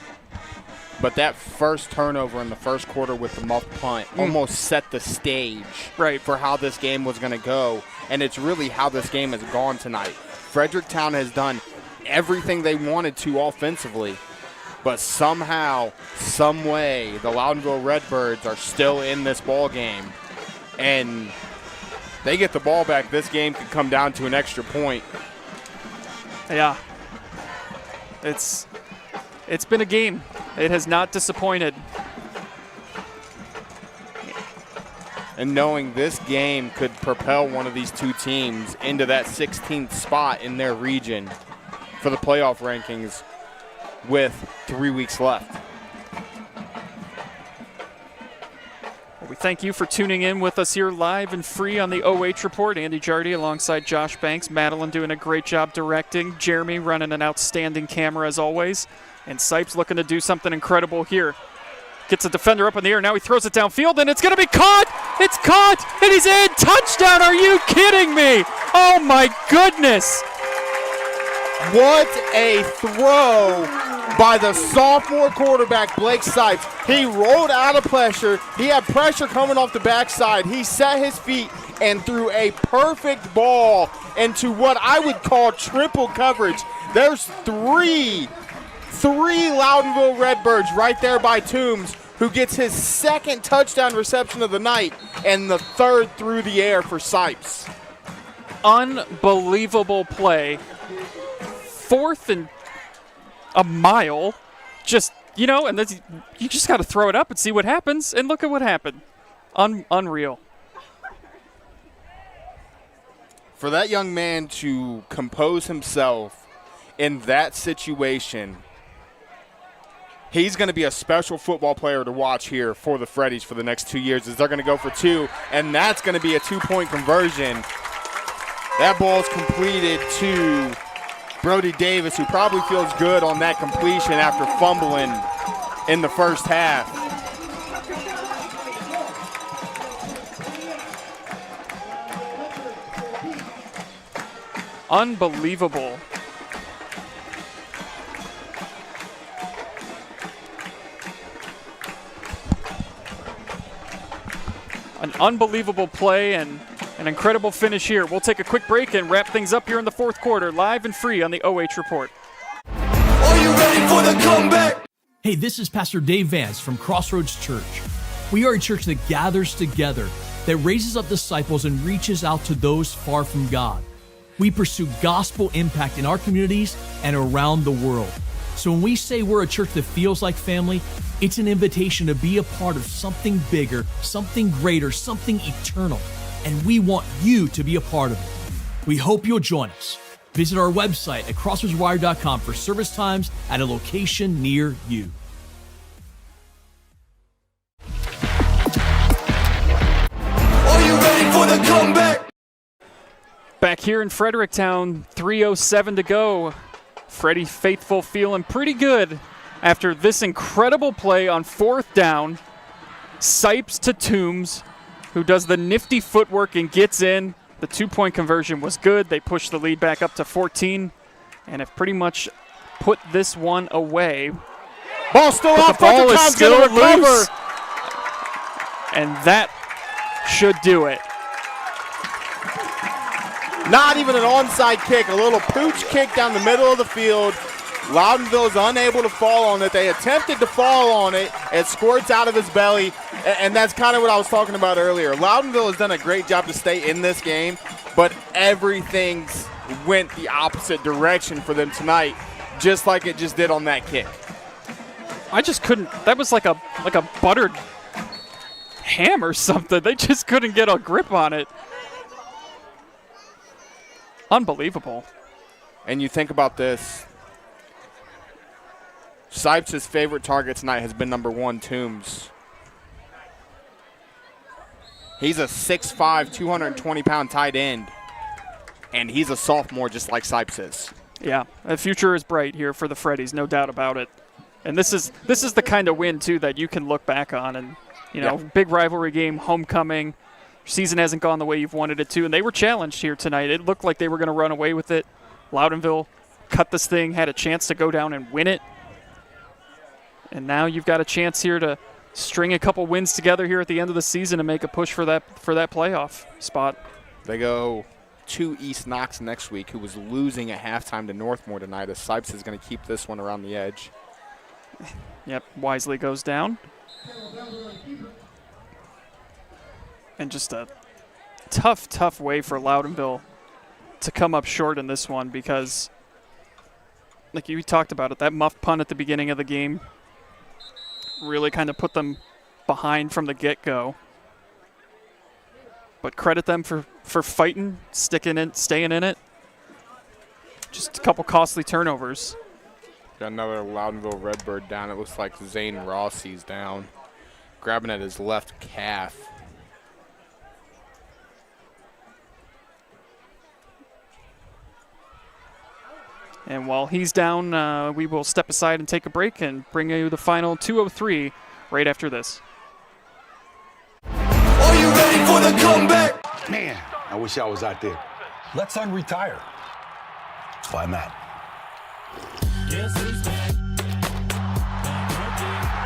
but that first turnover in the first quarter with the muff punt almost set the stage for how this game was going to go, and it's really how this game has gone tonight. Fredericktown has done everything they wanted to offensively, but somehow, some way, the Loudonville Redbirds are still in this ball game. And they get the ball back, this game could come down to an extra point. Yeah. It's been a game. It has not disappointed. And knowing this game could propel one of these two teams into that 16th spot in their region for the playoff rankings with 3 weeks left. Well, we thank you for tuning in with us here live and free on the OH Report. Andy Jardy alongside Josh Banks. Madeline doing a great job directing. Jeremy running an outstanding camera as always. And Sipes looking to do something incredible here. Gets a defender up in the air. Now he throws it downfield, and it's going to be caught. It's caught, and he's in. Touchdown. Are you kidding me? Oh, my goodness. What a throw by the sophomore quarterback, Blake Sipes. He rolled out of pressure. He had pressure coming off the backside. He set his feet and threw a perfect ball into what I would call triple coverage. There's three Loudonville Redbirds right there by Toombs, who gets his second touchdown reception of the night and the third through the air for Sipes. Unbelievable play. 4th and a mile. Just, you know, and then you just got to throw it up and see what happens. And look at what happened. Unreal. For that young man to compose himself in that situation, he's going to be a special football player to watch here for the Freddies for the next 2 years, as they're going to go for 2, and that's going to be a 2-point conversion. That ball's completed to Brody Davis, who probably feels good on that completion after fumbling in the first half. Unbelievable. An unbelievable play and an incredible finish here. We'll take a quick break and wrap things up here in the 4th quarter, live and free on the OH Report. Are you ready for the comeback? Hey, this is Pastor Dave Vance from Crossroads Church. We are a church that gathers together, that raises up disciples and reaches out to those far from God. We pursue gospel impact in our communities and around the world. So when we say we're a church that feels like family, it's an invitation to be a part of something bigger, something greater, something eternal. And we want you to be a part of it. We hope you'll join us. Visit our website at crossroadswire.com for service times at a location near you. Are you ready for the comeback? Back here in Fredericktown, 3:07 to go. Freddie faithful feeling pretty good after this incredible play on 4th down. Sipes to Toombs, who does the nifty footwork and gets in. The 2-point conversion was good. They pushed the lead back up to 14 and have pretty much put this one away. Ball still off. The ball is still loose. And that should do it. Not even an onside kick, a little pooch kick down the middle of the field. Loudonville is unable to fall on it. They attempted to fall on it. It squirts out of his belly, and that's kind of what I was talking about earlier. Loudonville has done a great job to stay in this game, but everything went the opposite direction for them tonight, just like it just did on that kick. I just couldn't. That was like a buttered ham or something. They just couldn't get a grip on it. Unbelievable. And you think about this. Sipes' favorite target tonight has been number 1, Toombs. He's a 6'5", 220-pound tight end, and he's a sophomore just like Sipes is. Yeah, the future is bright here for the Freddies, no doubt about it. And this is the kind of win, too, that you can look back on. And, you know, big rivalry game, homecoming. Season hasn't gone the way you've wanted it to, and they were challenged here tonight. It looked like they were going to run away with it. Loudonville cut this thing, had a chance to go down and win it. And now you've got a chance here to string a couple wins together here at the end of the season and make a push for that playoff spot. They go to East Knox next week, who was losing at halftime to Northmore tonight, as Sipes is going to keep this one around the edge. Yep, Wisely goes down. And just a tough way for Loudonville to come up short in this one because, like you talked about it, that muff punt at the beginning of the game really kind of put them behind from the get-go. But credit them for fighting, sticking in, staying in it. Just a couple costly turnovers. Got another Loudonville Redbird down. It looks like Zane Rossi's down, grabbing at his left calf. And while he's down, we will step aside and take a break and bring you the final 2:03 right after this. Are you ready for the comeback? Man, I wish I was out there. Let's unretire. That's why I'm at.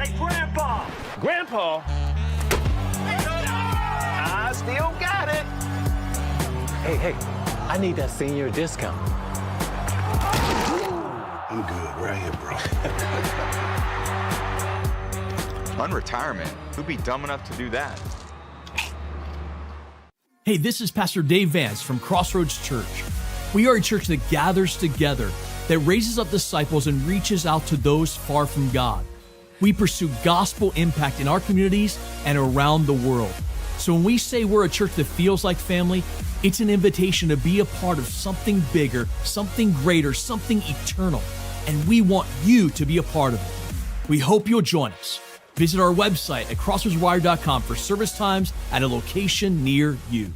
Hey, Grandpa! Grandpa. I still got it. Hey, I need that senior discount. I'm good right here, bro. Unretirement? Who'd be dumb enough to do that? Hey, this is Pastor Dave Vance from Crossroads Church. We are a church that gathers together, that raises up disciples and reaches out to those far from God. We pursue gospel impact in our communities and around the world. So when we say we're a church that feels like family, it's an invitation to be a part of something bigger, something greater, something eternal. And we want you to be a part of it. We hope you'll join us. Visit our website at crossroadswire.com for service times at a location near you.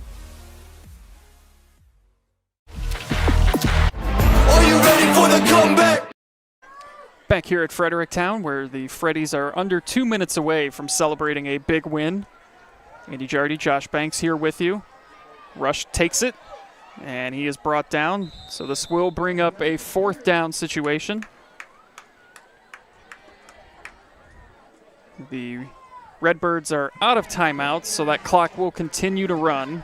Are you ready for the comeback? Back here at Fredericktown, where the Freddies are under 2 minutes away from celebrating a big win. Andy Jardy, Josh Banks here with you. Rush takes it, and he is brought down. So this will bring up a 4th down situation. The Redbirds are out of timeouts, so that clock will continue to run.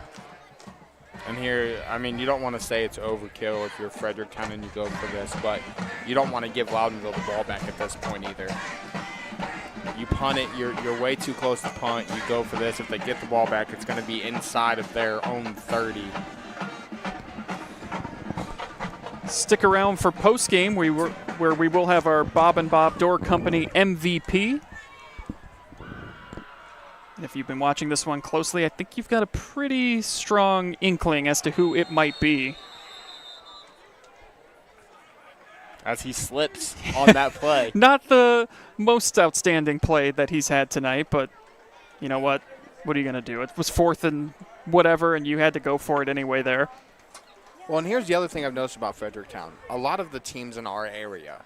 And here, I mean, you don't want to say it's overkill if you're Fredericktown and you go for this, but you don't want to give Loudonville the ball back at this point either. You punt it, you're way too close to punt. You go for this. If they get the ball back, it's going to be inside of their own 30. Stick around for postgame, where we will have our Bob and Bob Door Company MVP. If you've been watching this one closely, I think you've got a pretty strong inkling as to who it might be. As he slips on that play. Not the most outstanding play that he's had tonight, but you know what? What are you going to do? It was 4th and whatever, and you had to go for it anyway there. Well, and here's the other thing I've noticed about Fredericktown. A lot of the teams in our area,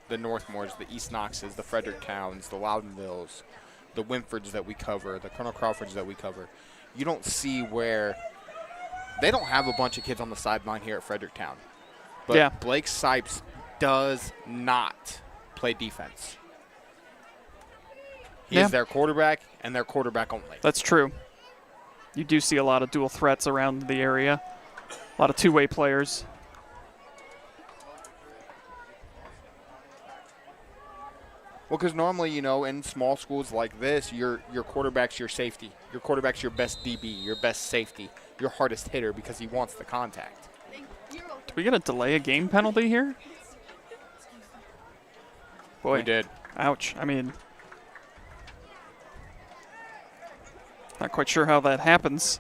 the Northmores, the East Knoxes, the Fredericktowns, the Loudonvilles, the Winfords that we cover, the Colonel Crawfords that we cover, you don't see where they don't have a bunch of kids on the sideline here at Fredericktown. But yeah. Blake Sipes does not play defense. He is their quarterback and their quarterback only. That's true. You do see a lot of dual threats around the area, a lot of two-way players. Well, because normally, you know, in small schools like this, your quarterback's your safety. Your quarterback's your best DB, your best safety, your hardest hitter because he wants the contact. Do we get a delay a game penalty here? Boy, we did. Ouch. I mean, not quite sure how that happens.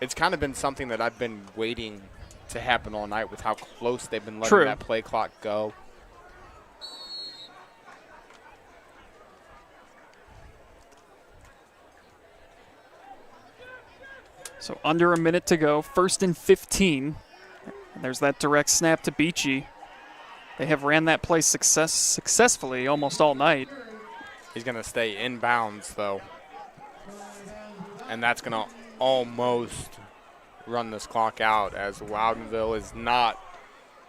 It's kind of been something that I've been waiting to happen all night with how close they've been letting that play clock go. So under a minute to go, 1st and 15. And there's that direct snap to Beachy. They have ran that play successfully almost all night. He's going to stay inbounds, though. And that's going to almost run this clock out, as Loudonville is not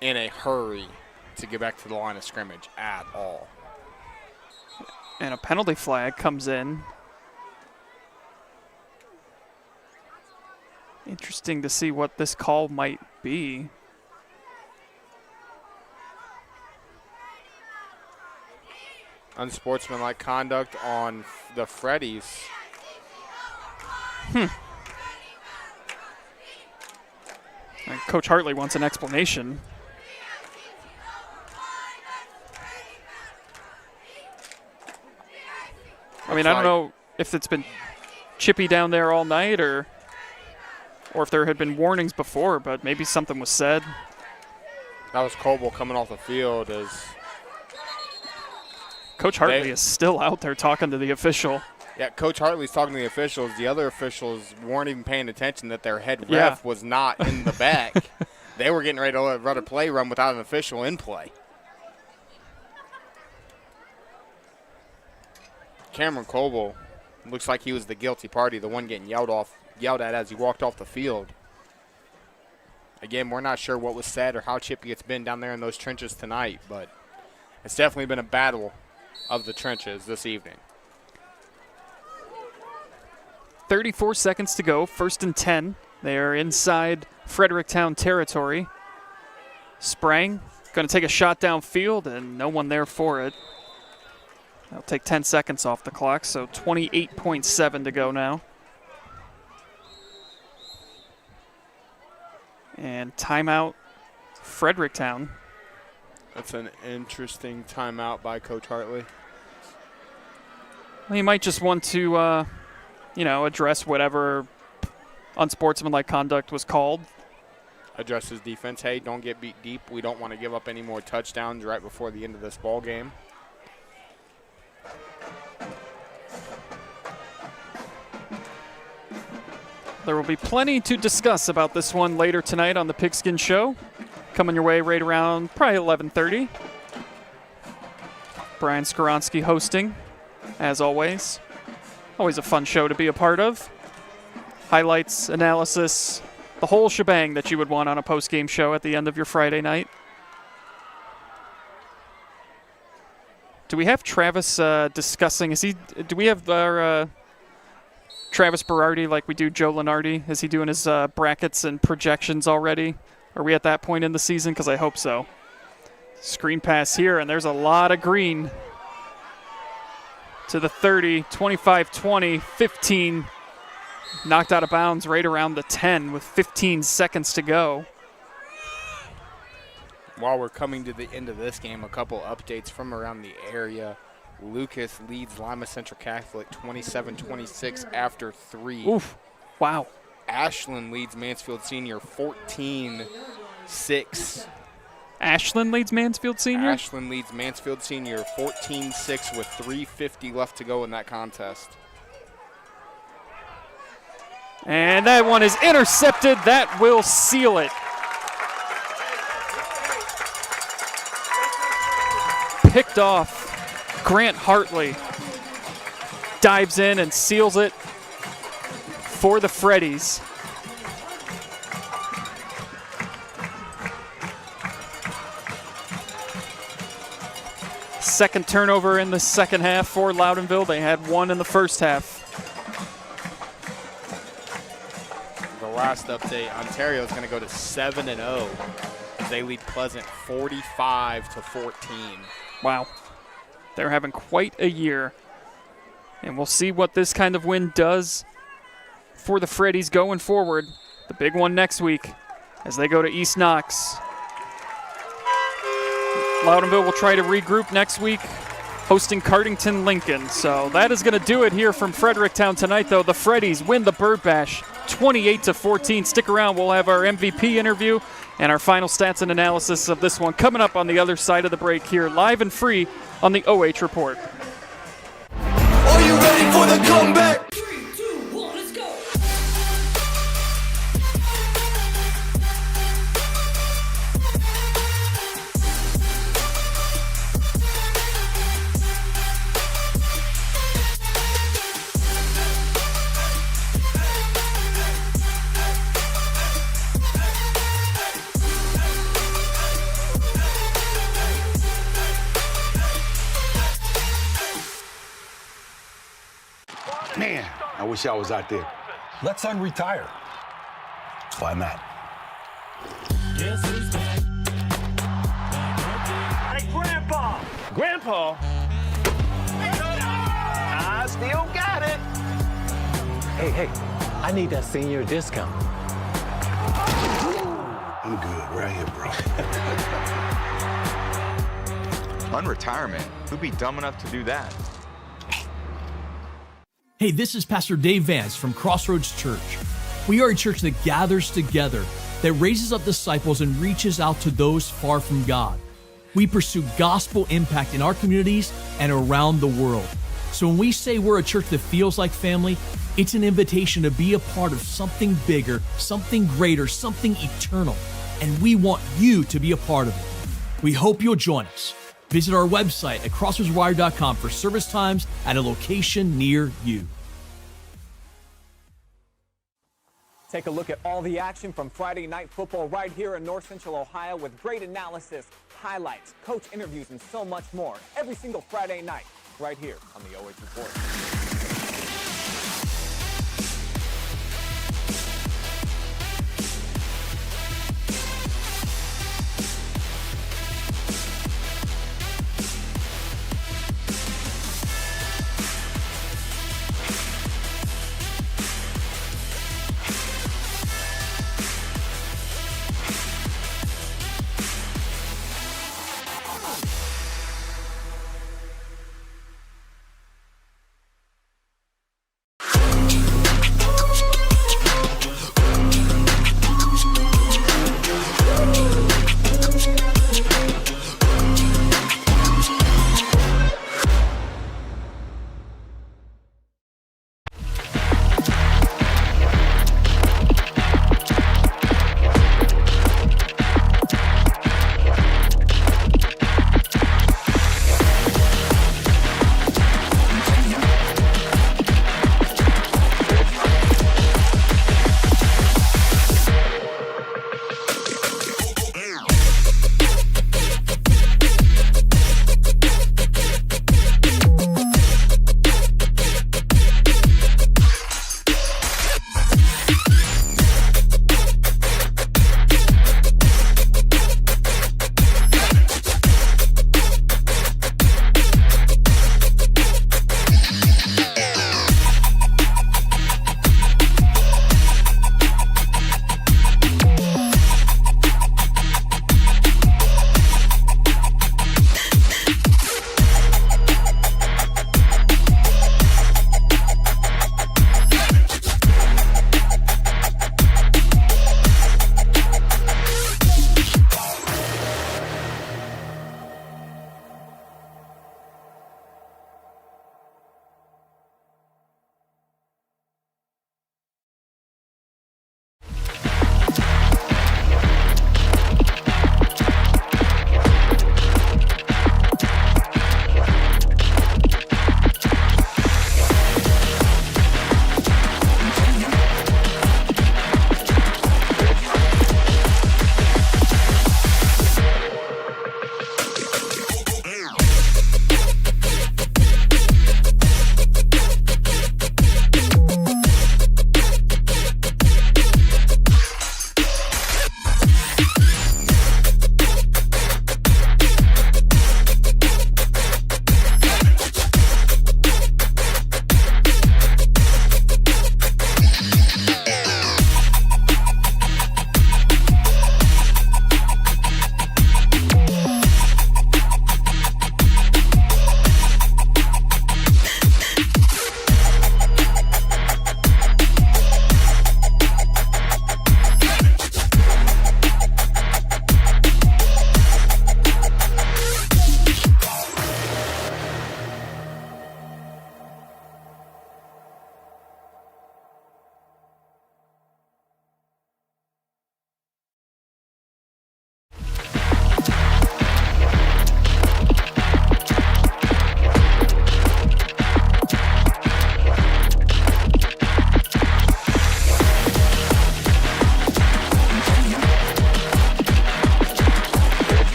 in a hurry to get back to the line of scrimmage at all. And a penalty flag comes in. Interesting to see what this call might be. Unsportsmanlike conduct on the Freddies. And Coach Hartley wants an explanation. I mean, I don't know if it's been chippy down there all night or if there had been warnings before, but maybe something was said. That was Coble coming off the field as Coach Hartley is still out there talking to the official. Yeah, Coach Hartley's talking to the officials. The other officials weren't even paying attention that their head ref was not in the back. They were getting ready to run a play run without an official in play. Cameron Coble looks like he was the guilty party, the one getting yelled at as he walked off the field. Again, we're not sure what was said or how chippy it's been down there in those trenches tonight, but it's definitely been a battle of the trenches this evening. 34 seconds to go, 1st and 10. They are inside Fredericktown territory. Sprang, going to take a shot downfield, and no one there for it. That'll take 10 seconds off the clock, so 28.7 to go now. And timeout, Fredericktown. That's an interesting timeout by Coach Hartley. He might just want to, address whatever unsportsmanlike conduct was called. Address his defense. Hey, don't get beat deep. We don't want to give up any more touchdowns right before the end of this ball game. There will be plenty to discuss about this one later tonight on the Pigskin Show. Coming your way right around probably 11:30. Brian Skoronsky hosting, as always. Always a fun show to be a part of. Highlights, analysis, the whole shebang that you would want on a post-game show at the end of your Friday night. Do we have Travis discussing? Do we have our Travis Berardi like we do Joe Lenardi? Is he doing his brackets and projections already? Are we at that point in the season? Because I hope so. Screen pass here, and there's a lot of green. To the 30, 25-20, 15. Knocked out of bounds right around the 10 with 15 seconds to go. While we're coming to the end of this game, a couple updates from around the area. Lucas leads Lima Central Catholic 27-26 after 3. Oof. Wow. Ashland leads Mansfield Senior 14-6. Ashland leads Mansfield Senior? Ashland leads Mansfield Senior 14-6 with 3:50 left to go in that contest. And that one is intercepted. That will seal it. Picked off. Grant Hartley dives in and seals it for the Freddies. Second turnover in the second half for Loudonville. They had one in the first half. The last update, Ontario is going to go to 7-0. They lead Pleasant 45-14. Wow. They're having quite a year. And we'll see what this kind of win does for the Freddies going forward. The big one next week as they go to East Knox. Loudonville will try to regroup next week, hosting Cardington Lincoln. So that is going to do it here from Fredericktown tonight, though. The Freddies win the Bird Bash 28-14. Stick around. We'll have our MVP interview and our final stats and analysis of this one coming up on the other side of the break here, live and free on the OH Report. Are you ready for the comeback? 3, 2, 1, let's go. Man, I wish I was out there. Let's unretire. Why not? Hey, Grandpa! Grandpa! I still got it. Hey, I need that senior discount. I'm good right here, bro. Unretirement? Who'd be dumb enough to do that? Hey, this is Pastor Dave Vance from Crossroads Church. We are a church that gathers together, that raises up disciples and reaches out to those far from God. We pursue gospel impact in our communities and around the world. So when we say we're a church that feels like family, it's an invitation to be a part of something bigger, something greater, something eternal. and we want you to be a part of it. We hope you'll join us. Visit our website at crossroadswire.com for service times at a location near you. Take a look at all the action from Friday Night Football right here in North Central Ohio with great analysis, highlights, coach interviews, and so much more every single Friday night right here on the OH Report.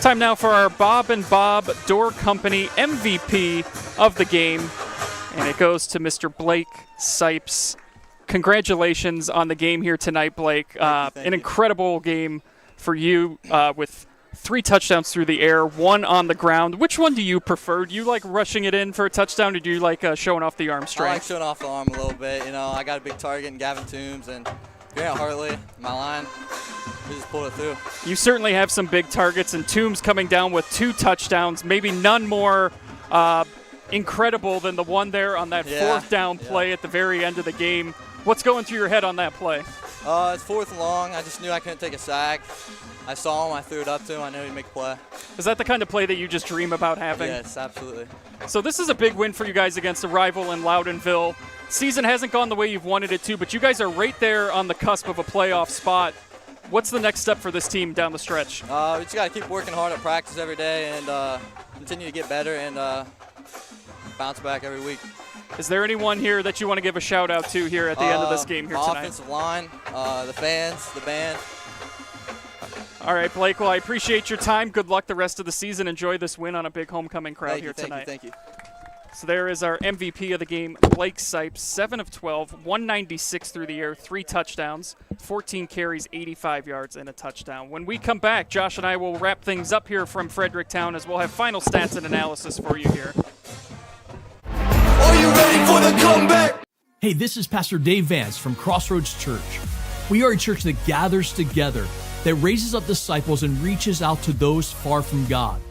Time now for our Bob and Bob Door Company MVP of the game, and it goes to Mr. Blake Sipes. Congratulations on the game here tonight, Blake. Thank An you. incredible game for you with 3 touchdowns through the air, 1 on the ground. Which one do you prefer? Do you like rushing it in for a touchdown, or do you like showing off the arm strength? I like showing off the arm a little bit. You know, I got a big target in Gavin Toombs and Grant Hartley, my line. We just pulled it through. You certainly have some big targets, and Toombs coming down with 2 touchdowns, maybe none more incredible than the one there on that 4th down play at the very end of the game. What's going through your head on that play? It's 4th and long. I just knew I couldn't take a sack. I saw him. I threw it up to him. I knew he'd make a play. Is that the kind of play that you just dream about having? Yes, absolutely. So this is a big win for you guys against a rival in Loudonville. Season hasn't gone the way you've wanted it to, but you guys are right there on the cusp of a playoff spot. What's the next step for this team down the stretch? We just got to keep working hard at practice every day and continue to get better and bounce back every week. Is there anyone here that you want to give a shout out to here at the end of this game here my tonight? Offensive line, the fans, the band. All right, Blake, well, I appreciate your time. Good luck the rest of the season. Enjoy this win on a big homecoming crowd here tonight. Thank you. So there is our MVP of the game, Blake Sipes, 7 of 12, 196 through the air, 3 touchdowns, 14 carries, 85 yards, and a touchdown. When we come back, Josh and I will wrap things up here from Fredericktown as we'll have final stats and analysis for you here. Are you ready for the comeback? Hey, this is Pastor Dave Vance from Crossroads Church. We are a church that gathers together, that raises up disciples and reaches out to those far from God.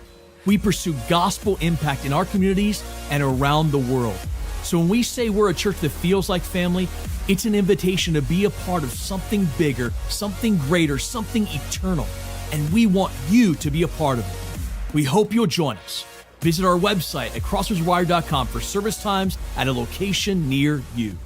We pursue gospel impact in our communities and around the world. So when we say we're a church that feels like family, it's an invitation to be a part of something bigger, something greater, something eternal. And we want you to be a part of it. We hope you'll join us. Visit our website at crossroadswire.com for service times at a location near you.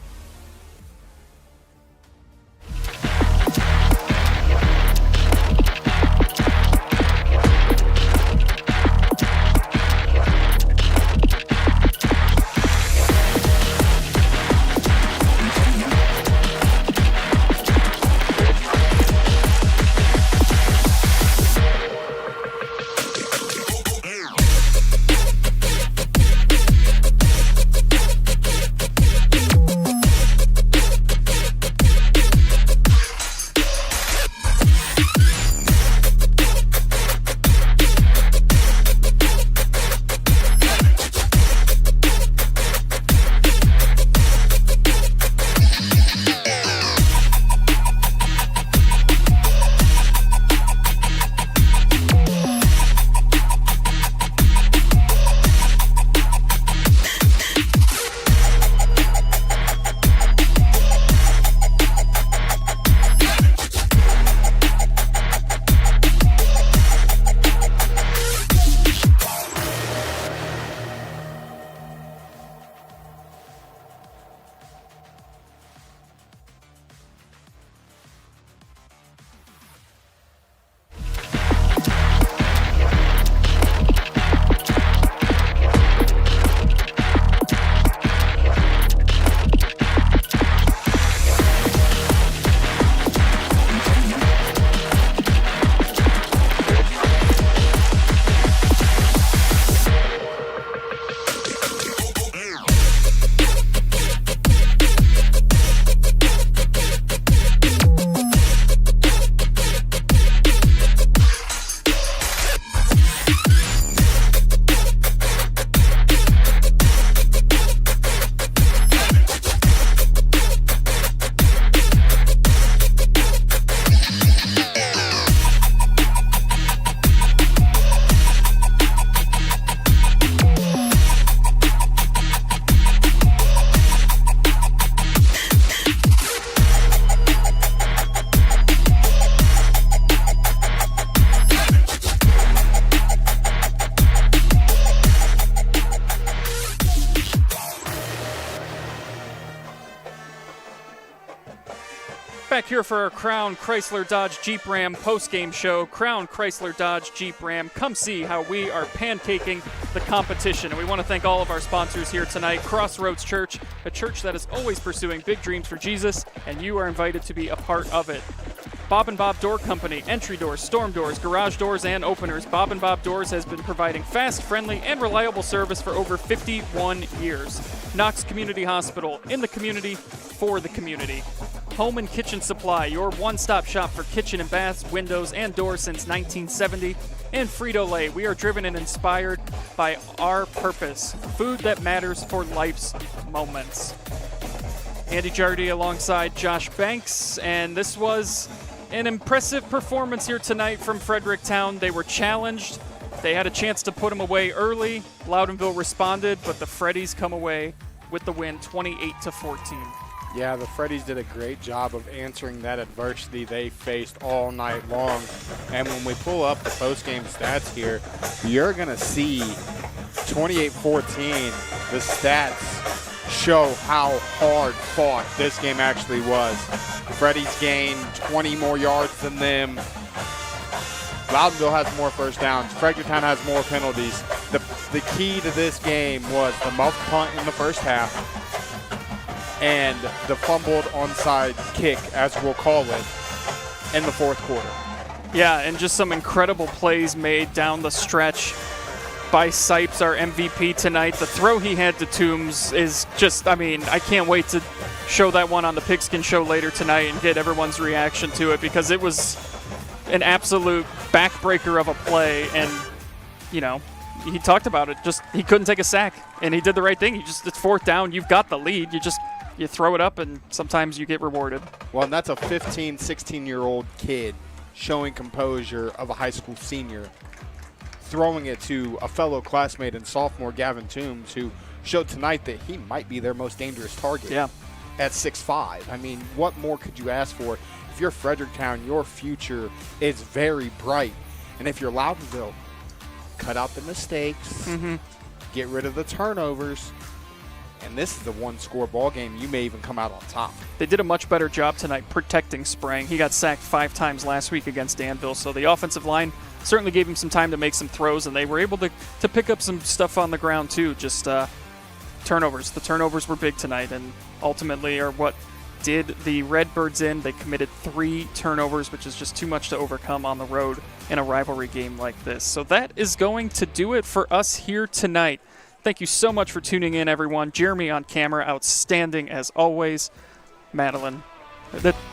Back here for our Crown Chrysler Dodge Jeep Ram post-game show. Crown Chrysler Dodge Jeep Ram. Come see how we are pancaking the competition. And we want to thank all of our sponsors here tonight. Crossroads Church, a church that is always pursuing big dreams for Jesus, and you are invited to be a part of it. Bob & Bob Door Company, entry doors, storm doors, garage doors, and openers. Bob & Bob Doors has been providing fast, friendly, and reliable service for over 51 years. Knox Community Hospital, in the community, for the community. Home and Kitchen Supply, your one-stop shop for kitchen and baths, windows, and doors since 1970. And Frito Lay, we are driven and inspired by our purpose, food that matters for life's moments. Andy Jardy alongside Josh Banks, and this was an impressive performance here tonight from Fredericktown. They were challenged. They had a chance to put them away early. Loudonville responded, but the Freddies come away with the win, 28-14. Yeah, the Freddies did a great job of answering that adversity they faced all night long. And when we pull up the post-game stats here, you're going to see 28-14. The stats show how hard fought this game actually was. Freddies gained 20 more yards than them. Loudonville has more first downs. Fredericktown has more penalties. The key to this game was the muff punt in the first half and the fumbled onside kick, as we'll call it, in the fourth quarter. Yeah, and just some incredible plays made down the stretch by Sipes, our MVP tonight. The throw he had to Toombs is just, I mean, I can't wait to show that one on the Pigskin Show later tonight and get everyone's reaction to it, because it was an absolute backbreaker of a play. And, you know, he talked about it. Just, he couldn't take a sack, and he did the right thing. It's fourth down. You've got the lead. You throw it up, and sometimes you get rewarded. Well, and that's a 15, 16-year-old kid showing composure of a high school senior, throwing it to a fellow classmate and sophomore Gavin Toombs, who showed tonight that he might be their most dangerous target at 6'5". I mean, what more could you ask for? If you're Fredericktown, your future is very bright. And if you're Loudonville, cut out the mistakes, get rid of the turnovers, and this is the one-score ball game. You may even come out on top. They did a much better job tonight protecting Sprang. He got sacked 5 times last week against Danville, so the offensive line certainly gave him some time to make some throws, and they were able to pick up some stuff on the ground too. Just turnovers. The turnovers were big tonight, and ultimately are what did the Redbirds in. They committed 3 turnovers, which is just too much to overcome on the road in a rivalry game like this. So that is going to do it for us here tonight. Thank you so much for tuning in, everyone. Jeremy on camera, outstanding as always. Madeline,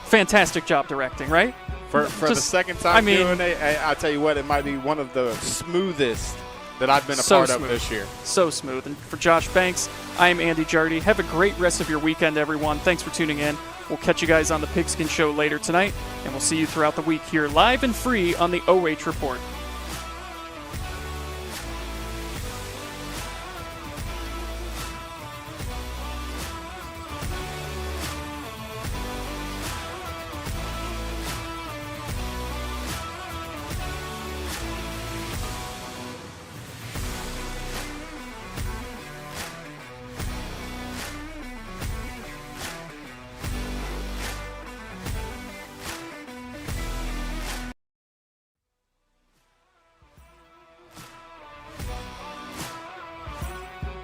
fantastic job directing, right? For the second time doing it, I'll tell you what, it might be one of the smoothest that I've been a part of this year. So smooth. And for Josh Banks, I'm Andy Jardy. Have a great rest of your weekend, everyone. Thanks for tuning in. We'll catch you guys on the Pigskin Show later tonight, and we'll see you throughout the week here live and free on the OH Report.